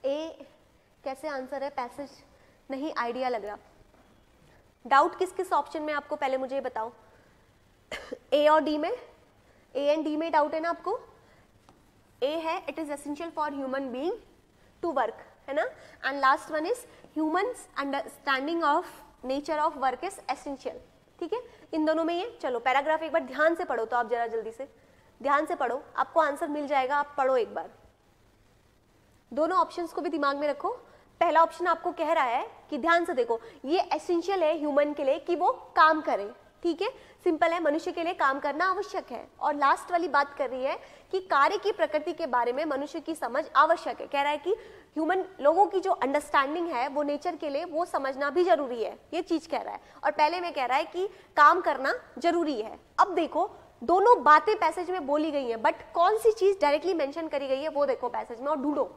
ए कैसे आंसर है, पैसेज नहीं आइडिया लग रहा। डाउट किस किस ऑप्शन में आपको पहले मुझे बताओ। ए और डी में, ए एंड डी में डाउट है ना आपको। ए है it is essential for human being to work, है ना, and last one is humans understanding of nature of work is essential. ठीक है, इन दोनों में ये। चलो पैराग्राफ एक बार ध्यान से पढ़ो, तो आप जरा जल्दी से ध्यान से पढ़ो, आपको आंसर मिल जाएगा, आप पढ़ो एक बार। दोनों ऑप्शंस को भी दिमाग में रखो। पहला ऑप्शन आपको कह रहा है कि ध्यान से देखो, ये एसेंशियल है ह्यूमन के लिए कि वो काम करे। ठीक है, सिंपल है, मनुष्य के लिए काम करना आवश्यक है। और लास्ट वाली बात कर रही है कि कार्य की प्रकृति के बारे में मनुष्य की समझ आवश्यक है। कह रहा है कि ह्यूमन लोगों की जो अंडरस्टैंडिंग है वो नेचर के लिए वो समझना भी जरूरी है, ये चीज कह रहा है। और पहले में कह रहा है कि काम करना जरूरी है। अब देखो दोनों बातें पैसेज में बोली गई है, बट कौन सी चीज डायरेक्टली मेंशन करी गई है वो देखो पैसेज में और ढूंढो,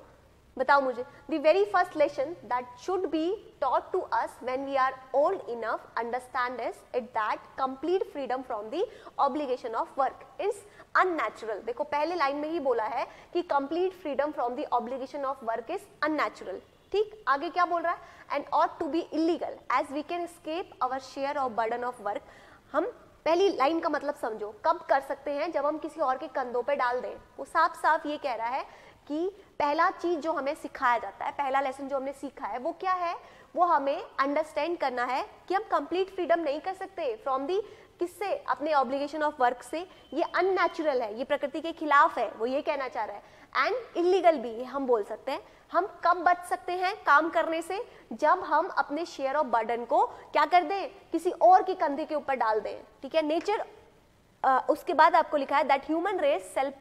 बताओ मुझे। The very first lesson that should B taught to us when we are old enough understand is it that complete freedom from the obligation of work is unnatural। देखो पहले लाइन में ही बोला है कि complete freedom from the obligation of work is unnatural। ठीक, आगे क्या बोल रहा है, and ought to be illegal as we can escape our share of burden of work। हम पहली लाइन का मतलब समझो, कब कर सकते हैं, जब हम किसी और के कंधों पे डाल दें। वो साफ साफ ये कह रहा है कि पहला चीज जो हमें सिखाया जाता है, पहला लेसन जो हमने सीखा है वो क्या है, वो हमें अंडरस्टैंड करना है कि हम कंप्लीट फ्रीडम नहीं कर सकते फ्रॉम दी, किससे, अपने ऑब्लिगेशन ऑफ वर्क से। ये अननेचुरल है, ये प्रकृति के खिलाफ है, वो ये कहना चाह रहा है। एंड इलीगल भी हम बोल सकते हैं। हम कब बच सकते हैं काम करने से, जब हम अपने शेयर ऑफ बर्डन को क्या कर दें, किसी और के कंधे के ऊपर डाल दें। ठीक है, नेचर। उसके बाद आपको लिखा है that human race self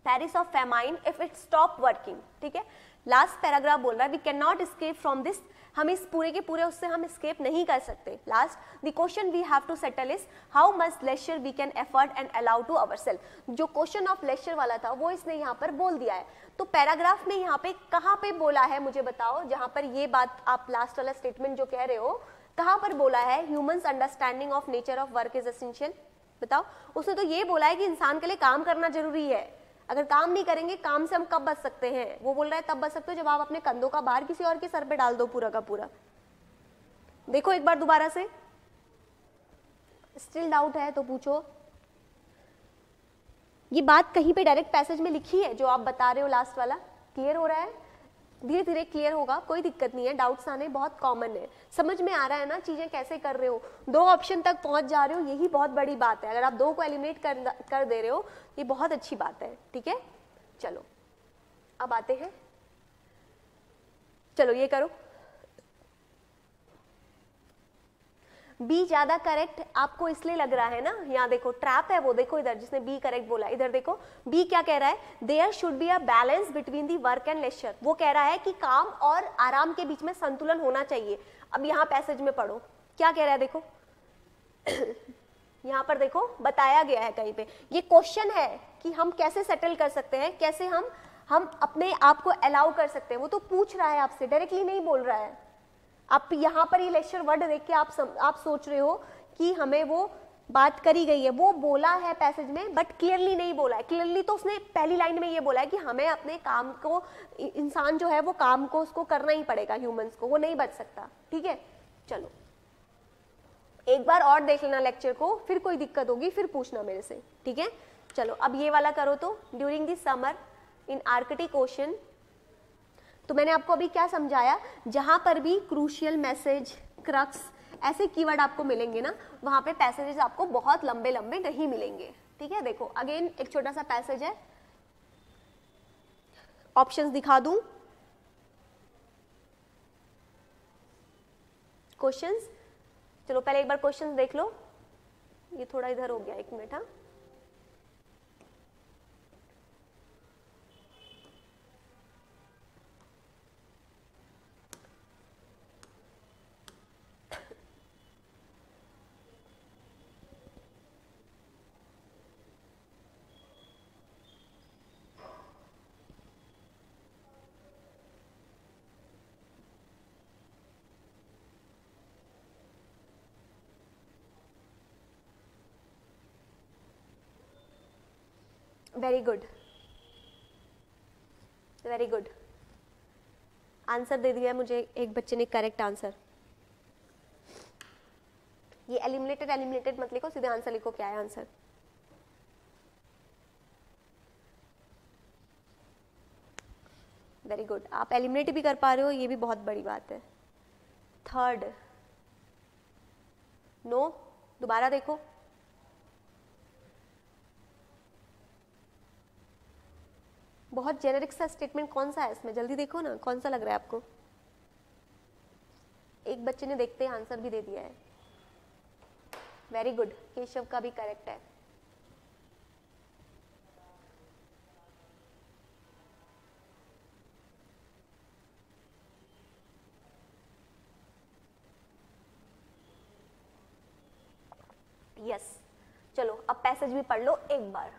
perish of famine if it stop working. ठीक है, लास्ट पैराग्राफ बोल रहा है we can not escape from this, हम इस पूरे के पूरे उससे हम एस्केप नहीं कर सकते। Last, the question we have to settle is how much leisure we can effort and allow to ourselves. जो क्वेश्चन ऑफ लेजर वाला था वो इसने यहाँ पर बोल दिया है। तो पैराग्राफ में यहाँ पे कहाँ पे बोला है मुझे बताओ, जहाँ पर ये बात आप लास्ट वाला स्टेटमेंट जो कह रहे हो कहाँ पर बोला है, humans understanding of nature of work is essential. बताओ, उसने तो ये बोला है कि इंसान के लिए काम करना जरूरी है। अगर काम नहीं करेंगे, काम से हम कब बच सकते हैं, वो बोल रहा है तब बच सकते हो जब आप अपने कंधों का भार किसी और के सर पे डाल दो पूरा का पूरा। देखो एक बार दोबारा से, स्टिल डाउट है तो पूछो। ये बात कहीं पे डायरेक्ट पैसेज में लिखी है जो आप बता रहे हो, लास्ट वाला क्लियर हो रहा है, धीरे धीरे क्लियर होगा, कोई दिक्कत नहीं है। डाउट्स आने बहुत कॉमन है, समझ में आ रहा है ना चीजें कैसे कर रहे हो, दो ऑप्शन तक पहुंच जा रहे हो, यही बहुत बड़ी बात है। अगर आप दो को एलिमिनेट कर दे रहे हो ये बहुत अच्छी बात है। ठीक है, चलो अब आते हैं, चलो ये करो। बी ज्यादा करेक्ट आपको इसलिए लग रहा है ना, यहाँ देखो ट्रैप है, वो देखो इधर जिसने बी करेक्ट बोला, इधर देखो बी क्या कह रहा है, there should be a balance between the work and leisure. वो कह रहा है कि काम और आराम के बीच में संतुलन होना चाहिए। अब यहाँ पैसेज में पढ़ो क्या कह रहा है, देखो यहाँ पर देखो बताया गया है कहीं पे, ये क्वेश्चन है कि हम कैसे सेटल कर सकते हैं, कैसे हम अपने आप को अलाउ कर सकते हैं। वो तो पूछ रहा है आपसे, डायरेक्टली नहीं बोल रहा है। आप यहाँ पर ये लेक्चर वर्ड देख के आप सोच रहे हो कि हमें वो बात करी गई है, वो बोला है पैसेज में बट क्लियरली नहीं बोला है। क्लियरली तो उसने पहली लाइन में ये बोला है कि हमें अपने काम को, इंसान जो है वो काम को उसको करना ही पड़ेगा, ह्यूमंस को, वो नहीं बच सकता। ठीक है, चलो एक बार और देख लेना लेक्चर को, फिर कोई दिक्कत होगी फिर पूछना मेरे से। ठीक है, चलो अब ये वाला करो। तो during this summer in Arctic ocean, तो मैंने आपको अभी क्या समझाया, जहां पर भी क्रूशियल मैसेज, क्रक्स ऐसे कीवर्ड आपको मिलेंगे ना, वहां पे पैसेजेस आपको बहुत लंबे लंबे नहीं मिलेंगे। ठीक है, देखो अगेन एक छोटा सा पैसेज है, ऑप्शंस दिखा दूं, क्वेश्चंस। चलो पहले एक बार क्वेश्चंस देख लो, ये थोड़ा इधर हो गया, एक मिनट। हाँ, very good, very good, answer दे दिया मुझे एक बच्चे ने, करेक्ट आंसर। ये एलिमिनेटेड एलिमिनेटेड मत लिखो, सीधे आंसर लिखो, क्या है आंसर। वेरी गुड, आप एलिमिनेट भी कर पा रहे हो, ये भी बहुत बड़ी बात है। थर्ड, नो, दोबारा देखो। बहुत जेनेरिक सा स्टेटमेंट कौन सा है इसमें, जल्दी देखो ना, कौन सा लग रहा है आपको। एक बच्चे ने देखते ही आंसर भी दे दिया है। वेरी गुड, केशव का भी करेक्ट है। यस, चलो अब पैसेज भी पढ़ लो एक बार।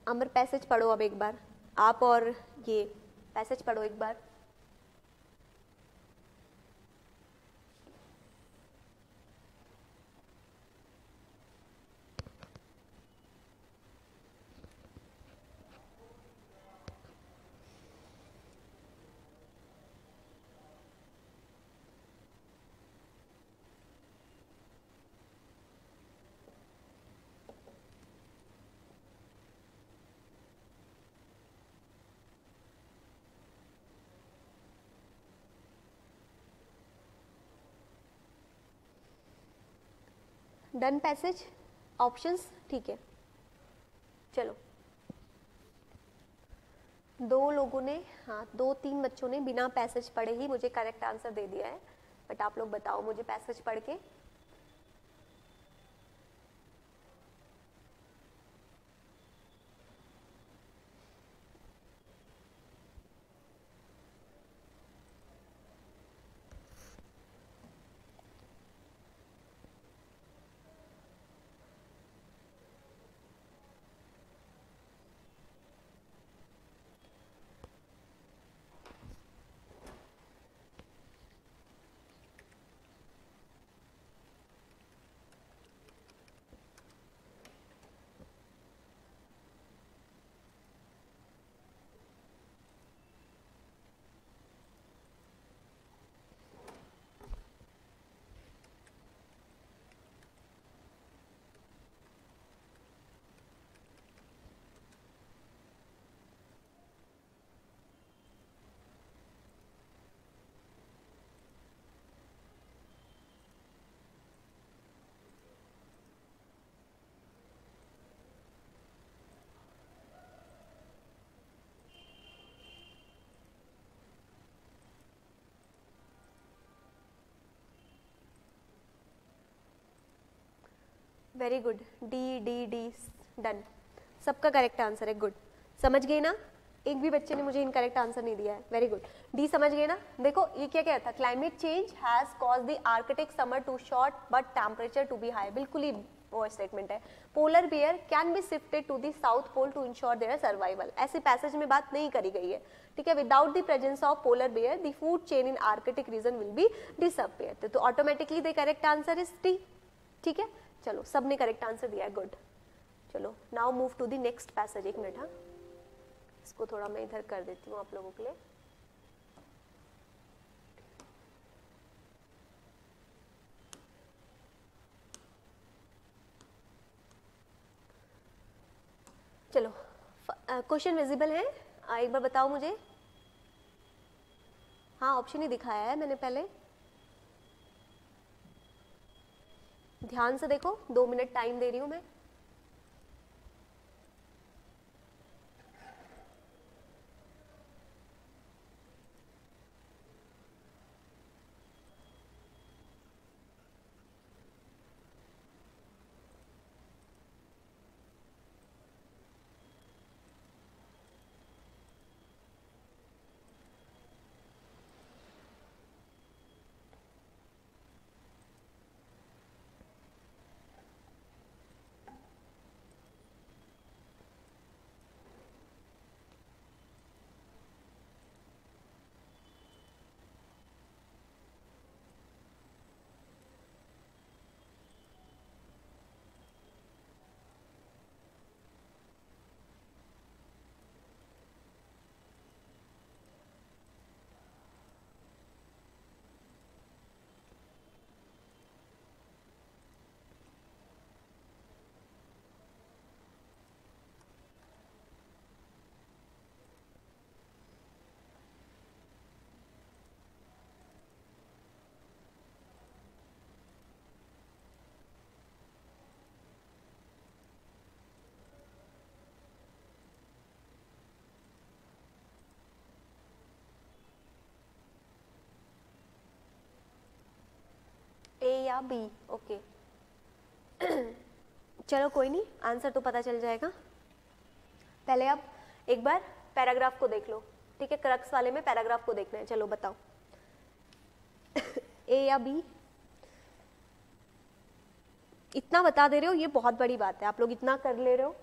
अमर पैसेज पढ़ो अब एक बार, आप और ये पैसेज पढ़ो एक बार। डन पैसेज, ऑप्शंस, ठीक है। चलो, दो लोगों ने, हाँ 2-3 बच्चों ने बिना पैसेज पढ़े ही मुझे करेक्ट आंसर दे दिया है, बट आप लोग बताओ मुझे पैसेज पढ़ के। Very good, D D D, done, सबका करेक्ट आंसर है, गुड। समझ गए ना, एक भी बच्चे ने मुझे इनकरेक्ट आंसर नहीं दिया है, वेरी गुड। डी समझ गए ना। देखो ये क्या क्या था, climate change has cause the Arctic summer too short but temperature to be high, बिल्कुल ही वो स्टेटमेंट है। Polar bear can be shifted to the south pole to ensure their survival, ऐसे पैसेज में बात नहीं करी गई है, ठीक है। Without the presence of polar bear the food chain in Arctic region will be disappear, तो automatically the correct answer is D, ठीक है। चलो सबने करेक्ट आंसर दिया है, गुड। चलो now move to the next passage, एक मिनट, हाँ इसको थोड़ा मैं इधर कर देती हूँ आप लोगों के लिए। चलो क्वेश्चन विजिबल है, एक बार बताओ मुझे। हाँ ऑप्शन ही दिखाया है मैंने पहले, ध्यान से देखो, 2 मिनट टाइम दे रही हूँ मैं। या बी? ओके चलो कोई नहीं, आंसर तो पता चल जाएगा। पहले आप एक बार पैराग्राफ को देख लो, ठीक है? क्रक्स वाले में पैराग्राफ को देखना है। चलो बताओ ए या बी? इतना बता दे रहे हो, ये बहुत बड़ी बात है, आप लोग इतना कर ले रहे हो।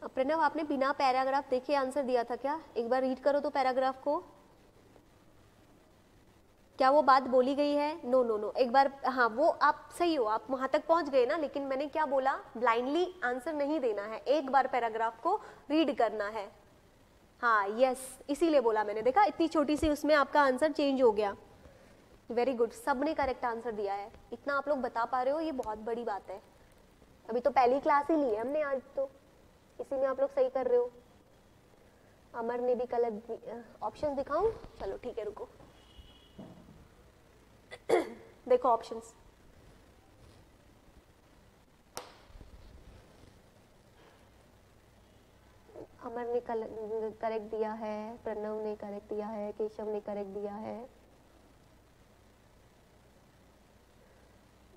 प्रणव, आपने बिना पैराग्राफ देखे आंसर दिया था क्या? एक बार रीड करो तो पैराग्राफ को। क्या वो बात बोली गई है? नो नो नो, एक बार, हाँ वो आप सही हो, आप वहां तक पहुंच गए ना, लेकिन मैंने क्या बोला, ब्लाइंडली आंसर नहीं देना है, एक बार पैराग्राफ को रीड करना है। हाँ यस, इसीलिए बोला मैंने, देखा इतनी छोटी सी उसमें आपका आंसर चेंज हो गया। वेरी गुड, सबने करेक्ट आंसर दिया है। इतना आप लोग बता पा रहे हो, ये बहुत बड़ी बात है। अभी तो पहली क्लास ही ली है हमने आज, तो इसी में आप लोग सही कर रहे हो। अमर ने भी गलत ऑप्शंस दिखाऊं? चलो ठीक है, रुको देखो ऑप्शंस। अमर ने करेक्ट दिया है, प्रणव ने करेक्ट दिया है, केशव ने करेक्ट दिया है,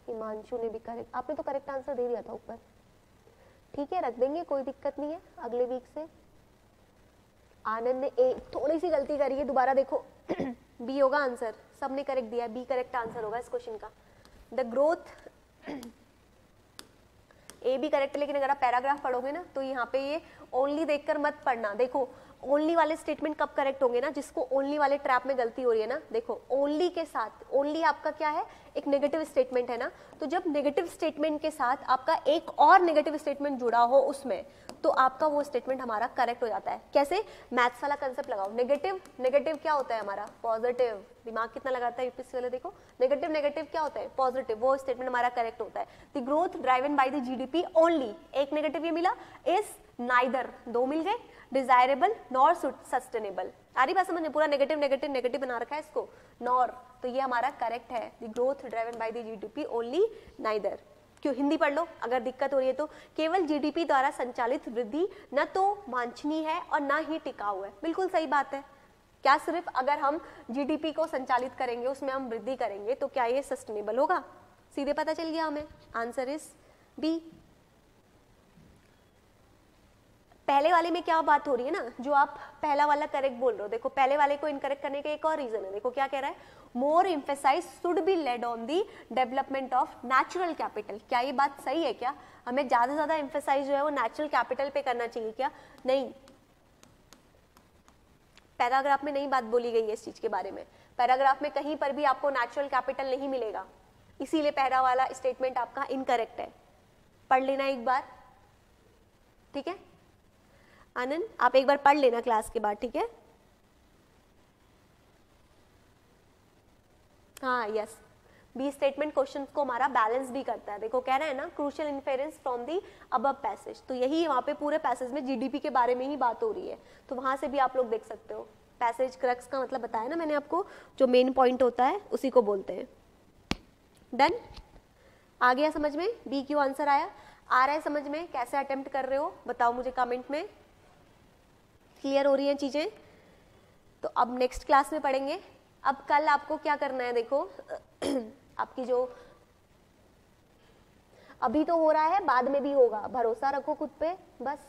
हिमांशु ने भी करेक्ट, आपने तो करेक्ट आंसर दे दिया था ऊपर। ठीक है, रख देंगे, कोई दिक्कत नहीं है, अगले वीक से। आनंद ने थोड़ी सी गलती करी है, दोबारा देखो बी होगा आंसर, सबने करेक्ट दिया है, बी करेक्ट आंसर होगा इस क्वेश्चन का। द ग्रोथ, ए भी करेक्ट, लेकिन अगर आप पैराग्राफ पढ़ोगे ना तो यहाँ पे ये ओनली देखकर मत पढ़ना। देखो ओनली वाले स्टेटमेंट कब करेक्ट होंगे ना, जिसको ओनली वाले ट्रैप में गलती हो रही है ना, देखो ओनली के साथ, ओनली आपका क्या है, एक नेगेटिव स्टेटमेंट है ना, तो जब नेगेटिव स्टेटमेंट के साथ आपका एक और नेगेटिव स्टेटमेंट जुड़ा हो उसमें, तो आपका वो स्टेटमेंट हमारा करेक्ट हो जाता है। कैसे? मैथ्स वाला कंसेप्ट लगाओ, नेगेटिव नेगेटिव क्या होता है हमारा, पॉजिटिव। दिमाग कितना लगाता है यूपीएससी वाले, देखो नेगेटिव नेगेटिव क्या होता है, पॉजिटिव, वो स्टेटमेंट हमारा करेक्ट होता है। The growth driven by the GDP only, एक नेगेटिव ये मिला, इज नाइदर, दो मिल गए, डिजायरेबल नॉर सस्टेनेबल। आ रही बात समझ में? पूरा नेगेटिव नेगेटिव नेगेटिव बना रखा है इसको, नॉर, तो ये हमारा करेक्ट है। The growth driven by the GDP only, neither. क्यों? हिंदी पढ़ लो अगर दिक्कत हो रही है तो। केवल जीडीपी द्वारा संचालित वृद्धि न तो वांछनीय है और न ही टिकाऊ है। बिल्कुल सही बात है। क्या सिर्फ अगर हम जीडीपी को संचालित करेंगे, उसमें हम वृद्धि करेंगे, तो क्या ये सस्टेनेबल होगा? सीधे पता चल गया हमें, आंसर इज बी। पहले वाले में क्या बात हो रही है ना, जो आप पहला वाला करेक्ट बोल रहे हो, देखो पहले वाले को इनकरेक्ट करने का एक और रीजन है। देखो क्या कह रहा है, more emphasize should be laid on the development of natural capital. क्या ये बात सही है? क्या हमें ज्यादा से ज्यादा एम्फेसाइज जो है वो नेचुरल कैपिटल पे करना चाहिए क्या? नहीं, पैराग्राफ में नहीं बात बोली गई है इस चीज के बारे में। पैराग्राफ में कहीं पर भी आपको नेचुरल कैपिटल नहीं मिलेगा, इसीलिए पहला वाला स्टेटमेंट आपका इनकरेक्ट है। पढ़ लेना एक बार, ठीक है आनंद, आप एक बार पढ़ लेना क्लास के बाद, ठीक है? हाँ यस, बी स्टेटमेंट क्वेश्चन को हमारा बैलेंस भी करता है। देखो कह रहे हैं ना, crucial inference from the above passage, तो यही वहाँ पे पूरे पैसेज में जीडीपी के बारे में ही बात हो रही है, तो वहाँ से भी आप लोग देख सकते हो। पैसेज क्रक्स का मतलब बताया ना मैंने आपको, जो मेन पॉइंट होता है उसी को बोलते हैं। डन, आ गया समझ में? बी क्यों आंसर आया? आ रहा है समझ में? कैसे अटेम्प्ट कर रहे हो बताओ मुझे कमेंट में। क्लियर हो रही हैं चीजें? तो अब नेक्स्ट क्लास में पढ़ेंगे। अब कल आपको क्या करना है, देखो आपकी जो अभी तो हो रहा है, बाद में भी होगा, भरोसा रखो खुद पे बस।